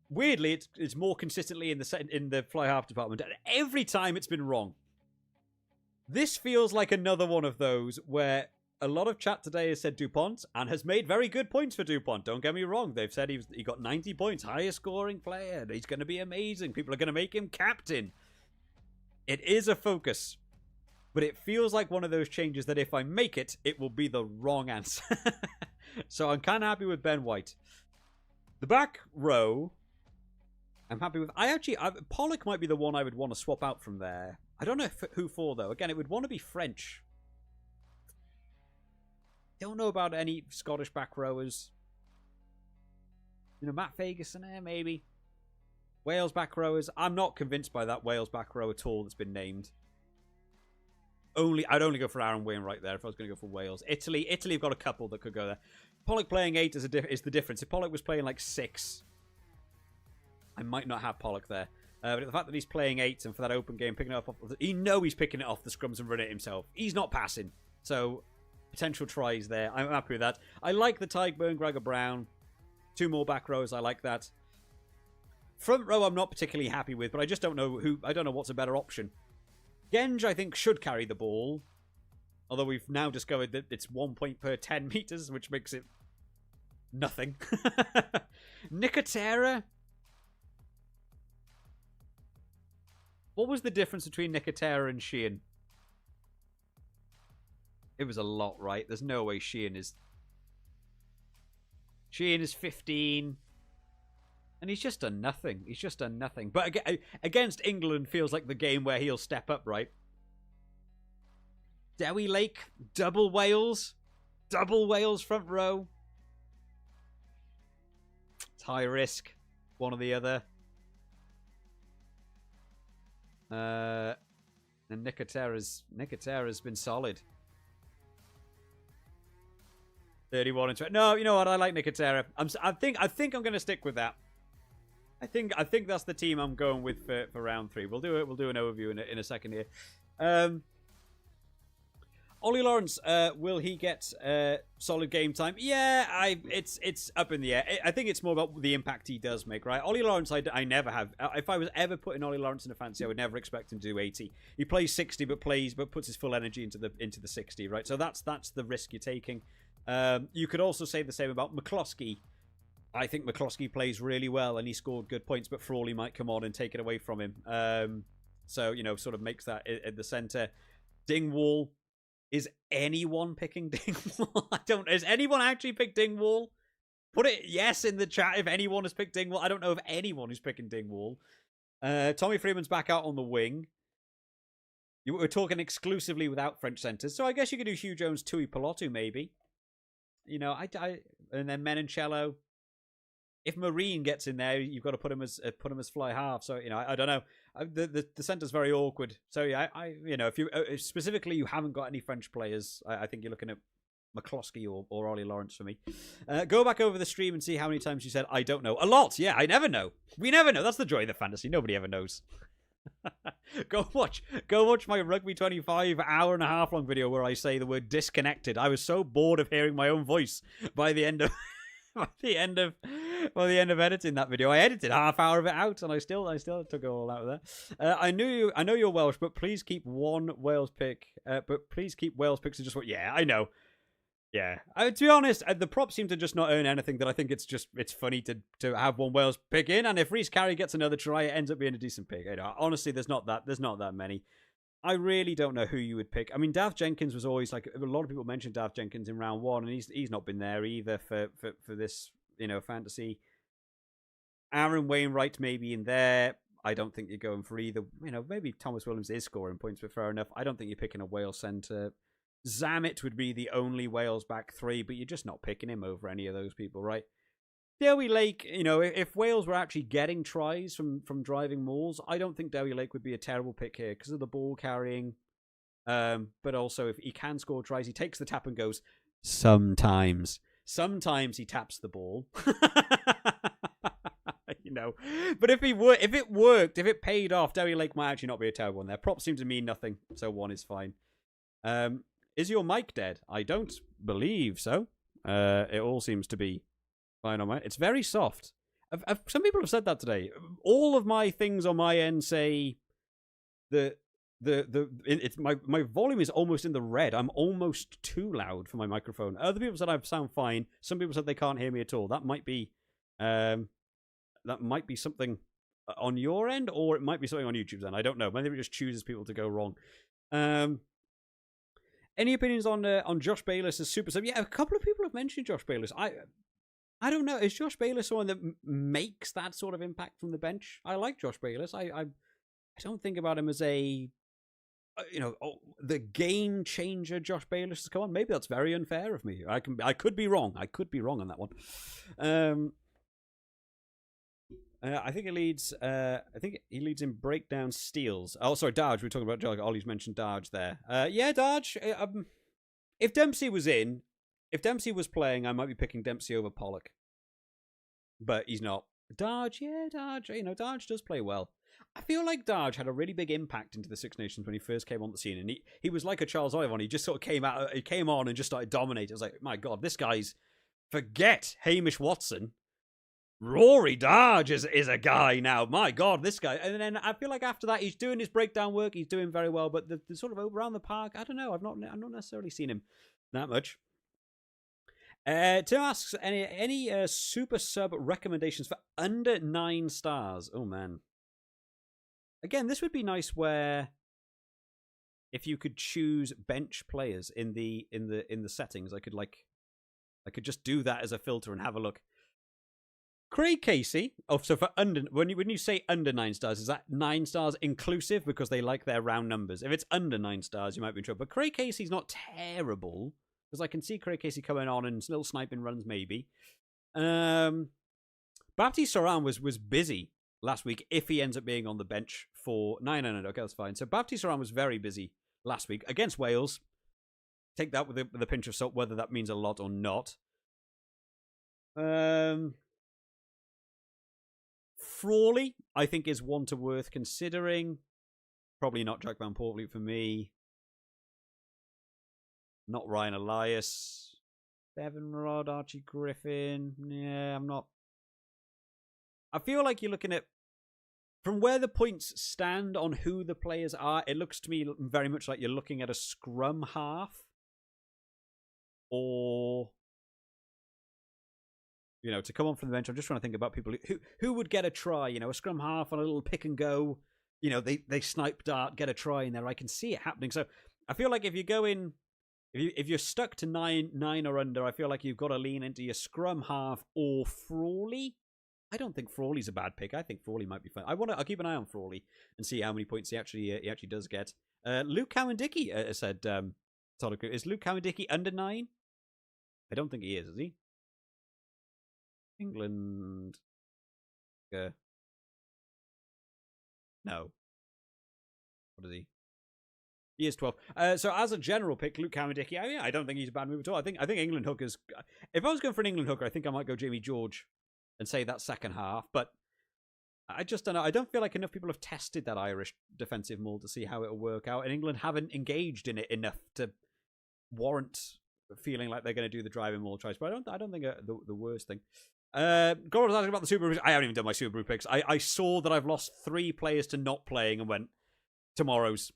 weirdly, it's more consistently in the fly half department, and every time it's been wrong. This feels like another one of those where a lot of chat today has said DuPont and has made very good points for DuPont. Don't get me wrong. They've said he got 90 points, highest scoring player. He's going to be amazing. People are going to make him captain. It is a focus, but it feels like one of those changes that if I make it, it will be the wrong answer. So I'm kind of happy with Ben White. The back row, I'm happy with. Pollock might be the one I would want to swap out from there. I don't know who for, though. Again, it would want to be French. Don't know about any Scottish back rowers. Matt Ferguson, maybe. Wales back rowers. I'm not convinced by that Wales back row at all that's been named. I'd only go for Aaron Wainwright there if I was going to go for Wales. Italy have got a couple that could go there. Pollock playing 8 is the difference. If Pollock was playing like 6, I might not have Pollock there. But the fact that he's playing 8 and for that open game, picking it up, he's picking it off the scrums and running it himself. He's not passing. So, potential tries there. I'm happy with that. I like the Tyburn, Gregor Brown. 2 more back rows. I like that. Front row I'm not particularly happy with, but I just don't know what's a better option. Genge, I think, should carry the ball. Although we've now discovered that it's 1 point per 10 meters, which makes it nothing. Nicotera. What was the difference between Nicotera and Sheehan? It was a lot, right? There's no way Sheehan is 15. And he's just done nothing. He's just done nothing. But against England feels like the game where he'll step up, right? Dewi Lake, double Wales. Double Wales front row. It's high risk. One or the other. And Nicotera's been solid. 31 and 20. No, you know what? I like Nicotera. I think I'm going to stick with that. I think that's the team I'm going with for round 3. We'll do it. We'll do an overview in a second here. Ollie Lawrence, will he get solid game time? Yeah, it's up in the air. I think it's more about the impact he does make, right? Ollie Lawrence, I never have. If I was ever putting Ollie Lawrence in a fantasy, I would never expect him to do 80. He plays 60, but puts his full energy into the 60, right? So that's the risk you're taking. You could also say the same about McCloskey. I think McCloskey plays really well and he scored good points, but Frawley might come on and take it away from him. So, sort of makes that at the centre. Dingwall. Is anyone picking Dingwall? Has anyone actually picked Dingwall? Put it yes in the chat if anyone has picked Dingwall. I don't know of anyone who's picking Dingwall. Tommy Freeman's back out on the wing. We're talking exclusively without French centres. So I guess you could do Hugh Jones, Tui Pilotu, maybe. And then Menoncello. If Marine gets in there, you've got to put him as fly half. So I don't know. The centre's very awkward. So yeah, if you specifically you haven't got any French players, I think you're looking at McCloskey or Ollie Lawrence for me. Go back over the stream and see how many times you said I don't know. A lot. Yeah, I never know. We never know. That's the joy of the fantasy. Nobody ever knows. Go watch my Rugby 25 hour and a half long video where I say the word disconnected. I was so bored of hearing my own voice by the end of by the end of editing that video. I edited half hour of it out, and I still took it all out of there. I know you're Welsh, but please keep one Wales pick. But please keep Wales picks to just what? Yeah, I know. Yeah, to be honest, the props seem to just not earn anything. That I think it's funny to have one Wales pick in, and if Rhys Carey gets another try, it ends up being a decent pick. Honestly, there's not that many. I really don't know who you would pick. I mean, Dav Jenkins was always like a lot of people mentioned Dav Jenkins in round 1, and he's not been there either for this fantasy. Aaron Wainwright maybe in there. I don't think you're going for either. Maybe Thomas Williams is scoring points, but fair enough. I don't think you're picking a Wales centre. Zammit would be the only Wales back 3, but you're just not picking him over any of those people, right? Dewi Lake, if Wales were actually getting tries from driving mauls, I don't think Dewi Lake would be a terrible pick here because of the ball carrying. But also, if he can score tries, he takes the tap and goes. Sometimes he taps the ball. But if it worked, if it paid off, Dewi Lake might actually not be a terrible one there. Props seem to mean nothing, so 1 is fine. Is your mic dead? I don't believe so. It all seems to be fine on my. It's very soft. Some people have said that today. All of my things on my end say my volume is almost in the red. I'm almost too loud for my microphone. Other people said I sound fine. Some people said they can't hear me at all. That might be something on your end, or it might be something on YouTube's end. I don't know. Maybe it just chooses people to go wrong. Any opinions on Josh Bayless as super sub? Yeah, a couple of people have mentioned Josh Bayless. I don't know. Is Josh Bayless someone that makes that sort of impact from the bench? I like Josh Bayless. I don't think about him as a, the game changer Josh Bayless has come on. Maybe that's very unfair of me. I could be wrong. I could be wrong on that one. I think he leads. I think he leads in breakdown steals. Oh, sorry, Darge. We were talking about Jog. Ollie's mentioned Darge there. Yeah, Darge. If Dempsey was in. If Dempsey was playing, I might be picking Dempsey over Pollock. But he's not. Darge, yeah, Darge. Darge does play well. I feel like Darge had a really big impact into the Six Nations when he first came on the scene. And he was like a Charles Olivon. He just sort of came on and just started dominating. I was like, my God, this guy's... Forget Hamish Watson. Rory Darge is a guy now. My God, this guy. And then I feel like after that, he's doing his breakdown work. He's doing very well. But the sort of around the park, I don't know. I've not necessarily seen him that much. Tim asks, any super sub recommendations for under 9 stars? Oh man. Again, this would be nice where if you could choose bench players in the settings, I could just do that as a filter and have a look. Craig Casey. Oh, so for when you say under 9 stars, is that 9 stars inclusive because they like their round numbers? If it's under 9 stars, you might be in trouble. But Craig Casey's not terrible. Because I can see Craig Casey coming on and little sniping runs, maybe. Baptiste Soran was busy last week if he ends up being on the bench for... No, okay, that's fine. So Baptiste Soran was very busy last week against Wales. Take that with a pinch of salt, whether that means a lot or not. Frawley, I think, is one to worth considering. Probably not Jack Van Portfleet for me. Not Ryan Elias. Bevan Rod, Archie Griffin. Yeah, I'm not. I feel like you're looking at... From where the points stand on who the players are, it looks to me very much like you're looking at a scrum half. Or... to come on from the bench. I'm just trying to think about people who would get a try. A scrum half on a little pick and go. They snipe dart, get a try in there. I can see it happening. So I feel like if you go in... If you're stuck to 9 or under, I feel like you've got to lean into your scrum half or Frawley. I don't think Frawley's a bad pick. I think Frawley might be fun. I'll keep an eye on Frawley and see how many points he actually does get. Luke Cowan-Dickey said, is Luke Cowan-Dickey under 9? I don't think he is he? England. No. What is he? He is 12. So as a general pick, Luke Cowan-Dickey, I don't think he's a bad move at all. I think England hookers... If I was going for an England hooker, I think I might go Jamie George and say that second half. But I just don't know. I don't feel like enough people have tested that Irish defensive mold to see how it'll work out. And England haven't engaged in it enough to warrant feeling like they're going to do the driving mold choice. But I don't think the worst thing. Gordon was asking about the Superbru. I haven't even done my Superbru picks. I saw that I've lost 3 players to not playing and went, tomorrow's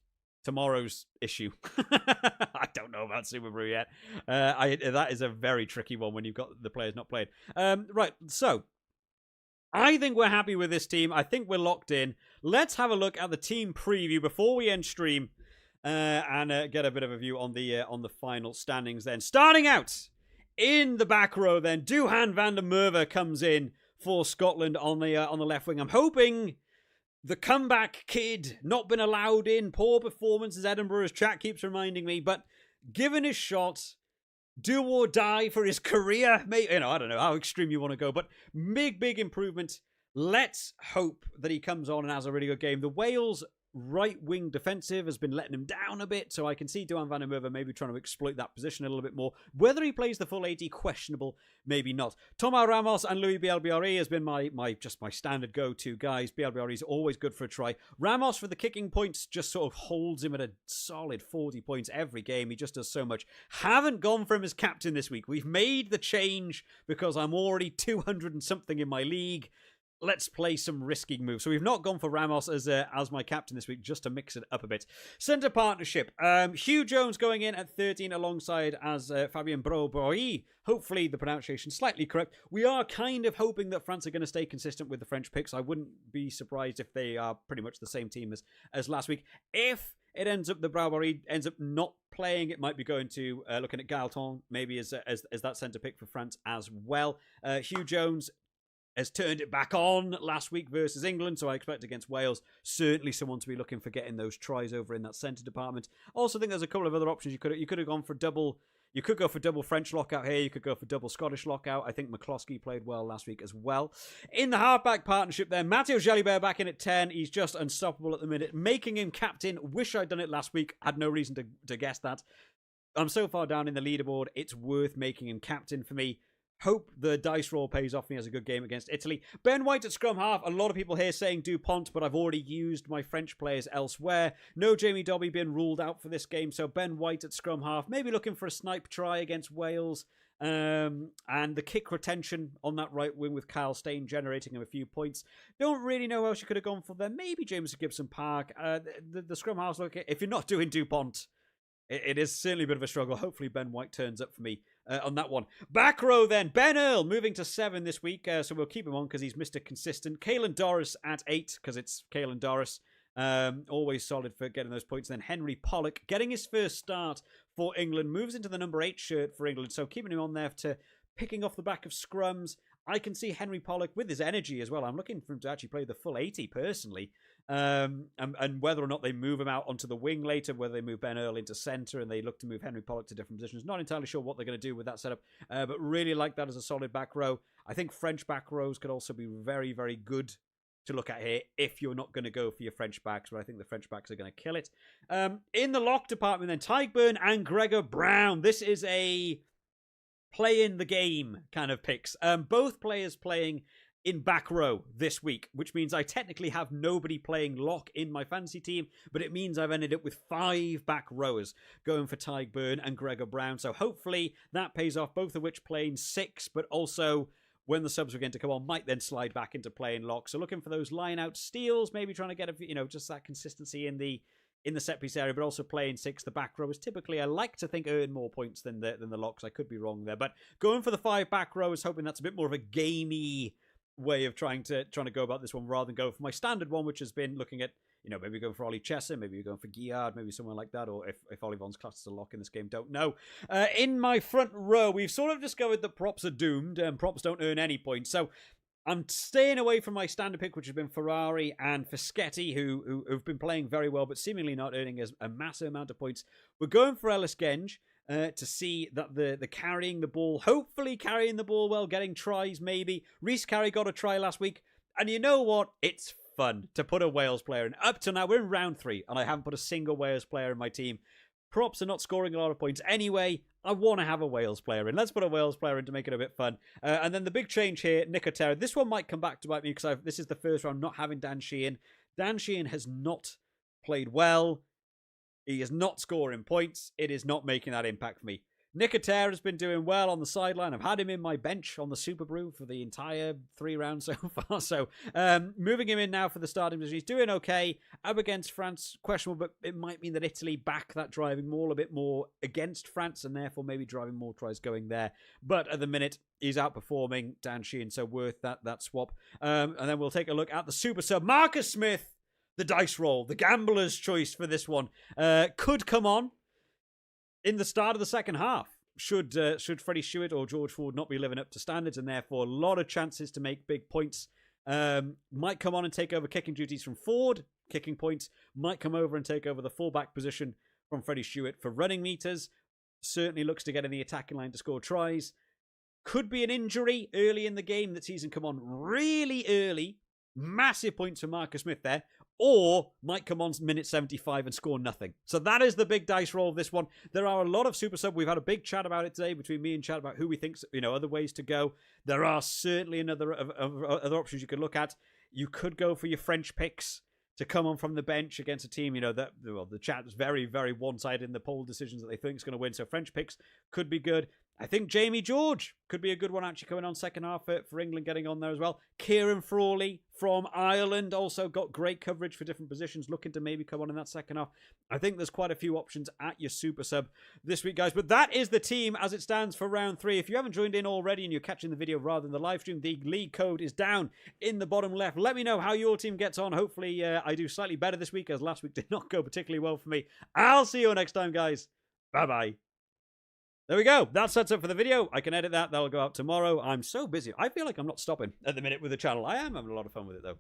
issue. I don't know about Superbru yet. That is a very tricky one when you've got the players not played. Right, so I think we're happy with this team. I think we're locked in. Let's have a look at the team preview before we end stream and get a bit of a view on the final standings. Then starting out in the back row, then Duhan van der Merwe comes in for Scotland on the left wing. I'm hoping. The comeback kid, not been allowed in, poor performances, Edinburgh's chat keeps reminding me, but given his shot, do or die for his career, maybe, I don't know how extreme you want to go, but big improvement. Let's hope that he comes on and has a really good game. The Wales right-wing defensive has been letting him down a bit, so I can see Duan van der Merwe maybe trying to exploit that position a little bit more. Whether he plays the full 80, questionable, maybe not. Thomas Ramos and Louis Bielbiarri has been my standard go-to guys. Bielbiarri is always good for a try. Ramos for the kicking points just sort of holds him at a solid 40 points every game. He just does so much. Haven't gone for him as captain this week. We've made the change because I'm already 200 and something in my league. Let's play some risky moves. So we've not gone for Ramos as my captain this week, just to mix it up a bit. Centre partnership. Hugh Jones going in at 13 alongside as Fabien Broboy. Hopefully the pronunciation slightly correct. We are kind of hoping that France are going to stay consistent with the French picks. I wouldn't be surprised if they are pretty much the same team as last week. If it ends up the Broboy ends up not playing, it might be going to looking at Galton maybe as that centre pick for France as well. Hugh Jones has turned it back on last week versus England, so I expect against Wales, certainly someone to be looking for getting those tries over in that centre department. Also think there's a couple of other options. You could have gone for double. You could go for double French lockout here. You could go for double Scottish lockout. I think McCloskey played well last week as well. In the halfback partnership there, Matteo Jalibert back in at 10. He's just unstoppable at the minute. Making him captain. Wish I'd done it last week. Had no reason to guess that. I'm so far down in the leaderboard, it's worth making him captain for me. Hope the dice roll pays off and he has a good game against Italy. Ben White at scrum half. A lot of people here saying Dupont, but I've already used my French players elsewhere. No Jamie Dobby being ruled out for this game, so Ben White at scrum half. Maybe looking for a snipe try against Wales. And the kick retention on that right wing with Kyle Steyn generating him a few points. Don't really know who else you could have gone for there. Maybe James Gibson Park. The scrum half's okay. If you're not doing Dupont, it is certainly a bit of a struggle. Hopefully Ben White turns up for me on that one. Back row then. Ben Earl moving to 7 this week. So we'll keep him on because he's Mr. Consistent. Caelan Doris at 8 because it's Caelan Doris. Always solid for getting those points. Then Henry Pollock getting his first start for England. Moves into the number 8 shirt for England. So keeping him on there to picking off the back of scrums. I can see Henry Pollock with his energy as well. I'm looking for him to actually play the full 80 personally. And whether or not they move him out onto the wing later, whether they move Ben Earl into centre and they look to move Henry Pollock to different positions. Not entirely sure what they're going to do with that setup, but really like that as a solid back row. I think French back rows could also be very, very good to look at here if you're not going to go for your French backs, but I think the French backs are going to kill it. In the lock department then, Tyburn and Gregor Brown. This is a play in the game kind of picks. Both players playing in back row this week, which means I technically have nobody playing lock in my fantasy team, but it means I've ended up with 5 back rowers going for Tyburn and Gregor Brown. So hopefully that pays off, both of which playing 6, but also when the subs begin to come on, might then slide back into playing lock. So looking for those line-out steals, maybe trying to get just that consistency in the set-piece area, but also playing 6. The back row is typically, I like to think, earn more points than the locks. I could be wrong there, but going for the 5 back rows, hoping that's a bit more of a gamey way of trying to go about this one rather than go for my standard one, which has been looking at, maybe going for Ollie Chesser, maybe you're going for Guillard, maybe someone like that, or if Olivon's classed as a lock in this game, don't know. In my front row, we've sort of discovered that props are doomed, and props don't earn any points, so I'm staying away from my standard pick, which has been Ferrari and Fischetti, who've been playing very well, but seemingly not earning a massive amount of points. We're going for Ellis Genge to see that the carrying the ball, hopefully carrying the ball well, getting tries maybe. Reece Carey got a try last week, and you know what? It's fun to put a Wales player in. Up to now, we're in round 3, and I haven't put a single Wales player in my team. Props are not scoring a lot of points anyway. I want to have a Wales player in. Let's put a Wales player in to make it a bit fun. And then the big change here, Nicotera. This one might come back to bite me because this is the first round not having Dan Sheehan. Dan Sheehan has not played well. He is not scoring points. It is not making that impact for me. Nicotera has been doing well on the sideline. I've had him in my bench on the Superbru for the entire 3 rounds so far. So moving him in now for the starting position. He's doing okay. Up against France, questionable, but it might mean that Italy back that driving maul a bit more against France and therefore maybe driving more tries going there. But at the minute, he's outperforming Dan Sheehan, so worth that swap. And then we'll take a look at the super sub. Marcus Smith, the dice roll, the gambler's choice for this one, could come on in the start of the second half, should Freddie Stewart or George Ford not be living up to standards, and therefore a lot of chances to make big points. Might come on and take over kicking duties from Ford, kicking points. Might come over and take over the fullback position from Freddie Stewart for running meters. Certainly looks to get in the attacking line to score tries. Could be an injury early in the game that sees him come on really early. Massive points for Marcus Smith there. or might come on minute 75 and score nothing. So that is the big dice roll of this one. There are a lot of super sub. We've had a big chat about it today between me and Chad about who we think, other ways to go. There are certainly other options you could look at. You could go for your French picks to come on from the bench against a team, the chat is very, very one-sided in the poll decisions that they think is going to win. So French picks could be good. I think Jamie George could be a good one actually coming on second half for England, getting on there as well. Kieran Frawley from Ireland also got great coverage for different positions, looking to maybe come on in that second half. I think there's quite a few options at your super sub this week, guys. But that is the team as it stands for round 3. If you haven't joined in already and you're catching the video rather than the live stream, the league code is down in the bottom left. Let me know how your team gets on. Hopefully I do slightly better this week, as last week did not go particularly well for me. I'll see you next time, guys. Bye-bye. There we go. That sets up for the video. I can edit that. That'll go out tomorrow. I'm so busy. I feel like I'm not stopping at the minute with the channel. I am having a lot of fun with it, though.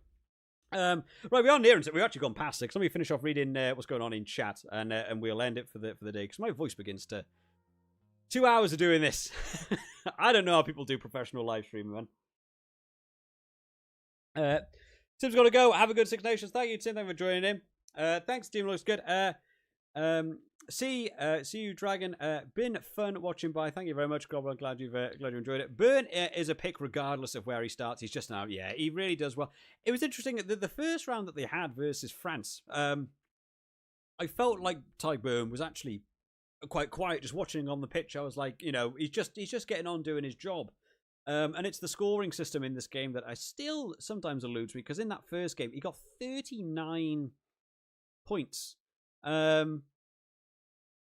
Right, we are nearing it. We've actually gone past 6. Let me finish off reading what's going on in chat, and we'll end it for the day, because my voice begins to... 2 hours of doing this. I don't know how people do professional live streaming, man. Tim's got to go. Have a good Six Nations. Thank you, Tim. Thank you for joining in. Thanks, Team. Looks good. See you, Dragon. Been fun watching by. Thank you very much, Goblin. Glad you enjoyed it. Burn is a pick regardless of where he starts. He's just now. Yeah, he really does well. It was interesting the first round that they had versus France. I felt like Tyburn was actually quite quiet, just watching on the pitch. I was like, he's just getting on doing his job. And it's the scoring system in this game that I still sometimes eludes me, because in that first game he got 39 points. And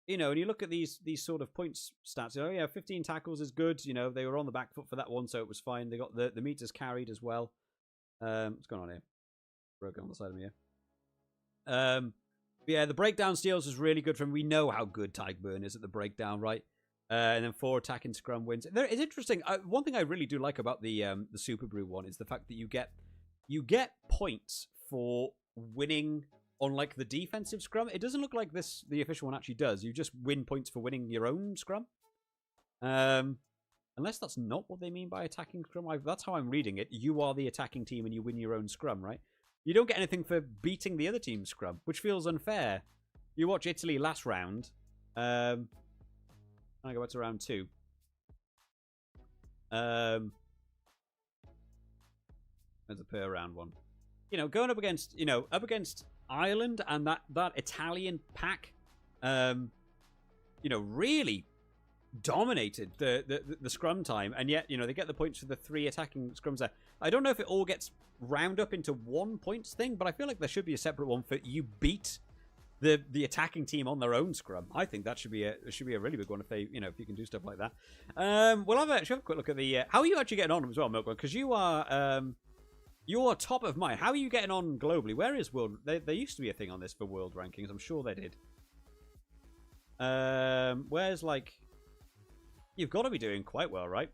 you look at these sort of points stats. 15 tackles is good. They were on the back foot for that one, so it was fine. They got the meters carried as well. What's going on here? Broken on the side of me here. Yeah, the breakdown steals is really good for him. We know how good Tyburn is at the breakdown, right? And then 4 attacking scrum wins. It's interesting. One thing I really do like about the Superbru one is the fact that you get points for winning on like the defensive scrum. It doesn't look like the official one actually does. You just win points for winning your own scrum. Unless that's not what they mean by attacking scrum. That's how I'm reading it. You are the attacking team and you win your own scrum, right? You don't get anything for beating the other team's scrum, which feels unfair. You watch Italy last round. I go back to round 2. There's a per round one. Going up against Ireland and that Italian pack, really dominated the scrum time, and yet they get the points for the 3 attacking scrums there. I don't know if it all gets round up into 1 points thing, but I feel like there should be a separate one for you beat the attacking team on their own scrum. I think that should be a really big one if they if you can do stuff like that. We'll have a quick look at the how are you actually getting on as well, Milkman, because you're top of mind. How are you getting on globally? Where is world? There used to be a thing on this for world rankings. I'm sure they did. Where's like... You've got to be doing quite well, right?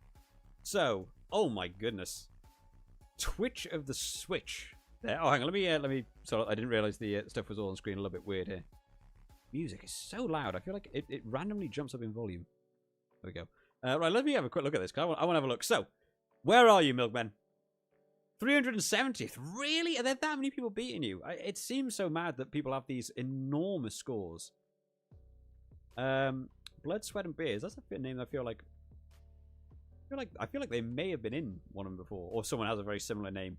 So, oh my goodness. Twitch of the Switch. There. Oh, hang on. Let me... Sorry, I didn't realize the stuff was all on screen. A little bit weird here. Music is so loud. I feel like it randomly jumps up in volume. There we go. Right, let me have a quick look at this. I want to have a look. So, where are you, Milkman? 370th. Really? Are there that many people beating you? It seems so mad that people have these enormous scores. Blood, Sweat, and Beers. That's a fit name. I feel like they may have been in one of them before, or someone has a very similar name.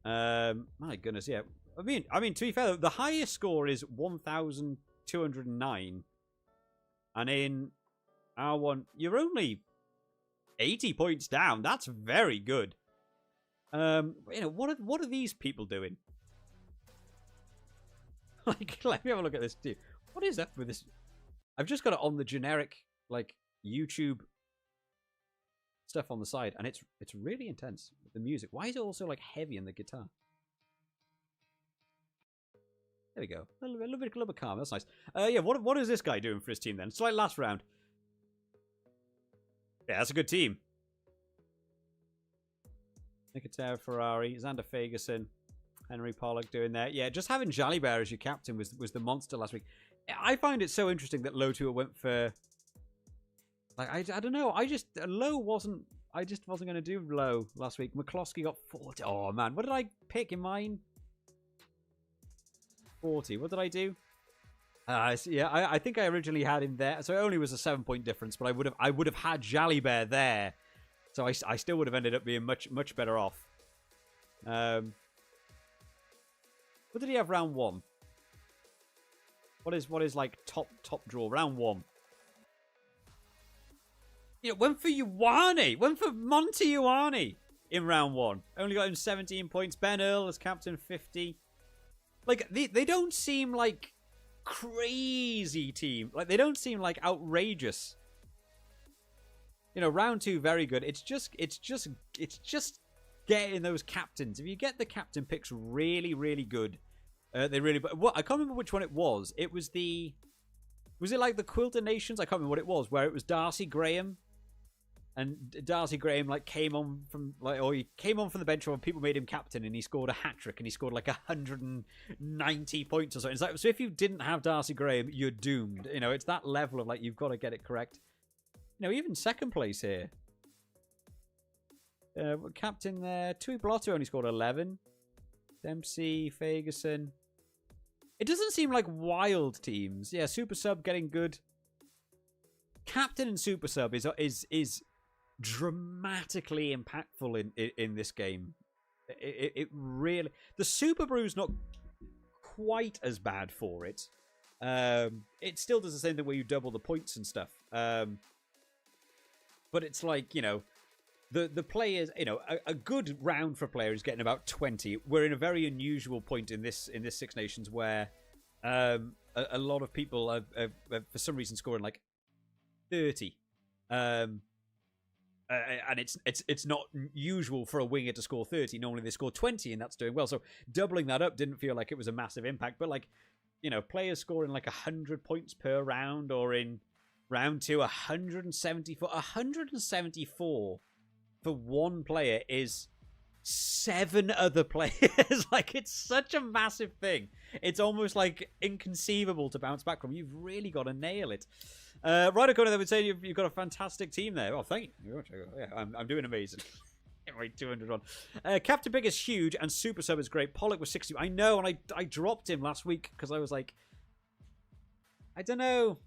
My goodness, yeah. I mean, to be fair, the highest score is 1,209, and in our one, you're only 80 points down. That's very good. What are these people doing? Like, let me have a look at this too. What is up with this? I've just got it on the generic like YouTube stuff on the side, and it's really intense with the music. Why is it also like heavy in the guitar? There we go. A little bit calm. That's nice. Yeah. What is this guy doing for his team then? It's like last round. Yeah, that's a good team. Nicotera, Ferrari, Xander Fagerson, Henry Pollock doing that. Yeah, just having Jalibert as your captain was the monster last week. I find it so interesting that Low 2 went for... Like, I don't know. I just wasn't going to do Low last week. McCloskey got 40. Oh, man. What did I pick in mine? 40. What did I do? Yeah, I think I originally had him there, so it only was a 7-point difference. But I would have had Jalibert there, so I still would have ended up being much better off. What did he have round 1? What is like top draw round 1? You know, went for Ioane, went for Monty Ioane in round 1. Only got him 17 points. Ben Earl as captain, 50. Like they don't seem like crazy team. Like they don't seem like outrageous. You know, round 2 very good. It's just getting those captains. If you get the captain picks really good, they really. What I can't remember which one it was. It was the. Was it like the Quilter Nations? I can't remember what it was. Where it was Darcy Graham, and Darcy Graham like came on from he came on from the bench, and people made him captain, and he scored a hat trick, and he scored like 190 points or something. It's like, so if you didn't have Darcy Graham, you're doomed. You know, it's that level of like you've got to get it correct. You know, even second place here. Captain there. Tui Blotto only scored 11. Dempsey, Ferguson. It doesn't seem like wild teams. Yeah, Super Sub getting good. Captain and Super Sub is dramatically impactful in this game. It really... The Superbru's not quite as bad for it. It still does the same thing where you double the points and stuff. But it's like, you know, the players, you know, a good round for a player is getting about 20. We're in a very unusual point in this Six Nations where a lot of people are for some reason scoring like 30. And it's not usual for a winger to score 30. Normally they score 20, and that's doing well. So doubling that up didn't feel like it was a massive impact. But like, you know, players scoring like 100 points per round, or in round 2, 174. 174 for one player is 7 other players. Like, it's such a massive thing. It's almost like inconceivable to bounce back from. You've really got to nail it. Right, O'Connor, they would say you've got a fantastic team there. Oh, thank you. Yeah, I'm doing amazing. Right, 201. Captain Pick is huge, and Super Sub is great. Pollock was 60. I know, and I dropped him last week because I was like, I don't know.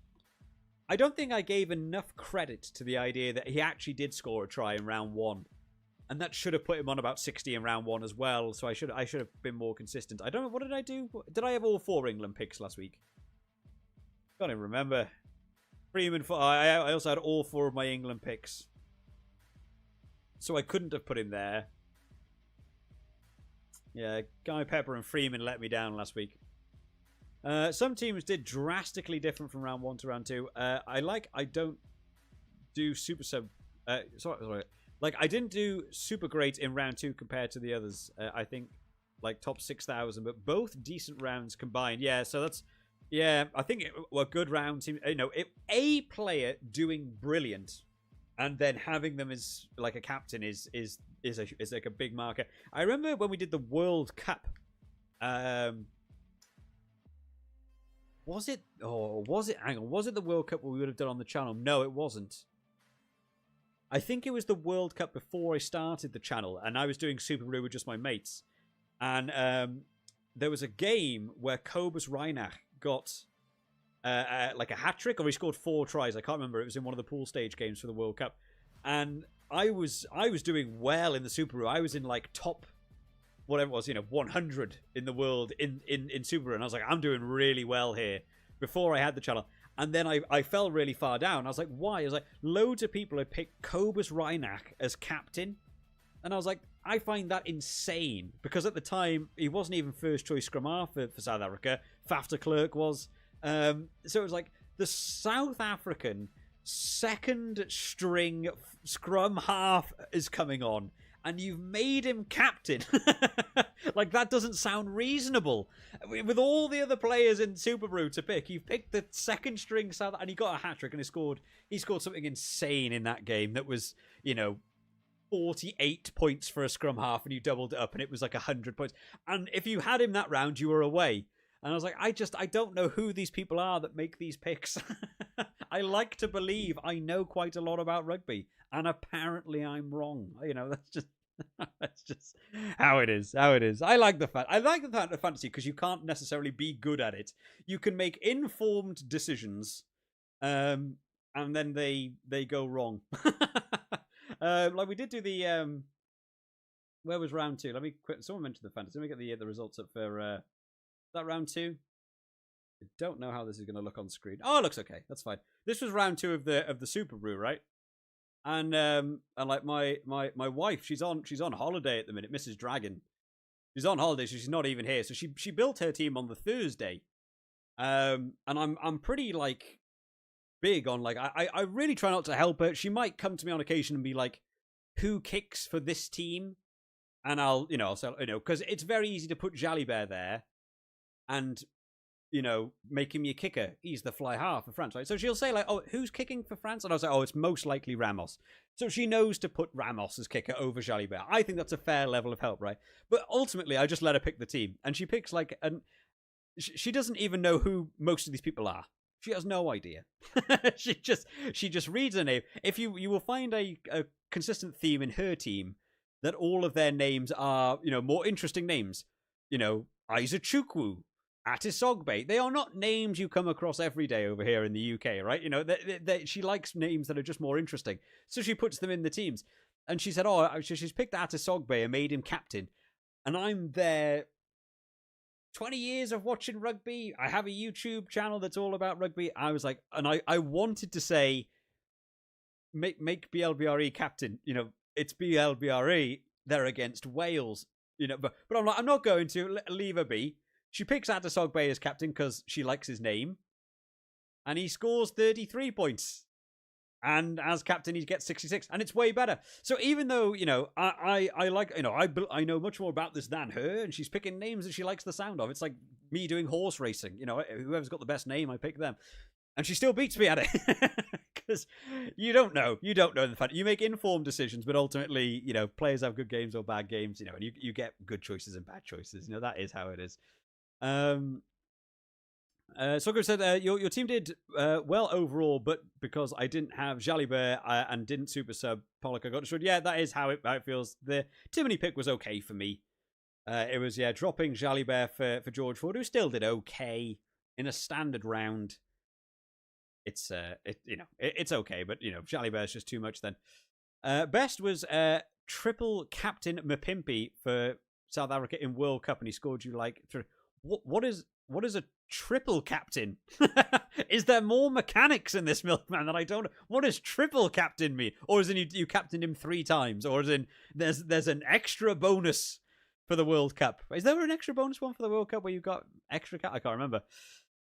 I don't think I gave enough credit to the idea that he actually did score a try in round 1. And that should have put him on about 60 in round 1 as well. So I should have been more consistent. I don't know. What did I do? Did I have all 4 England picks last week? Can't even remember. Freeman. I also had all 4 of my England picks. So I couldn't have put him there. Yeah, Guy Pepper and Freeman let me down last week. Some teams did drastically different from round 1 to round 2. I don't do Super Sub. Sorry. Like, I didn't do super great in round 2 compared to the others. I think, like, top 6,000, but both decent rounds combined. Yeah, so that's... Yeah, I think a good round. You know, a player doing brilliant and then having them as, like, a captain is like a big marker. I remember when we did the World Cup... Was it? Hang on. Was it the World Cup we would have done on the channel? No, it wasn't. I think it was the World Cup before I started the channel, and I was doing Superbru with just my mates. And there was a game where Cobus Reinach got like a hat trick, or he scored 4 tries. I can't remember. It was in one of the pool stage games for the World Cup, and I was doing well in the Superbru. I was in like top, whatever it was, you know, 100 in the world in Superbru, and I was like, I'm doing really well here before I had the channel. And then I fell really far down. I was like, why? I was like, loads of people had picked Cobus Reinach as captain. And I was like, I find that insane. Because at the time, he wasn't even first choice scrum half for South Africa. Faf de Klerk was. So it was like, the South African second string scrum half is coming on. And you've made him captain. Like, that doesn't sound reasonable. With all the other players in Superbru to pick, you've picked the second string South, and he got a hat trick, and he scored something insane in that game that was, you know, 48 points for a scrum half, and you doubled it up, and it was like 100 points. And if you had him that round, you were away. And I was like, I don't know who these people are that make these picks. I like to believe I know quite a lot about rugby, and apparently I'm wrong. You know, that's just That's just how it is. How it is. I like the fantasy because you can't necessarily be good at it. You can make informed decisions, and then they go wrong. Like we did do the where was round 2? Let me quit. Someone mentioned the fantasy. Let me get the results up for that round 2. I don't know how this is going to look on screen. Oh, it looks okay. That's fine. This was round 2 of the Superbru, right? And like my wife, she's on holiday at the minute, Mrs. Dragon. She's on holiday, so she's not even here. So she built her team on the Thursday. And I'm pretty like big on like I really try not to help her. She might come to me on occasion and be like, "Who kicks for this team?" And I'll because it's very easy to put Jalibert there, and make him your kicker. He's the fly half for France, right? So she'll say like, "Oh, who's kicking for France?" And I'll say, "Oh, it's most likely Ramos." So she knows to put Ramos as kicker over Jalibert. I think that's a fair level of help, right? But ultimately, I just let her pick the team, and she picks like she doesn't even know who most of these people are. She has no idea. she just reads a name. If you will find a consistent theme in her team that all of their names are more interesting names. Isa Chukwu, Atisogbe. They are not names you come across every day over here in the UK, right? She likes names that are just more interesting. So she puts them in the teams. And she said, she's picked Atisogbe and made him captain. And I'm there 20 years of watching rugby. I have a YouTube channel that's all about rugby. I was like, and I wanted to say, make BLBRE captain. It's BLBRE. They're against Wales. But I'm like, I'm not going to leave her be. She picks Atisogbe as captain because she likes his name. And he scores 33 points. And as captain, he gets 66. And it's way better. So even though, I like, I know much more about this than her. And she's picking names that she likes the sound of. It's like me doing horse racing. Whoever's got the best name, I pick them. And she still beats me at it. Because you don't know. You don't know the fact. You make informed decisions, but ultimately, players have good games or bad games, and you get good choices and bad choices. That is how it is. Soccer said, your team did well overall, but because I didn't have Jalibert and didn't super sub Pollock, I got destroyed. Yeah, that is how it feels. The Timony pick was okay for me. It was, dropping Jalibert for George Ford, who still did okay in a standard round. It's it's okay, but Jalibert's just too much then. Best was triple captain Mapimpi for South Africa in World Cup, and he scored you like what is a triple captain? Is there more mechanics in this milkman that I don't know? What does triple captain mean? Or is it you captained him 3 times? Or is in there's an extra bonus for the World Cup? Is there an extra bonus one for the World Cup where you got extra cap? I can't remember.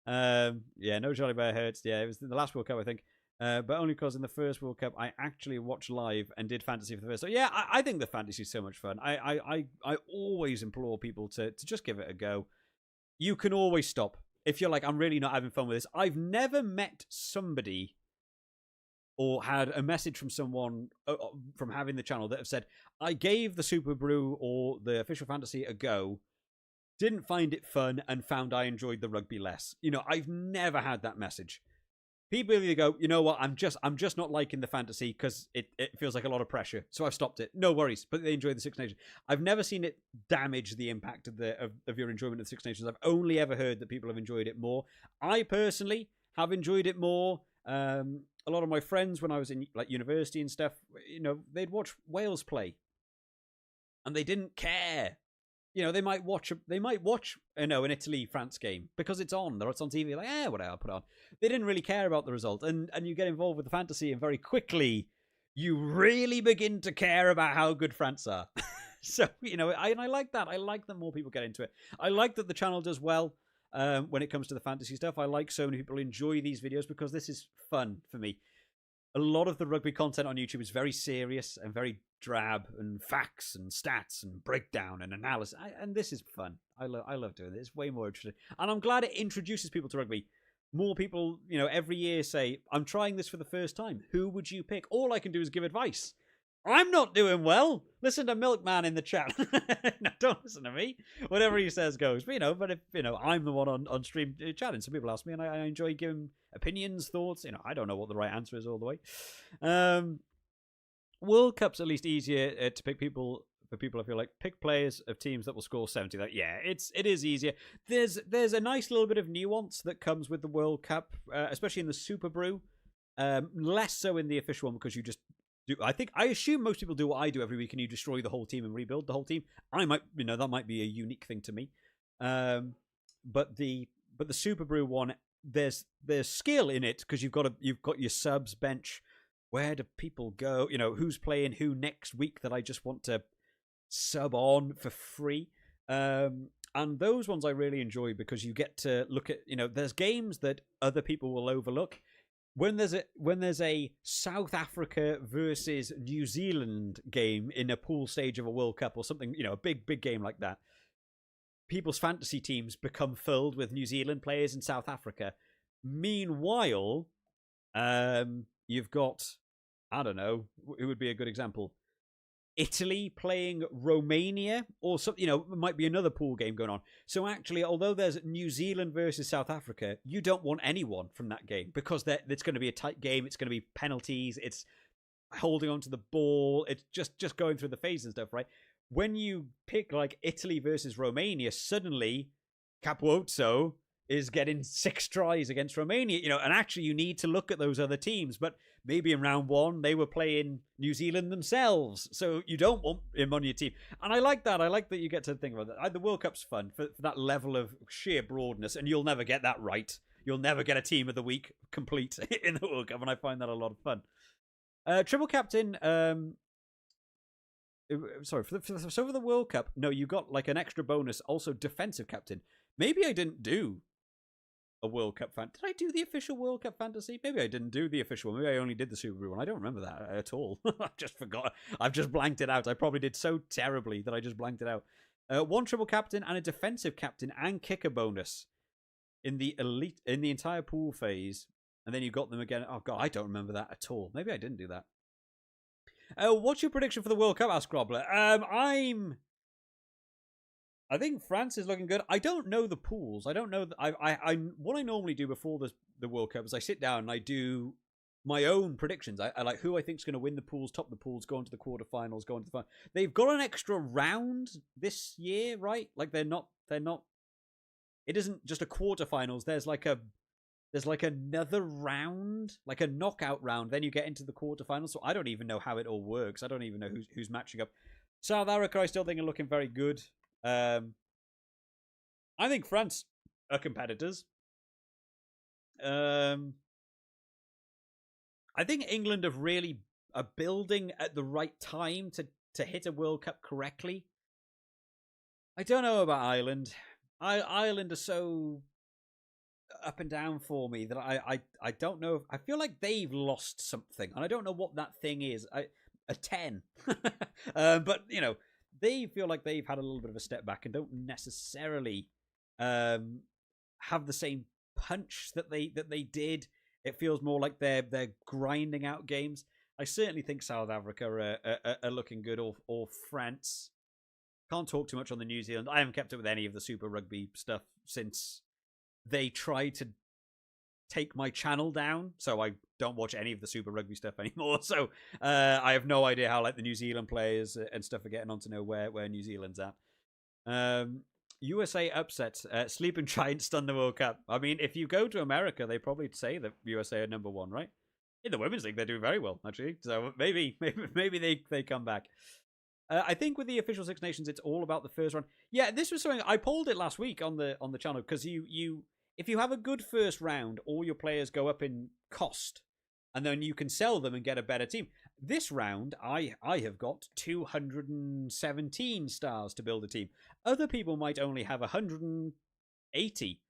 No Jalibert hurts. Yeah, it was the last World Cup, I think. But only because in the first World Cup I actually watched live and did fantasy for the first. So yeah, I think the fantasy is so much fun. I always implore people to just give it a go. You can always stop if you're like, I'm really not having fun with this. I've never met somebody or had a message from someone from having the channel that have said, I gave the Superbru or the official fantasy a go, didn't find it fun, and found I enjoyed the rugby less. I've never had that message. People either go, you know what, I'm just not liking the fantasy because it feels like a lot of pressure, so I've stopped it. No worries, but they enjoy the Six Nations. I've never seen it damage the impact of your enjoyment of the Six Nations. I've only ever heard that people have enjoyed it more. I personally have enjoyed it more. A lot of my friends, when I was in like university and stuff, they'd watch Wales play, and they didn't care. They might watch an Italy-France game because it's on. It's on TV. Like, whatever, I'll put it on. They didn't really care about the result. And you get involved with the fantasy, and very quickly, you really begin to care about how good France are. So, I like that. I like that more people get into it. I like that the channel does well when it comes to the fantasy stuff. I like so many people enjoy these videos because this is fun for me. A lot of the rugby content on YouTube is very serious and very drab and facts and stats and breakdown and analysis. And this is fun. I love doing this. It's way more interesting. And I'm glad it introduces people to rugby. More people, every year say, I'm trying this for the first time. Who would you pick? All I can do is give advice. I'm not doing well. Listen to Milkman in the chat. No, don't listen to me. Whatever he says goes. But if I'm the one on stream chatting. Some people ask me, and I enjoy giving opinions, thoughts. I don't know what the right answer is all the way. World Cup's at least easier to pick people for people. I feel like pick players of teams that will score 70. Like, yeah, it is easier. There's a nice little bit of nuance that comes with the World Cup, especially in the Superbru. Less so in the official one because you just do. I assume most people do what I do every week, and you destroy the whole team and rebuild the whole team. I might, that might be a unique thing to me. But the Superbru one, there's skill in it because you've got your subs bench. Where do people go? Who's playing who next week that I just want to sub on for free. And those ones I really enjoy because you get to look at, there's games that other people will overlook. When there's a South Africa versus New Zealand game in a pool stage of a World Cup or something, a big game like that, people's fantasy teams become filled with New Zealand players in South Africa. Meanwhile, you've got, I don't know, who would be a good example? Italy playing Romania or something, it might be another pool game going on. So actually, although there's New Zealand versus South Africa, you don't want anyone from that game because it's going to be a tight game. It's going to be penalties. It's holding onto the ball. It's just going through the phases and stuff, right? When you pick like Italy versus Romania, suddenly Capuozzo is getting 6 tries against Romania, and actually you need to look at those other teams. But maybe in round 1, they were playing New Zealand themselves. So you don't want him on your team. And I like that. I like that you get to think about that. The World Cup's fun for that level of sheer broadness, and you'll never get that right. You'll never get a team of the week complete in the World Cup, and I find that a lot of fun. Triple captain, sorry, for the World Cup, no, you got like an extra bonus, also defensive captain. Maybe I didn't do a World Cup fan. Did I do the official World Cup fantasy? Maybe I didn't do the official one. Maybe I only did the Superbru one. I don't remember that at all. I just forgot. I've just blanked it out. I probably did so terribly that I just blanked it out. 1 triple captain and a defensive captain and kicker bonus in the entire pool phase. And then you got them again. Oh god, I don't remember that at all. Maybe I didn't do that. What's your prediction for the World Cup? Asked Grobbler. I think France is looking good. I don't know the pools. I don't know. What I normally do before the World Cup is I sit down and I do my own predictions. I like who I think is going to win the pools, top the pools, go into the quarterfinals, go into the final. They've got an extra round this year, right? Like they're not. It isn't just a quarterfinals. There's like another round, like a knockout round. Then you get into the quarterfinals. So I don't even know how it all works. I don't even know who's matching up. South Africa, I still think are looking very good. I think France are competitors. I think England are building at the right time to hit a World Cup correctly. I don't know about Ireland. Ireland are so up and down for me that I don't know. I feel like they've lost something, and I don't know what that thing is. A 10, but they feel like they've had a little bit of a step back and don't necessarily have the same punch that they did. It feels more like they're grinding out games. I certainly think South Africa are looking good, or France. Can't talk too much on the New Zealand. I haven't kept up with any of the Super Rugby stuff since they tried to take my channel down, so I don't watch any of the Super Rugby stuff anymore. So I have no idea how like the New Zealand players and stuff are getting on to know where New Zealand's at. USA upset. Sleeping Giants stun the World Cup. I mean, if you go to America, they probably say that USA are number 1, right? In the women's league, they're doing very well, actually. So maybe they come back. I think with the official Six Nations, it's all about the first round. Yeah, this was something I polled it last week on the channel because if you have a good first round, all your players go up in cost, and then you can sell them and get a better team. This round, I have got 217 stars to build a team. Other people might only have 180.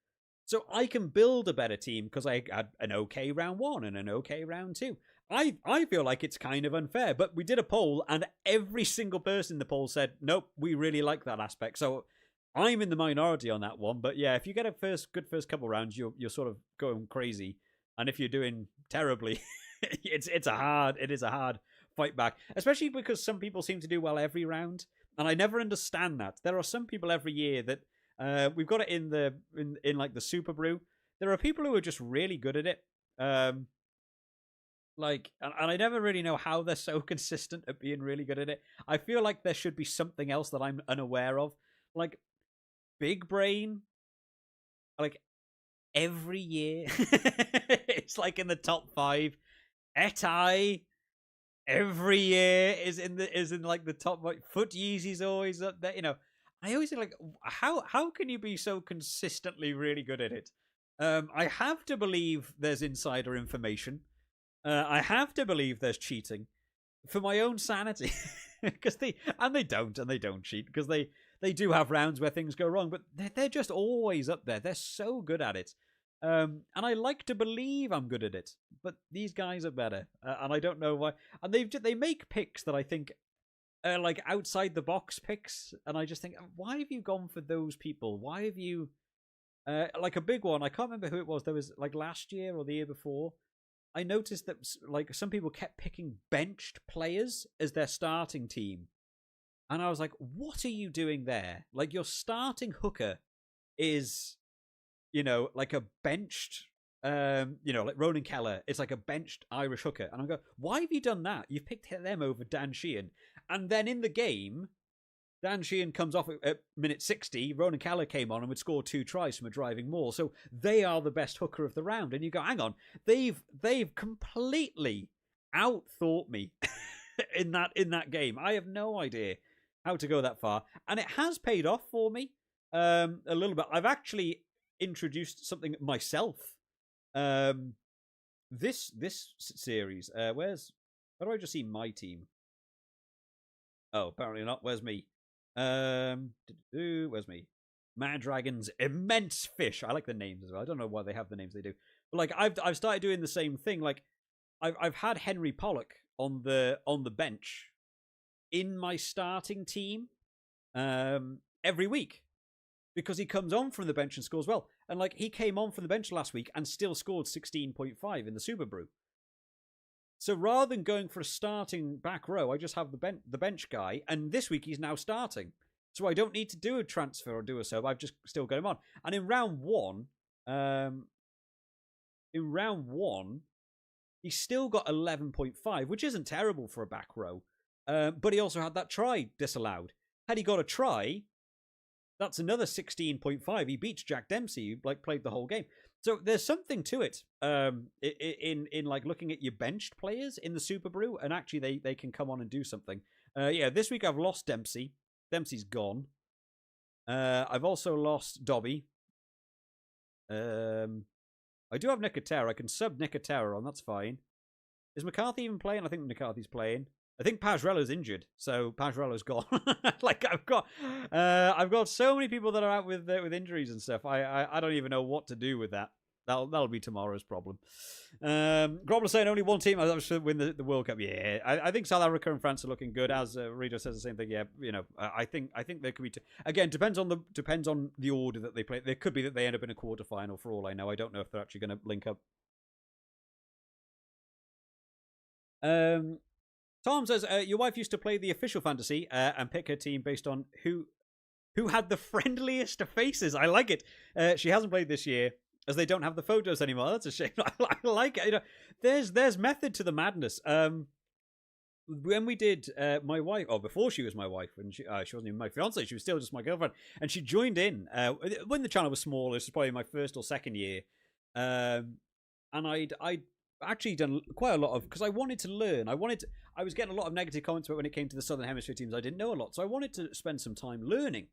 So I can build a better team because I had an okay round 1 and an okay round 2. I feel like it's kind of unfair, but we did a poll and every single person in the poll said, nope, we really like that aspect. So I'm in the minority on that one. But yeah, if you get a good first couple rounds, you're sort of going crazy. And if you're doing terribly, it is a hard fight back, especially because some people seem to do well every round. And I never understand that. There are some people every year that we've got it in like the Superbru. There are people who are just really good at it. Like, and I never really know how they're so consistent at being really good at it. I feel like there should be something else that I'm unaware of. Like, Big Brain, like, every year, it's like in the top 5. Etai, every year is in like the top. Like, Foot Yeezy's always up there. I always think, like, how can you be so consistently really good at it? I have to believe there's insider information. I have to believe there's cheating for my own sanity, because they don't cheat, because they do have rounds where things go wrong, but they're just always up there. They're so good at it, and I like to believe I'm good at it, but these guys are better, and I don't know why. And they make picks that I think are like outside the box picks, and I just think, why have you gone for those people? Why have you like a big one? I can't remember who it was. There was like last year or the year before. I noticed that like some people kept picking benched players as their starting team. And I was like, what are you doing there? Like, your starting hooker is, like a benched, like Ronan Keller. It's like a benched Irish hooker. And I go, why have you done that? You've picked them over Dan Sheehan. And then in the game, Dan Sheehan comes off at minute 60. Ronan Keller came on and would score 2 tries from a driving maul. So they are the best hooker of the round. And you go, hang on, they've completely outthought me in that game. I have no idea how to go that far, and it has paid off for me a little bit. I've actually introduced something myself. This series. Where do I just see my team? Oh, apparently not. Where's me? Where's me? MaD Dragon's Immense Fish. I like the names as well. I don't know why they have the names they do. But like, I've started doing the same thing. Like, I've had Henry Pollock on the bench in my starting team every week, because he comes on from the bench and scores well. And like, he came on from the bench last week and still scored 16.5 in the Superbru. So rather than going for a starting back row, I just have the bench guy, and this week he's now starting. So I don't need to do a transfer or do a sub. I've just still got him on. And in round one, he's still got 11.5, which isn't terrible for a back row. But he also had that try disallowed. Had he got a try, that's another 16.5. He beats Jack Dempsey, who like played the whole game. So there's something to it in like looking at your benched players in the Superbru, and actually they can come on and do something. This week I've lost Dempsey. Dempsey's gone. I've also lost Dobby. I do have Nicotera. I can sub Nicotera on. That's fine. Is McCarthy even playing? I think McCarthy's playing. I think Pajrelo's injured, so Pajrelo's gone. Like, I've got so many people that are out with injuries and stuff. I don't even know what to do with that. That'll be tomorrow's problem. Grobler saying only one team should win the World Cup. Yeah, I think South Africa and France are looking good. As Rito says the same thing. Yeah, I think there could be again, depends on the order that they play. There could be that they end up in a quarterfinal. For all I know, I don't know if they're actually going to link up. Tom says, your wife used to play the official fantasy and pick her team based on who had the friendliest faces. I like it. She hasn't played this year as they don't have the photos anymore. That's a shame. I like it. There's method to the madness. When we did my wife, or before she was my wife, when she wasn't even my fiance, she was still just my girlfriend, and she joined in when the channel was small. This was probably my first or second year, and I'd actually done quite a lot of, because I wanted to learn. I was getting a lot of negative comments about when it came to the Southern Hemisphere teams. I didn't know a lot, so I wanted to spend some time learning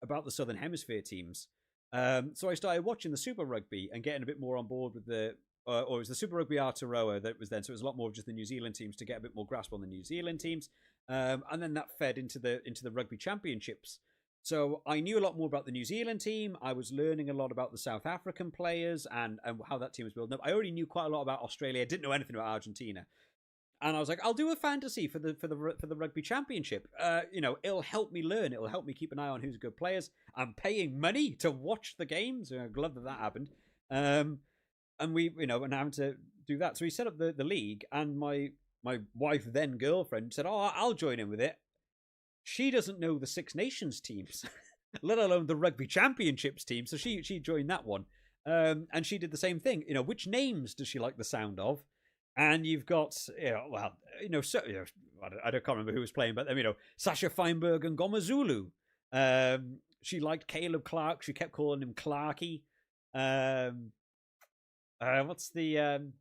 about the Southern Hemisphere teams. So I started watching the Super Rugby and getting a bit more on board with or it was the Super Rugby Aotearoa that was then. So it was a lot more of just the New Zealand teams to get a bit more grasp on the New Zealand teams, and then that fed into the Rugby Championships. So I knew a lot more about the New Zealand team. I was learning a lot about the South African players and how that team was building up. I already knew quite a lot about Australia. I didn't know anything about Argentina. And I was like, I'll do a fantasy for the Rugby Championship. It'll help me learn. It'll help me keep an eye on who's good players. I'm paying money to watch the games. I'm glad that happened. And we, and having to do that. So we set up the league, and my wife, then girlfriend, said, "Oh, I'll join in with it." She doesn't know the Six Nations teams, let alone the Rugby Championships team. So she joined that one. And she did the same thing. Which names does she like the sound of? And you've got, I can't remember who was playing, but Sasha Feinberg and Gomazulu. She liked Caleb Clark. She kept calling him Clarky. What's the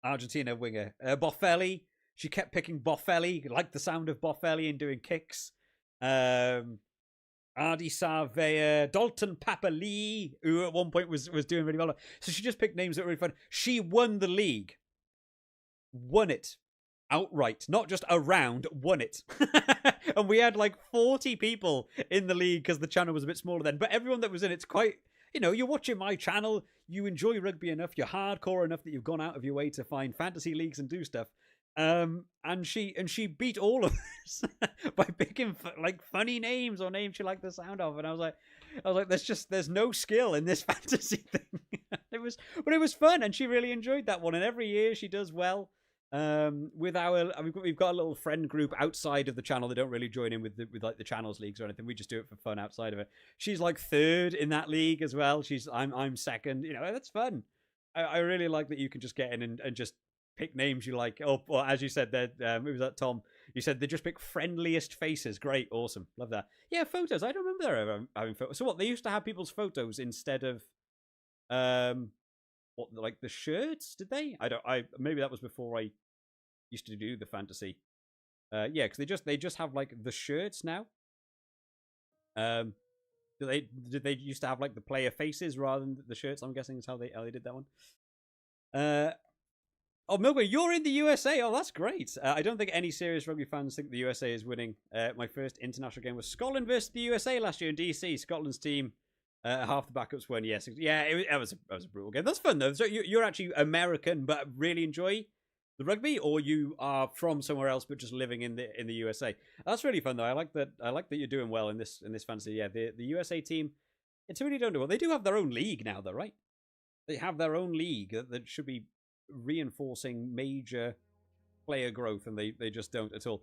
Argentina winger? Boffelli. She kept picking Boffelli. Liked the sound of Boffelli and doing kicks. Ardi Sarvea, Dalton Papali, who at one point was doing really well. So she just picked names that were really fun. She won the league. Won it. Outright. Not just around, won it. And we had like 40 people in the league because the channel was a bit smaller then. But everyone that was in it's quite... you're watching my channel, you enjoy rugby enough, you're hardcore enough that you've gone out of your way to find fantasy leagues and do stuff. And she beat all of us by picking like funny names or names she liked the sound of, and I was like, there's no skill in this fantasy thing. It was fun, and she really enjoyed that one. And every year she does well. With we've got a little friend group outside of the channel. They don't really join in with like the channels leagues or anything. We just do it for fun outside of it. She's like third in that league as well. I'm second. That's fun. I really like that you can just get in and just pick names you like. Or as you said, that who was that, Tom? You said they just pick friendliest faces. Great, awesome, love that. Yeah, photos. I don't remember there ever having photos. So what? They used to have people's photos instead of what, like the shirts? Did they? Maybe that was before I used to do the fantasy. Yeah, because they just have like the shirts now. Did they used to have like the player faces rather than the shirts? I'm guessing is how they did that one. Oh, Milgo, you're in the USA. Oh, that's great. I don't think any serious rugby fans think the USA is winning. My first international game was Scotland versus the USA last year in DC. Scotland's team, half the backups won. Yes, yeah, it was a brutal game. That's fun though. So you're actually American, but really enjoy the rugby, or you are from somewhere else but just living in the USA. That's really fun though. I like that you're doing well in this fantasy. Yeah, the USA team, it's really don't do well. They do have their own league now though, right? They have their own league that should be reinforcing major player growth, and they just don't at all.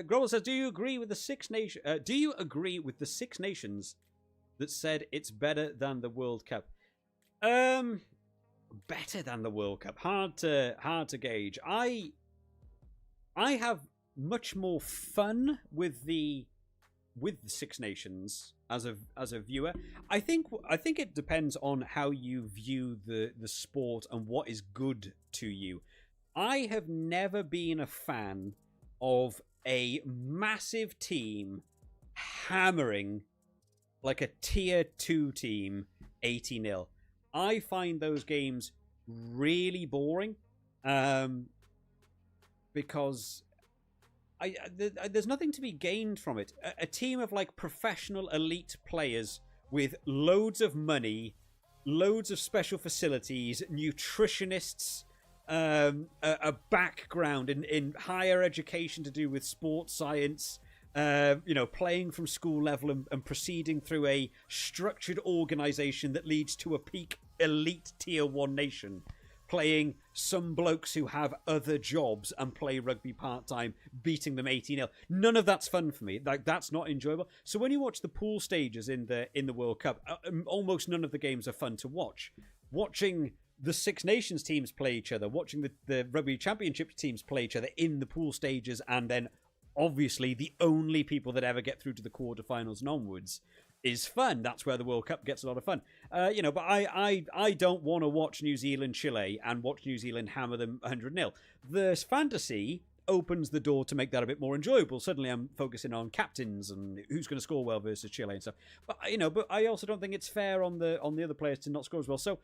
Growl says, do you agree with the Six Nations that said it's better than the World Cup? Better than the World Cup. Hard to gauge. I have much more fun with the Six Nations as a viewer. I think it depends on how you view the sport and what is good to you. I have never been a fan of a massive team hammering like a tier 2 team 80-0. I find those games really boring because there's nothing to be gained from it. A team of like professional elite players with loads of money, loads of special facilities, nutritionists, a background in higher education to do with sports science, playing from school level and proceeding through a structured organization that leads to a peak elite tier 1 nation, playing some blokes who have other jobs and play rugby part-time, beating them 80-0. None of that's fun for me. Like, that's not enjoyable. So when you watch the pool stages in the World Cup, almost none of the games are fun to watch. Watching the Six Nations teams play each other, watching the Rugby Championship teams play each other in the pool stages, and then obviously the only people that ever get through to the quarterfinals and onwards is fun. That's where the World Cup gets a lot of fun. But I don't want to watch New Zealand Chile and watch New Zealand hammer them 100-0. The fantasy opens the door to make that a bit more enjoyable. Suddenly I'm focusing on captains and who's going to score well versus Chile and stuff. But I also don't think it's fair on the other players to not score as well. So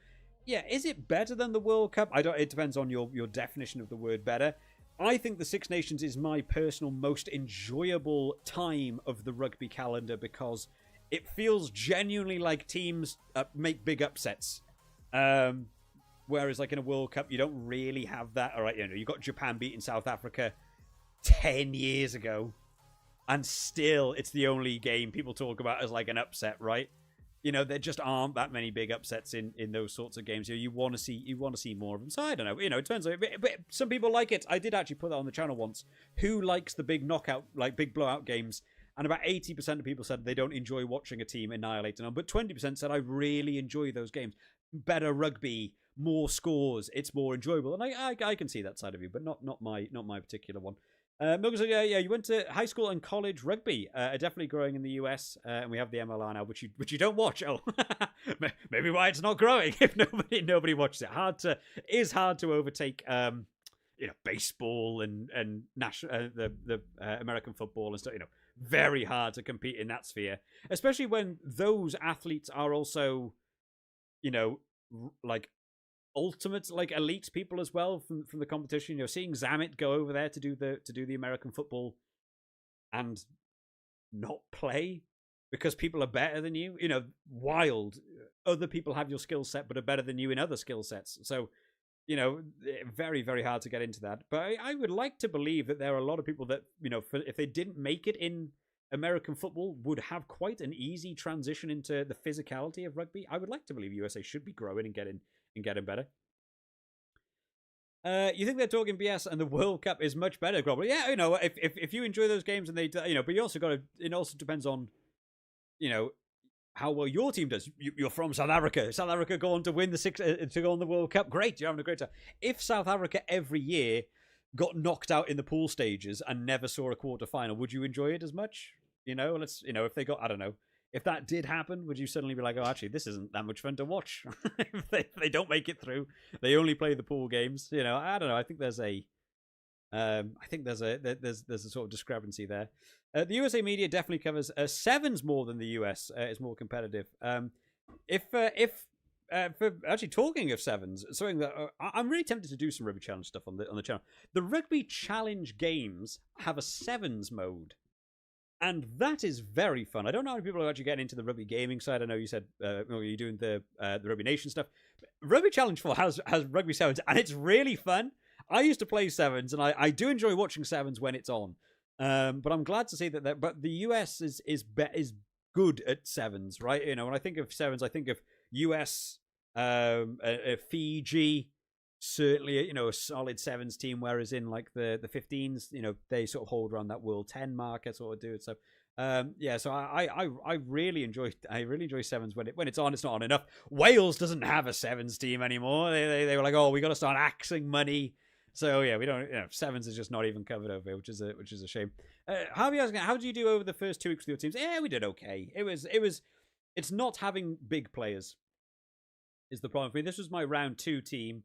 yeah, is it better than the World Cup? It depends on your definition of the word better. I think the Six Nations is my personal most enjoyable time of the rugby calendar because it feels genuinely like teams make big upsets. Whereas like in a World Cup, you don't really have that. All right, you got Japan beating South Africa 10 years ago, and still it's the only game people talk about as like an upset, right? There just aren't that many big upsets in those sorts of games. You want to see more of them. So I don't know. It turns out, but some people like it. I did actually put that on the channel once. Who likes the big knockout, like big blowout games? And about 80% of people said they don't enjoy watching a team annihilate them. But 20% said I really enjoy those games. Better rugby, more scores, it's more enjoyable. And I can see that side of you, but not my particular one. Milk said, yeah, you went to high school and college rugby. Definitely growing in the US, and we have the MLR now, which you don't watch. Oh, maybe why it's not growing if nobody watches it. It is hard to overtake, baseball and national the American football and stuff. Very hard to compete in that sphere, especially when those athletes are also, like ultimate, like elite people as well from the competition. Seeing Zamet go over there to do the American football and not play because people are better than you. Wild. Other people have your skill set but are better than you in other skill sets. So, very, very hard to get into that. But I would like to believe that there are a lot of people that, if they didn't make it in American football, would have quite an easy transition into the physicality of rugby. I would like to believe USA should be growing and getting better. You think they're talking BS and the World Cup is much better, probably? Yeah, if you enjoy those games and they, but you also got to. It also depends on, how well your team does. You're from South Africa. South Africa go on to win to go on the World Cup. Great, you're having a great time. If South Africa every year got knocked out in the pool stages and never saw a quarter final, would you enjoy it as much? If they got, I don't know, if that did happen, would you suddenly be like, oh, actually, this isn't that much fun to watch? if they don't make it through, they only play the pool games. I don't know. I think there's a sort of discrepancy there. The USA media definitely covers sevens more than the US. Is more competitive. For actually talking of sevens, something that I'm really tempted to do some Rugby Challenge stuff on the channel. The Rugby Challenge games have a sevens mode, and that is very fun. I don't know how many people are actually getting into the rugby gaming side. I know you said you're doing the Rugby Nation stuff. Rugby Challenge 4 has rugby sevens, and it's really fun. I used to play sevens, and I do enjoy watching sevens when it's on. But I'm glad to see that. But the US is good at sevens, right? When I think of sevens, I think of US, Fiji, certainly a solid sevens team. Whereas in like the 15s, they sort of hold around that World 10 mark. I sort of do it. So so I really enjoy sevens when it's on. It's not on enough. Wales doesn't have a sevens team anymore. They were like, oh, we got to start axing money. So yeah, we don't. Sevens is just not even covered over here, which is a shame. Harvey asking, how did you do over the first 2 weeks with your teams? Yeah, we did okay. It's not having big players is the problem for me. This was my round 2 team,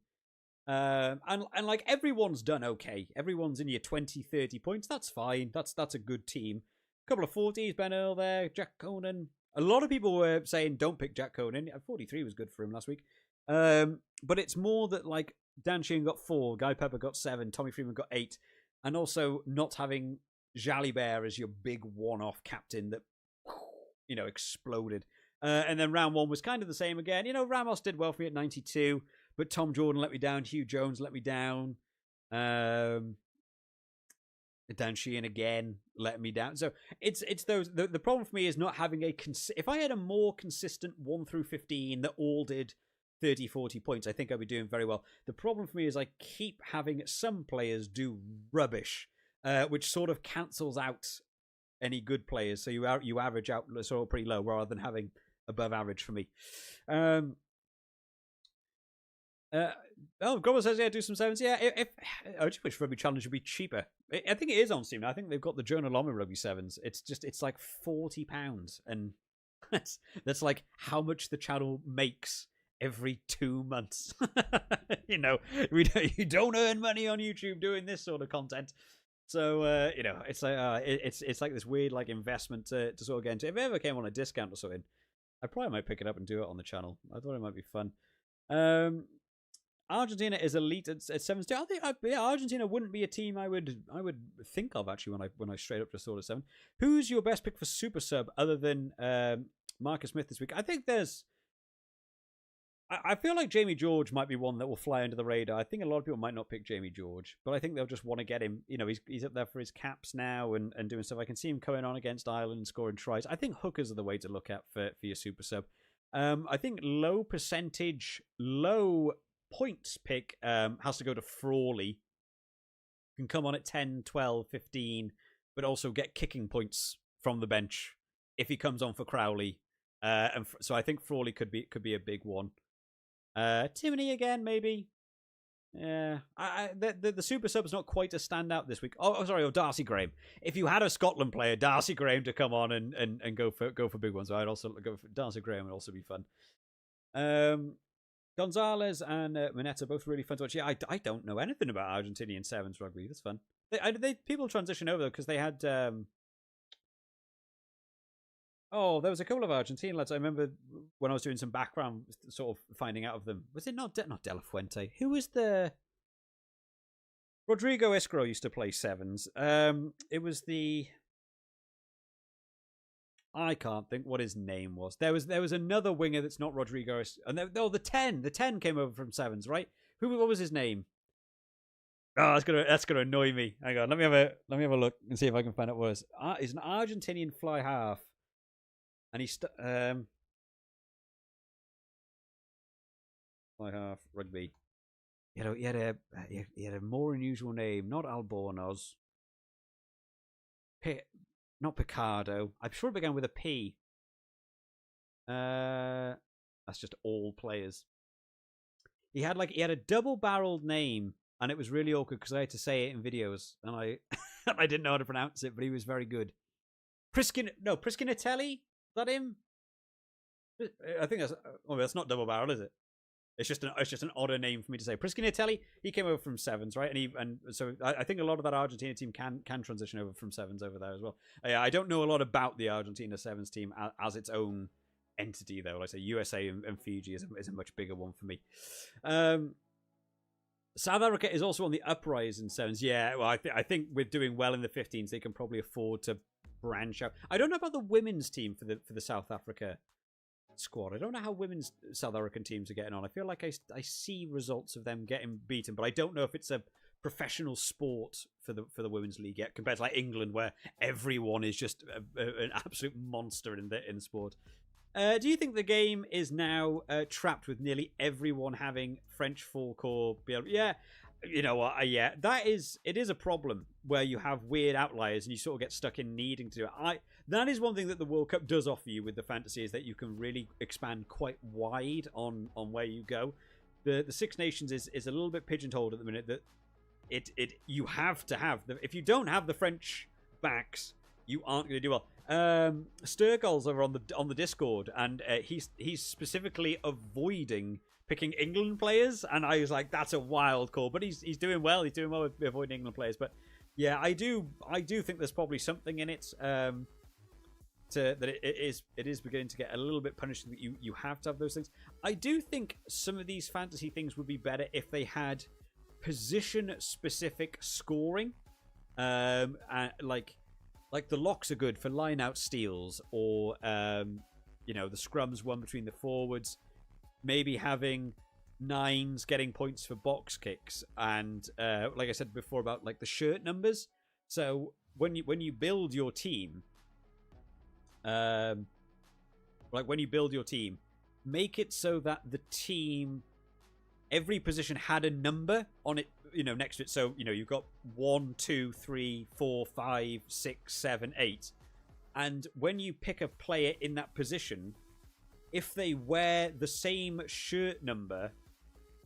and like everyone's done okay. Everyone's in your 20, 30 points. That's fine. That's a good team. A couple of 40s, Ben Earl there, Jack Conan. A lot of people were saying don't pick Jack Conan. 43 was good for him last week. But it's more that like Dan Sheehan got 4, Guy Pepper got 7, Tommy Freeman got 8, and also not having Jalibert as your big one-off captain that exploded. And then round 1 was kind of the same again. Ramos did well for me at 92, but Tom Jordan let me down. Hugh Jones let me down. Dan Sheehan again let me down. So it's those. The problem for me is not having if I had a more consistent 1 through 15 that all did 30, 40 points, I think I'd be doing very well. The problem for me is I keep having some players do rubbish, which sort of cancels out any good players. So you average out sort of pretty low rather than having above average for me. Grubble says, yeah, do some sevens. Yeah, I just wish Rugby Challenge would be cheaper. I think it is on Steam now. I think they've got the Jonah Lomé Rugby Sevens. It's like £40, and that's like how much the channel makes every 2 months. You don't earn money on YouTube doing this sort of content. So it's like it's like this weird like investment to sort of get into. If it ever came on a discount or something, I probably might pick it up and do it on the channel. I thought it might be fun. Argentina is elite at sevens too. I think Argentina wouldn't be a team I would think of actually when I straight up just thought of 7. Who's your best pick for super sub other than Marcus Smith this week? I think I feel like Jamie George might be one that will fly under the radar. I think a lot of people might not pick Jamie George, but I think they'll just want to get him. He's up there for his caps now and doing stuff. I can see him coming on against Ireland and scoring tries. I think hookers are the way to look at for your super sub. I think low percentage, low points pick has to go to Frawley. Can come on at 10, 12, 15, but also get kicking points from the bench if he comes on for Crowley. So I think Frawley could be a big one. Timony again, maybe. Yeah, the super sub's not quite a standout this week. Oh, sorry, Darcy Graham. If you had a Scotland player, Darcy Graham, to come on and go for big ones, I'd also go for Darcy Graham. Would also be fun. Gonzalez and Mineta both really fun to watch. Yeah, I don't know anything about Argentinian sevens rugby. That's fun. People transition over though because they had. Oh, there was a couple of Argentine lads. I remember when I was doing some background, sort of finding out of them. Was it not De La Fuente? Who was the Rodrigo Iscro used to play sevens? It was the. I can't think what his name was. There was another winger that's not Rodrigo, and the 10 came over from sevens, right? What was his name? Oh, that's gonna annoy me. Hang on, let me have a look and see if I can find out what it was. He's an Argentinian fly half. And he's fly half rugby. He had a more unusual name, not Albornoz. Not Picardo. I'm sure it began with a P. That's just all players. He had a double-barreled name, and it was really awkward because I had to say it in videos, and I I didn't know how to pronounce it, but he was very good. Priskinatelli. Is that him? I think that's not double barrel, is it? It's just an odder name for me to say. Priskinatelli, he came over from sevens, right? And so I think a lot of that Argentina team can transition over from sevens over there as well. I don't know a lot about the Argentina sevens team as its own entity, though. Like I say, USA and Fiji is a much bigger one for me. South Africa is also on the uprise in sevens. Yeah, well, I think with doing well in the 15s, they can probably afford to branch out. I don't know about the women's team for the South Africa squad. I don't know how women's South African teams are getting on. I feel like I see results of them getting beaten, but I don't know if it's a professional sport for the women's league yet, compared to like England, where everyone is just an absolute monster in the sport. Do you think the game is now trapped with nearly everyone having French full core? Yeah. You know what? Yeah, it is a problem where you have weird outliers and you sort of get stuck in needing to do it. That is one thing that the World Cup does offer you with the fantasy, is that you can really expand quite wide on where you go. The Six Nations is a little bit pigeonholed at the minute. That you have to have if you don't have the French backs, you aren't going to do well. Sturgall's over on the Discord, and he's specifically avoiding picking England players, and I was like, that's a wild call, but he's doing well. He's doing well with avoiding England players. But yeah, I do think there's probably something in it that it is beginning to get a little bit punishing that you have to have those things. I do think some of these fantasy things would be better if they had position specific scoring, and like the locks are good for line out steals, or the scrums one between the forwards. Maybe having nines getting points for box kicks, and like I said before about like the shirt numbers. So when you build your team, make it so that the team, every position had a number on it, next to it. So you've got 1, 2, 3, 4, 5, 6, 7, 8, and when you pick a player in that position, if they wear the same shirt number,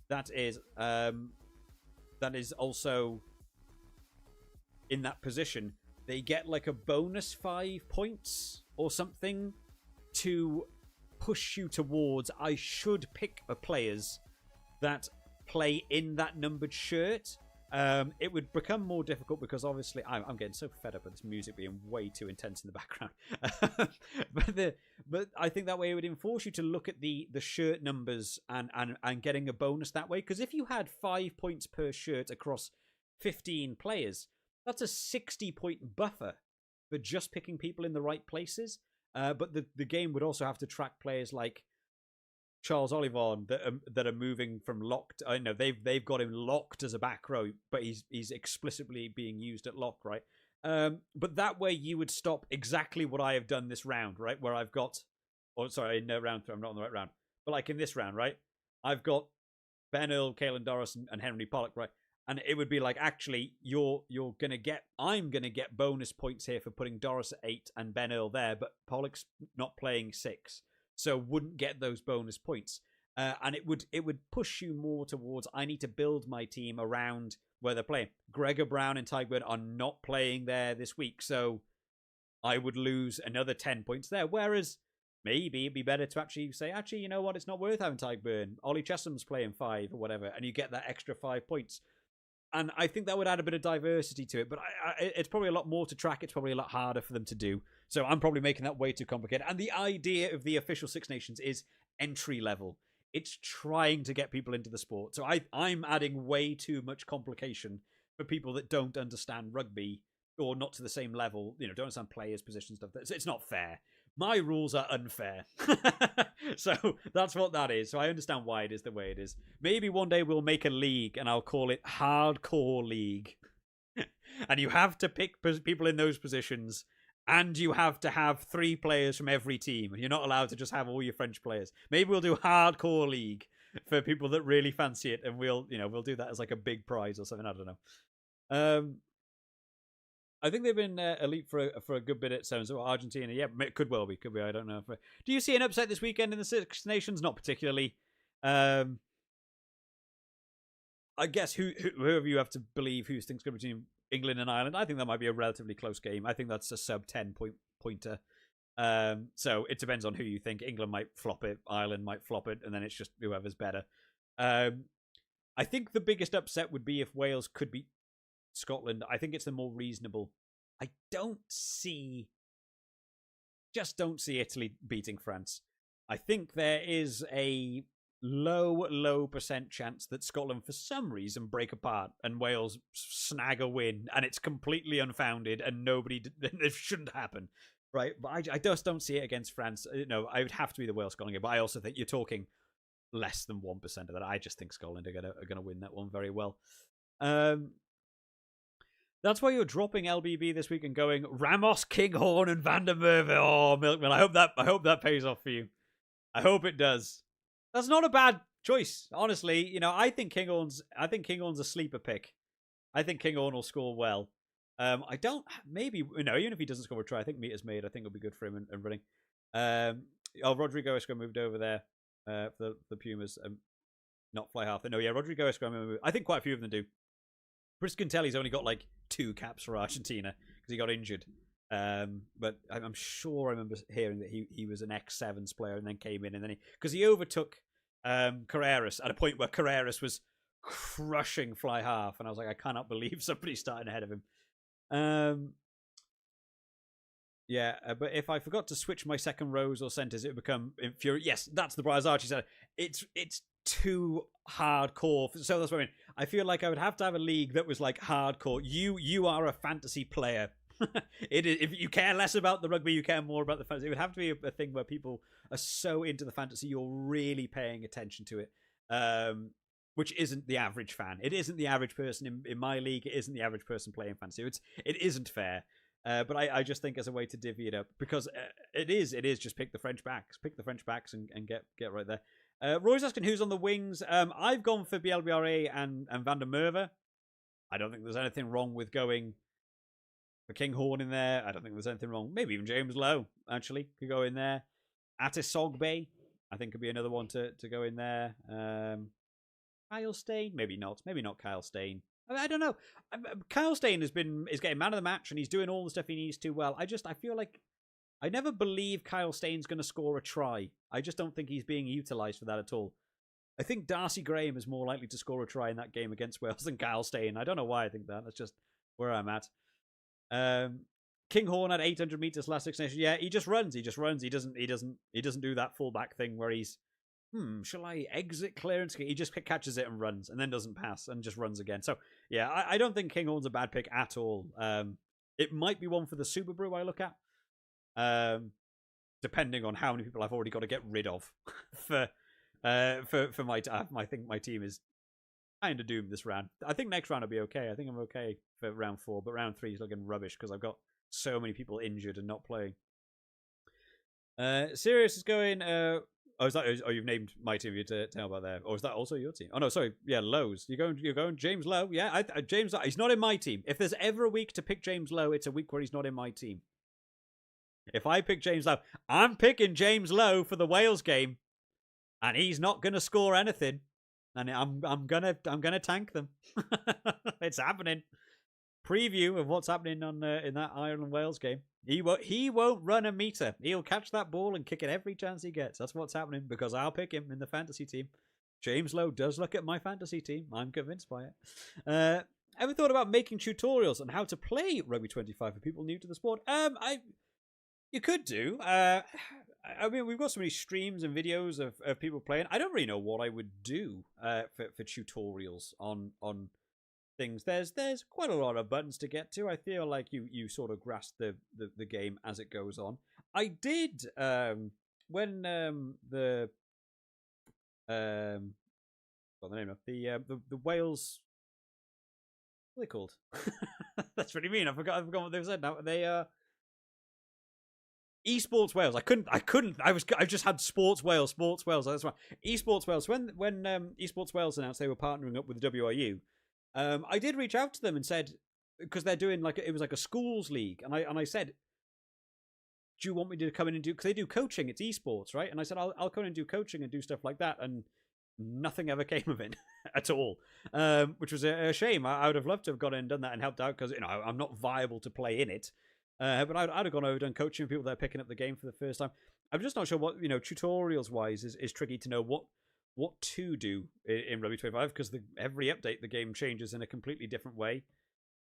that is also in that position, they get like a bonus 5 points or something to push you towards. I should pick players that play in that numbered shirt. It would become more difficult because obviously I'm getting so fed up with this music being way too intense in the background. but I think that way it would enforce you to look at the shirt numbers and getting a bonus that way. Because if you had 5 points per shirt across 15 players, that's a 60-point buffer for just picking people in the right places. But the game would also have to track players like Charles Olivon that are moving from locked. I know they've got him locked as a back row, but he's explicitly being used at lock, right? But that way you would stop exactly what I have done this round, right? Where I've got, in round 3, I'm not on the right round, but like in this round, right? I've got Ben Earl, Caelan Doris, and Henry Pollock, right? And it would be like, actually, I'm gonna get bonus points here for putting Doris at 8 and Ben Earl there, but Pollock's not playing 6. So wouldn't get those bonus points. And it would push you more towards, I need to build my team around where they're playing. Gregor Brown and Tyburn are not playing there this week, so I would lose another 10 points there. Whereas maybe it'd be better to actually say, you know what, it's not worth having Tyburn. Ollie Chesham's playing 5 or whatever, and you get that extra 5 points. And I think that would add a bit of diversity to it, but it's probably a lot more to track. It's probably a lot harder for them to do. So I'm probably making that way too complicated. And the idea of the official Six Nations is entry level. It's trying to get people into the sport. So I'm adding way too much complication for people that don't understand rugby or not to the same level, don't understand players, positions, stuff. It's not fair. My rules are unfair. So that's what that is. So I understand why it is the way it is. Maybe one day we'll make a league and I'll call it Hardcore League. And you have to pick people in those positions. And you have to have 3 players from every team. You're not allowed to just have all your French players. Maybe we'll do Hardcore League for people that really fancy it, and we'll do that as like a big prize or something. I don't know. I think they've been elite for a good bit at so Argentina. Yeah, it could well be. Could be. I don't know. Do you see an upset this weekend in the Six Nations? Not particularly. I guess whoever you have to believe who thinks going to be between England and Ireland, I think that might be a relatively close game. I think that's a sub 10 pointer. So it depends on who you think. England might flop it, Ireland might flop it, and then it's just whoever's better. I think the biggest upset would be if Wales could beat Scotland. I think it's the more reasonable. I don't see Italy beating France. I think there is a low percent chance that Scotland for some reason break apart and Wales snag a win, and it's completely unfounded and it shouldn't happen, right? But I just don't see it against France. I would have to be the Wales-Scotland game, but I also think you're talking less than 1% of that. I just think Scotland are gonna win that one very well. That's why you're dropping LBB this week and going Ramos, Kinghorn, and Van der Merwe. Oh, Milkman, I hope that pays off for you. I hope it does. That's not a bad choice, honestly. I think Kinghorn's a sleeper pick. I think Kinghorn will score well. Even if he doesn't score a try, I think Meter's made. I think it'll be good for him and running. Rodrigo Esco moved over there for the Pumas. Not fly half. No, yeah, Rodrigo Esco moved. I think quite a few of them do. Briscantelli's only got like 2 caps for Argentina because he got injured. But I'm sure I remember hearing that he was an ex-Sevens player and then came in, and then because he overtook Carreras at a point where Carreras was crushing fly half, and I was like, I cannot believe somebody's starting ahead of him. But if I forgot to switch my second rows or centers, it would become infuriating. Yes, that's the as Archie said. It's too hardcore. So that's what I mean. I feel like I would have to have a league that was like hardcore. You are a fantasy player. If you care less about the rugby, you care more about the fantasy. It would have to be a thing where people are so into the fantasy, you're really paying attention to it. Which isn't the average fan. It isn't the average person in my league. It isn't the average person playing fantasy. It isn't fair. But I just think as a way to divvy it up, because it is just pick the French backs and get right there. Roy's asking who's on the wings. I've gone for BLBRA and Van der Merwe. I don't think there's anything wrong with going for Kinghorn in there. I don't think there's anything wrong. Maybe even James Lowe actually could go in there. Atisogbe, I think, could be another one to go in there. Kyle Steyn, maybe not Kyle Steyn. I don't know. Kyle Steyn is getting man of the match and he's doing all the stuff he needs to well. I feel like I never believe Kyle Steyn's going to score a try. I just don't think he's being utilised for that at all. I think Darcy Graham is more likely to score a try in that game against Wales than Kyle Steyn. I don't know why I think that. That's just where I'm at. Kinghorn at 800 meters last Six Nations. Yeah, he just runs. He doesn't do that fullback thing where he's shall I exit clearance? He just catches it and runs and then doesn't pass and just runs again. So yeah, I don't think Kinghorn's a bad pick at all. It might be one for the Superbru I look at. Depending on how many people I've already got to get rid of for my I think my team is kind of doomed this round. I think next round will be okay. I think I'm okay for round 4, but round 3 is looking rubbish because I've got so many people injured and not playing. Sirius is going. You've named my team to tell about there, or is that also your team? Oh no, sorry. Yeah, Lowe's. You're going James Lowe. Yeah, James. He's not in my team. If there's ever a week to pick James Lowe, it's a week where he's not in my team. If I pick James Lowe, I'm picking James Lowe for the Wales game. and he's not going to score anything. And I'm gonna tank them. It's happening. Preview of what's happening on in that Ireland Wales game. He won't run a meter. He'll catch that ball and kick it every chance he gets. That's what's happening because I'll pick him in the fantasy team. James Lowe does look at my fantasy team. I'm convinced by it. Ever thought about making tutorials on how to play Rugby 25 for people new to the sport? You could do. I mean, we've got so many streams and videos of people playing. I don't really know what I would do for tutorials on things. There's quite a lot of buttons to get to. I feel like you sort of grasp the game as it goes on. I did when the what's the name of the Wales. What are they called? That's really mean. I forgot what they said now. They Esports Wales. I just had Sports Wales. That's right. Esports Wales. When Esports Wales announced they were partnering up with the WRU, I did reach out to them and said, because they're doing it was like a schools league, and I said, do you want me to come in and do? Because they do coaching. It's esports, right? And I said I'll come in and do coaching and do stuff like that, and nothing ever came of it at all, which was a shame. I would have loved to have gone in and done that and helped out because I'm not viable to play in it. But I'd have gone over done coaching people that are picking up the game for the first time. I'm just not sure what tutorials wise is tricky to know what to do in Rugby 25 because every update the game changes in a completely different way.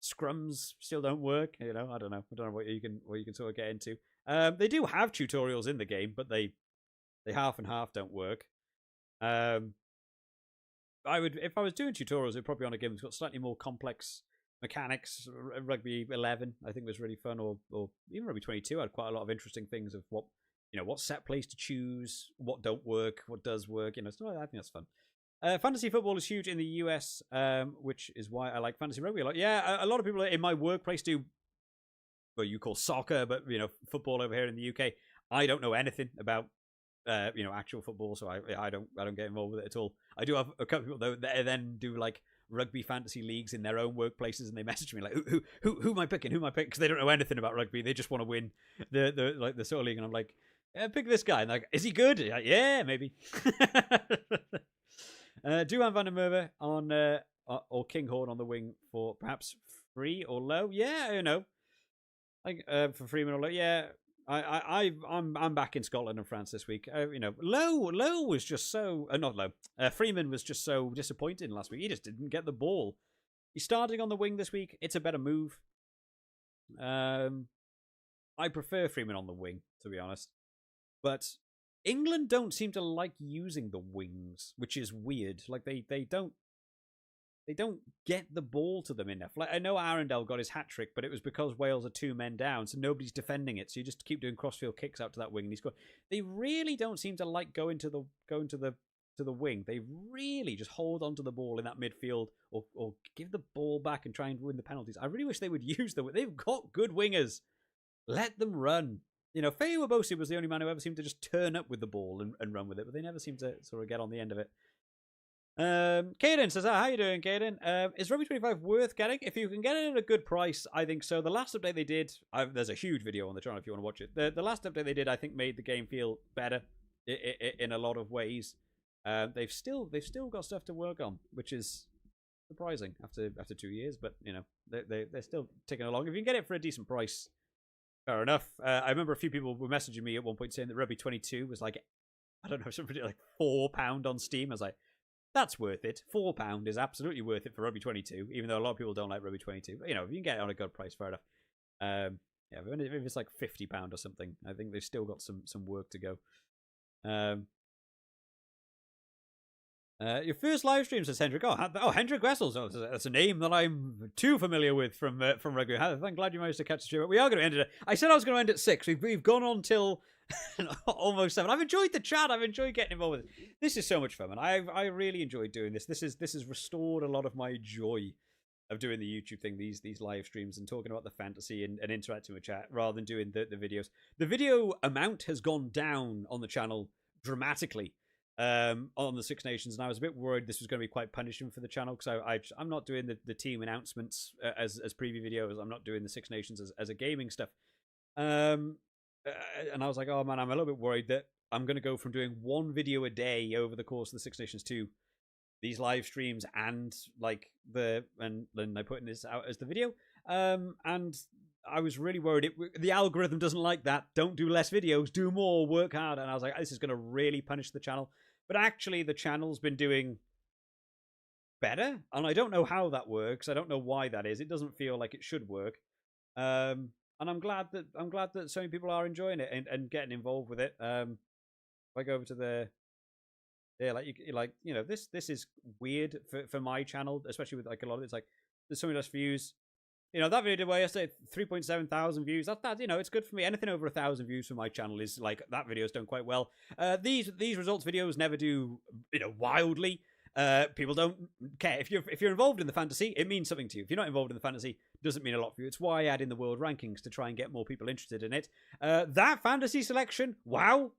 Scrums still don't work. I don't know what you can sort of get into. They do have tutorials in the game, but they half and half don't work. If I was doing tutorials, it'd probably be on a game that's got slightly more complex mechanics. Rugby 11 I think was really fun, or even Rugby 22 had quite a lot of interesting things of what set plays to choose, what don't work, what does work, stuff like that. I think that's fun. Fantasy football is huge in the US, which is why I like fantasy rugby a lot. Yeah, a lot of people in my workplace do what you call soccer, but football over here in the UK. I don't know anything about actual football, so I don't get involved with it at all. I do have a couple of people though that then do like rugby fantasy leagues in their own workplaces, and they message me like, who am I picking? Because they don't know anything about rugby. They just want to win the sort of league, and I'm like, pick this guy. And like, is he good? Like, yeah, maybe. Duhan van der Merwe on or Kinghorn on the wing for perhaps free or low. Yeah, like for Freeman or low. Yeah. I'm back in Scotland and France this week. Low was just so not low. Freeman was just so disappointing last week. He just didn't get the ball. He's starting on the wing this week. It's a better move. I prefer Freeman on the wing, to be honest. But England don't seem to like using the wings, which is weird. Like they don't get the ball to them enough. Like I know Arundel got his hat trick, but it was because Wales are 2 men down, so nobody's defending it. So you just keep doing crossfield kicks out to that wing, and he scored. They really don't seem to like going to the wing. They really just hold onto the ball in that midfield, or give the ball back and try and win the penalties. I really wish they would use them. They've got good wingers. Let them run. Faye Wabosi was the only man who ever seemed to just turn up with the ball and run with it, but they never seem to sort of get on the end of it. Caden says, how you doing, Caden? Is Rugby 25 worth getting? If you can get it at a good price, I think so. The last update they did, there's a huge video on the channel if you want to watch it. The last update they did, I think, made the game feel better in a lot of ways. They've still got stuff to work on, which is surprising after 2 years, but they're still ticking along. If you can get it for a decent price, fair enough. I remember a few people were messaging me at one point saying that Rugby 22 was like, I don't know, something like £4 on Steam. I was like, that's worth it. £4 is absolutely worth it for Rugby 22, even though a lot of people don't like Rugby 22. But, if you can get it on a good price, fair enough. If it's like £50 or something, I think they've still got some work to go. Your first live stream, says Hendrik. Hendrik Wessels. That's a name that I'm too familiar with from Rugby. I'm glad you managed to catch the stream. We are going to end it. I said I was going to end at 6. We've gone on till almost 7. I've enjoyed the chat. I've enjoyed getting involved with it. This is so much fun, and I really enjoyed doing this. This has restored a lot of my joy of doing the YouTube thing, these live streams, and talking about the fantasy and interacting with chat rather than doing the videos. The video amount has gone down on the channel dramatically. On the Six Nations, and I was a bit worried this was going to be quite punishing for the channel because I'm not doing the team announcements as preview videos. I'm not doing the Six Nations as a gaming stuff. And I was like, oh man, I'm a little bit worried that I'm going to go from doing one video a day over the course of the Six Nations to these live streams and like and then I put in this out as the video. And I was really worried the algorithm doesn't like that. Don't do less videos, do more, work hard. And I was like, this is going to really punish the channel. But actually, the channel's been doing better, and I don't know how that works. I don't know why that is. It doesn't feel like it should work. And I'm glad that so many people are enjoying it and getting involved with it. If I go over to the this is weird for my channel, especially with like a lot of it's like there's so many less views. That video did well yesterday, 3.7 thousand views. That it's good for me. Anything over 1,000 views for my channel is like that video's done quite well. These results videos never do wildly. People don't care if you're involved in the fantasy. It means something to you. If you're not involved in the fantasy, it doesn't mean a lot for you. It's why I add in the world rankings to try and get more people interested in it. That fantasy selection, wow,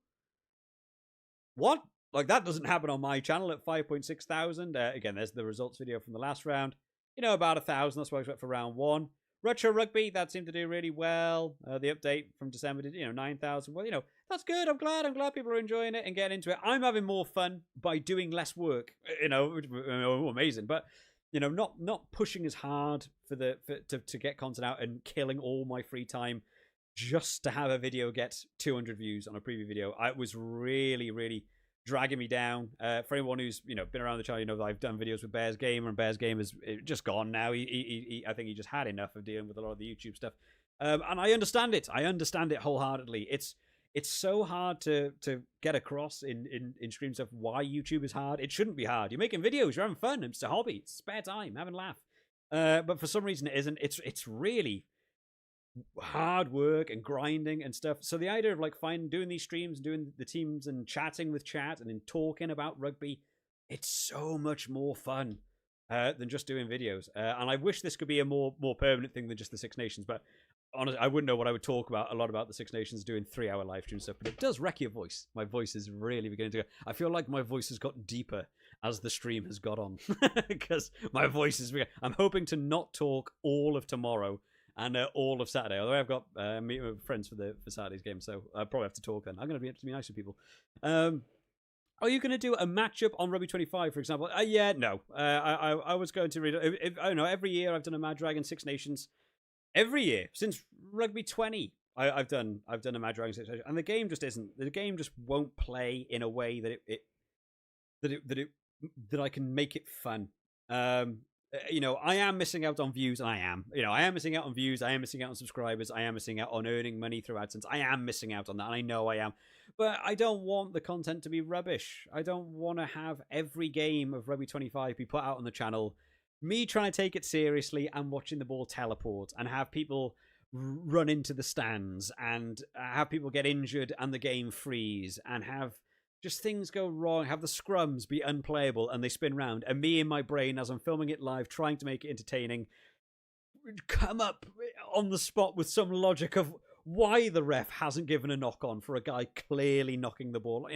what? Like that doesn't happen on my channel at 5.6 thousand. Again, there's the results video from the last round. About 1,000. That's what I expect for round 1. Retro Rugby, that seemed to do really well. The update from December did, 9,000. Well, that's good. I'm glad people are enjoying it and getting into it. I'm having more fun by doing less work. Amazing. But, not pushing as hard to get content out and killing all my free time just to have a video get 200 views on a preview video. It was really, really dragging me down. For anyone who's been around the channel, that I've done videos with Bears Gamer, and Bears Gamer is just gone now. I think he just had enough of dealing with a lot of the YouTube stuff, and I understand it. I understand it wholeheartedly. It's so hard to get across in stream stuff why YouTube is hard. It shouldn't be hard. You're making videos, you're having fun. It's a hobby. It's spare time, having a laugh. But for some reason it isn't. It's really hard work and grinding and stuff. So the idea of like doing these streams, doing the teams and chatting with chat and then talking about rugby, it's so much more fun than just doing videos. And I wish this could be a more permanent thing than just the Six Nations. But honestly, I wouldn't know what I would talk about a lot about the Six Nations doing 3-hour live stream stuff. But it does wreck your voice. My voice is really beginning to go. I feel like my voice has got deeper as the stream has got on because my voice is. I'm hoping to not talk all of tomorrow and all of Saturday. Although I've got meeting with friends for Saturday's game, so I probably have to talk then. I'm going to be nice with people. Are you going to do a matchup on Rugby 25, for example? Yeah, no. I was going to read. I don't know. Every year I've done a MaD Dragon Six Nations. Every year since Rugby 20, I've done a MaD Dragon Six Nations, and the game just isn't. The game just won't play in a way that I can make it fun. I am missing out on views, and I am missing out on views, I am missing out on subscribers, I am missing out on earning money through AdSense. I am missing out on that, and I know I am. But I don't want the content to be rubbish. I don't want to have every game of Rugby 25 be put out on the channel, me trying to take it seriously and watching the ball teleport, and have people run into the stands, and have people get injured and the game freeze, and have just things go wrong, have the scrums be unplayable and they spin round, and me in my brain as I'm filming it live trying to make it entertaining come up on the spot with some logic of why the ref hasn't given a knock on for a guy clearly knocking the ball.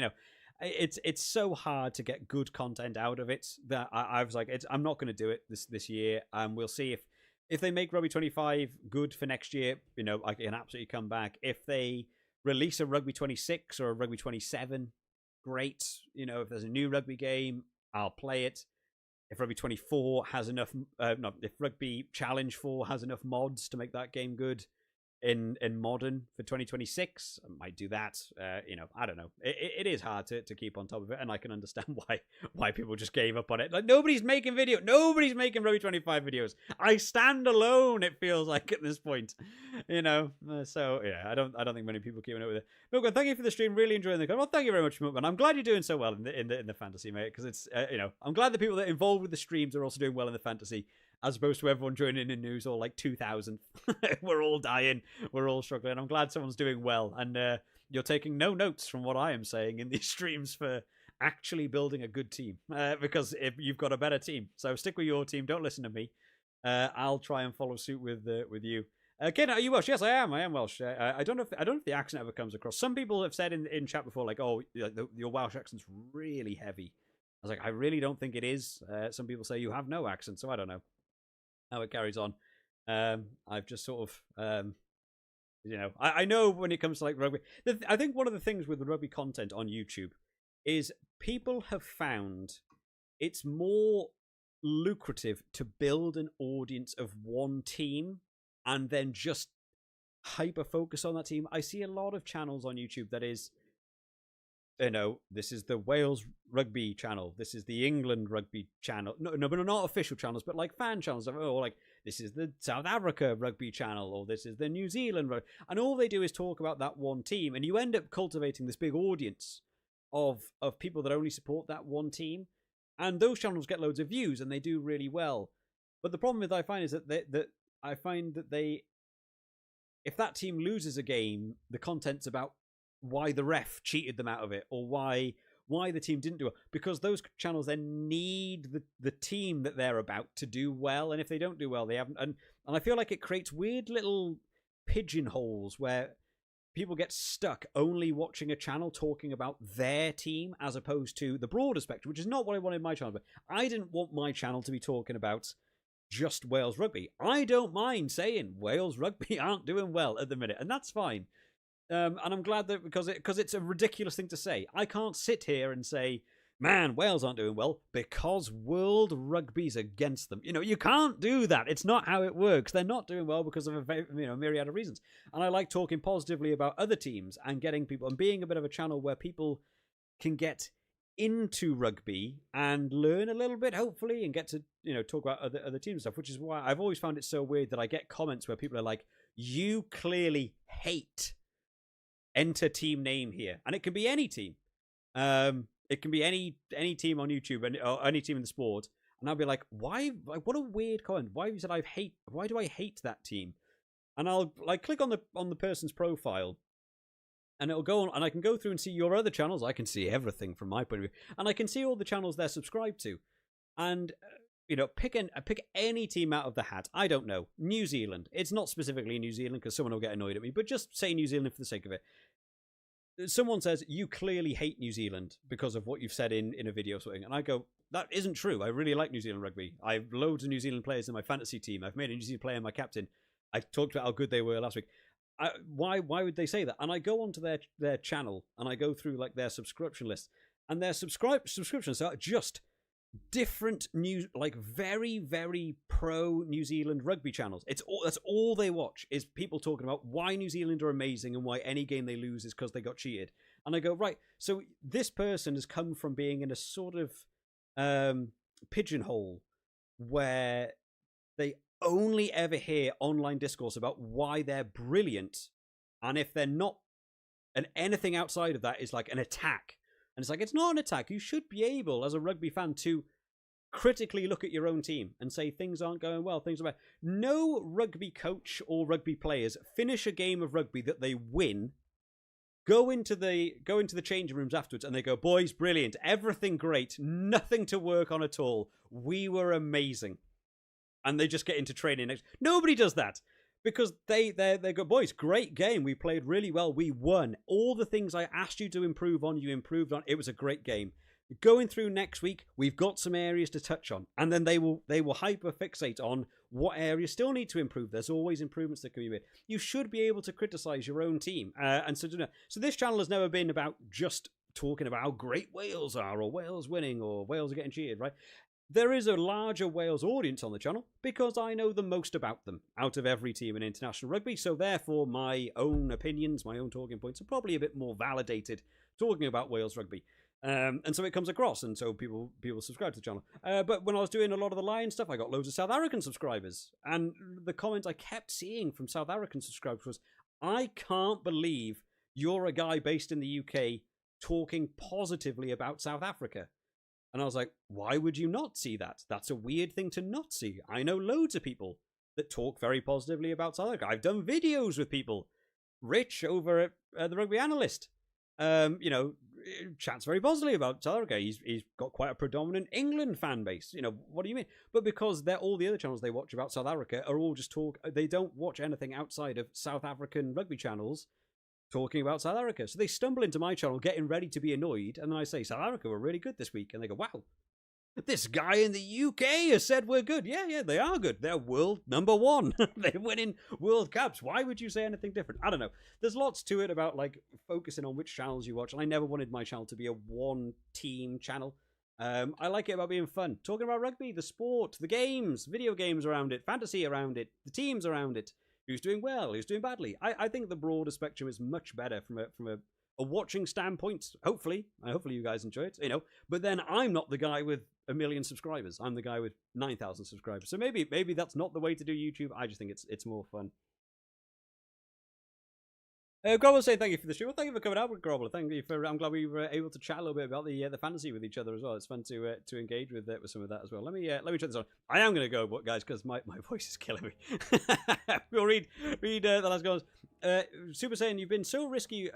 It's so hard to get good content out of it that I was like, I'm not going to do it this year, and we'll see if they make Rugby 25 good for next year. I can absolutely come back. If they release a Rugby 26 or a Rugby 27, great. If there's a new rugby game, I'll play it. If Rugby 24 has enough, if Rugby Challenge 4 has enough mods to make that game good in modern for 2026, I might do that. I don't know. It is hard to keep on top of it, and I can understand why people just gave up on it. Like, nobody's making Rugby 25 videos. I stand alone, it feels like, at this point. So yeah, I don't think many people keeping up with it. Milkman, thank you for the stream. Really enjoying the content. Well, thank you very much, Milkman. I'm glad you're doing so well in the fantasy, mate, because it's I'm glad the people that are involved with the streams are also doing well in the fantasy, as opposed to everyone joining in news or like 2,000. We're all dying. We're all struggling. I'm glad someone's doing well. And you're taking no notes from what I am saying in these streams for actually building a good team. Because if you've got a better team. So stick with your team. Don't listen to me. I'll try and follow suit with you. Ken, are you Welsh? Yes, I am. I am Welsh. I don't know if the accent ever comes across. Some people have said in chat before, like, oh, your Welsh accent's really heavy. I was like, I really don't think it is. Some people say you have no accent, so I don't know how it carries on. I've just sort of You know, I know when it comes to like rugby, I think one of the things with the rugby content on YouTube is people have found it's more lucrative to build an audience of one team and then just hyper focus on that team. I see a lot of channels on YouTube that is, you know, this is the Wales rugby channel, this is the England rugby channel. No, but not official channels, but like fan channels. Or like, this is the South Africa rugby channel, or this is the New Zealand rugby. And all they do is talk about that one team, and you end up cultivating this big audience of people that only support that one team. And those channels get loads of views, and they do really well. But the problem I find is that if that team loses a game, the content's about why the ref cheated them out of it, or why the team didn't do it, because those channels then need the team that they're about to do well, and if they don't do well, they haven't. And I feel like it creates weird little pigeonholes where people get stuck only watching a channel talking about their team as opposed to the broader spectrum, which is not what I wanted my channel. But I didn't want my channel to be talking about just Wales rugby. I don't mind saying Wales rugby aren't doing well at the minute, and that's fine. And I'm glad that because it's a ridiculous thing to say. I can't sit here and say, man, Wales aren't doing well because World Rugby's against them. You know, you can't do that. It's not how it works. They're not doing well because of a myriad of reasons. And I like talking positively about other teams and getting people and being a bit of a channel where people can get into rugby and learn a little bit, hopefully, and get to, you know, talk about other team stuff, which is why I've always found it so weird that I get comments where people are like, you clearly hate enter team name here, and it can be any team. It can be any team on YouTube or any team in the sport, and I'll be like, why? Like, what a weird comment. Why have you said why do I hate that team? And I'll like click on the person's profile, and it'll go on, and I can go through and see your other channels. I can see everything from my point of view, and I can see all the channels they're subscribed to, and you know, pick any team out of the hat. I don't know. New Zealand. It's not specifically New Zealand because someone will get annoyed at me, but just say New Zealand for the sake of it. Someone says, you clearly hate New Zealand because of what you've said in a video or something. And I go, that isn't true. I really like New Zealand rugby. I have loads of New Zealand players in my fantasy team. I've made a New Zealand player my captain. I talked about how good they were last week. Why would they say that? And I go onto their channel and I go through like their subscription list. And their subscriptions are just different new, like very, very pro New Zealand rugby channels. That's all they watch is people talking about why New Zealand are amazing and why any game they lose is because they got cheated. And I go, right, so this person has come from being in a sort of pigeonhole where they only ever hear online discourse about why they're brilliant, and if they're not, and anything outside of that is like an attack. And it's like, it's not an attack. You should be able, as a rugby fan, to critically look at your own team and say things aren't going well, things are bad. No rugby coach or rugby players finish a game of rugby that they win, go into the changing rooms afterwards, and they go, boys, brilliant, everything great, nothing to work on at all. We were amazing. And they just get into training next. Nobody does that. Because they go, boys, great game. We played really well. We won. All the things I asked you to improve on, you improved on. It was a great game. Going through next week, we've got some areas to touch on. And then they will hyper fixate on what areas still need to improve. There's always improvements that can be made. You should be able to criticize your own team. So this channel has never been about just talking about how great Wales are, or Wales winning, or Wales are getting cheated, right? There is a larger Wales audience on the channel because I know the most about them out of every team in international rugby. So therefore, my own opinions, my own talking points are probably a bit more validated talking about Wales rugby. And so it comes across, and so people subscribe to the channel. But when I was doing a lot of the Lion stuff, I got loads of South African subscribers. And the comment I kept seeing from South African subscribers was, I can't believe you're a guy based in the UK talking positively about South Africa. And I was like, why would you not see that? That's a weird thing to not see. I know loads of people that talk very positively about South Africa. I've done videos with people. Rich over at the Rugby Analyst, chats very positively about South Africa. He's got quite a predominant England fan base. You know, what do you mean? But because all the other channels they watch about South Africa are all just talk. They don't watch anything outside of South African rugby channels talking about South Africa. So they stumble into my channel getting ready to be annoyed, and then I say, South Africa were really good this week, and they go, wow, This guy in the UK has said we're good. Yeah, they are good. They're world #1. They're winning World Cups. Why would you say anything different? I don't know. There's lots to it about like focusing on which channels you watch. And I never wanted my channel to be a one-team channel. I like it about being fun. Talking about rugby, the sport, the games, video games around it, fantasy around it, the teams around it. Who's doing well, who's doing badly. I think the broader spectrum is much better from a watching standpoint. Hopefully you guys enjoy it, But then I'm not the guy with 1 million subscribers. I'm the guy with 9,000 subscribers. So maybe that's not the way to do YouTube. I just think it's more fun. Grovel saying thank you for the stream. Well, thank you for coming out with Grovel. Thank you for. I'm glad we were able to chat a little bit about the fantasy with each other as well. It's fun to engage with some of that as well. Let me try this on. I am going to go, guys, because my voice is killing me. We'll read the last goals. Super saying you've been so risky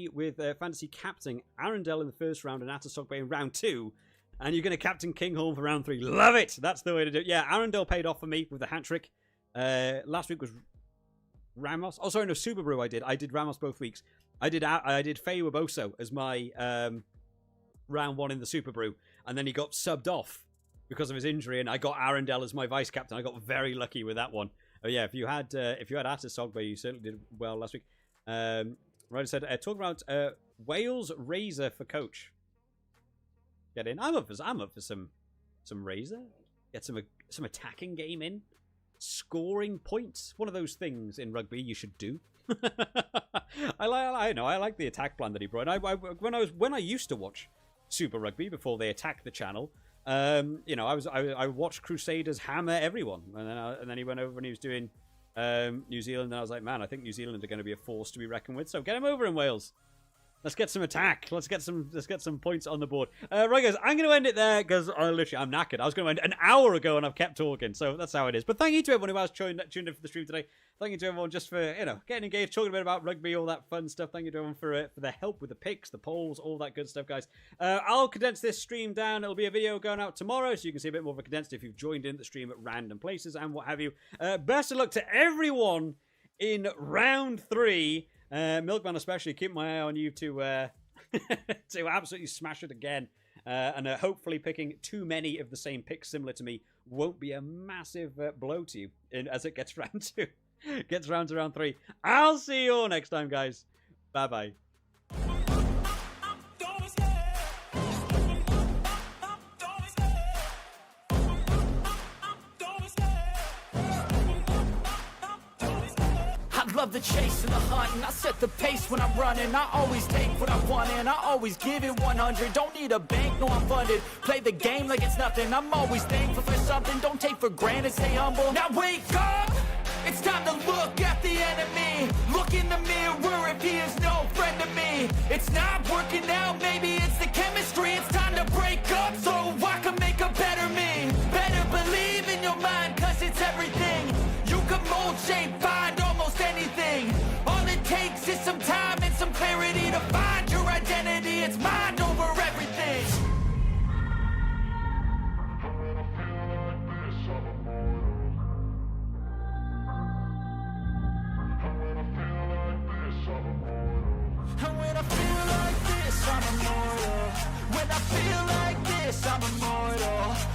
with fantasy captaining Arundel in the first round and Atasogbe in round 2, and you're going to captain Kinghorn for round 3. Love it. That's the way to do it. Yeah, Arundel paid off for me with the hat trick. Last week was Ramos. Oh, sorry, no, Superbru. I did Ramos both weeks. I did Faye Waboso as my round 1 in the Superbru, and then he got subbed off because of his injury, and I got Arundel as my vice captain. I got very lucky with that one. Oh yeah, if you had Atasogbe, you certainly did well last week. Ryder said, talk about Wales Razor for coach. Get in. I'm up for some Razor. Get some attacking game in. Scoring points. One of those things in rugby you should do. I like the attack plan that he brought. When I used to watch Super Rugby before they attacked the channel, I watched Crusaders hammer everyone, and then he went over and he was doing New Zealand, and I was like, man, I think New Zealand are going to be a force to be reckoned with. So get him over in Wales. Let's get some attack. Let's get some points on the board. Right, guys, I'm going to end it there because I'm knackered. I was going to end an hour ago and I've kept talking, so that's how it is. But thank you to everyone who has tuned in for the stream today. Thank you to everyone just for getting engaged, talking a bit about rugby, all that fun stuff. Thank you to everyone for the help with the picks, the polls, all that good stuff, guys. I'll condense this stream down. It'll be a video going out tomorrow, so you can see a bit more of a condensed if you've joined in the stream at random places and what have you. Best of luck to everyone in round 3. Milkman especially, keep my eye on you to to absolutely smash it again. And hopefully picking too many of the same picks similar to me won't be a massive blow to you as it gets round to round 3. I'll see you all next time, guys. Bye-bye. Love the chase and the hunt, and I set the pace when I'm running. I always take what I want and I always give it 100. Don't need a bank, no, I'm funded. Play the game like it's nothing. I'm always thankful for something. Don't take for granted, stay humble. Now wake up, it's time to look at the enemy. Look in the mirror if he is no friend to me. It's not working out, maybe it's the chemistry. It's time to break up so I can make a better me. Better believe in your mind, cause it's everything. You can mold, shape, find almost anything. All it takes is some time and some clarity to find your identity. It's mind over everything. And when I feel like this, I'm immortal. When I feel like this, I'm immortal.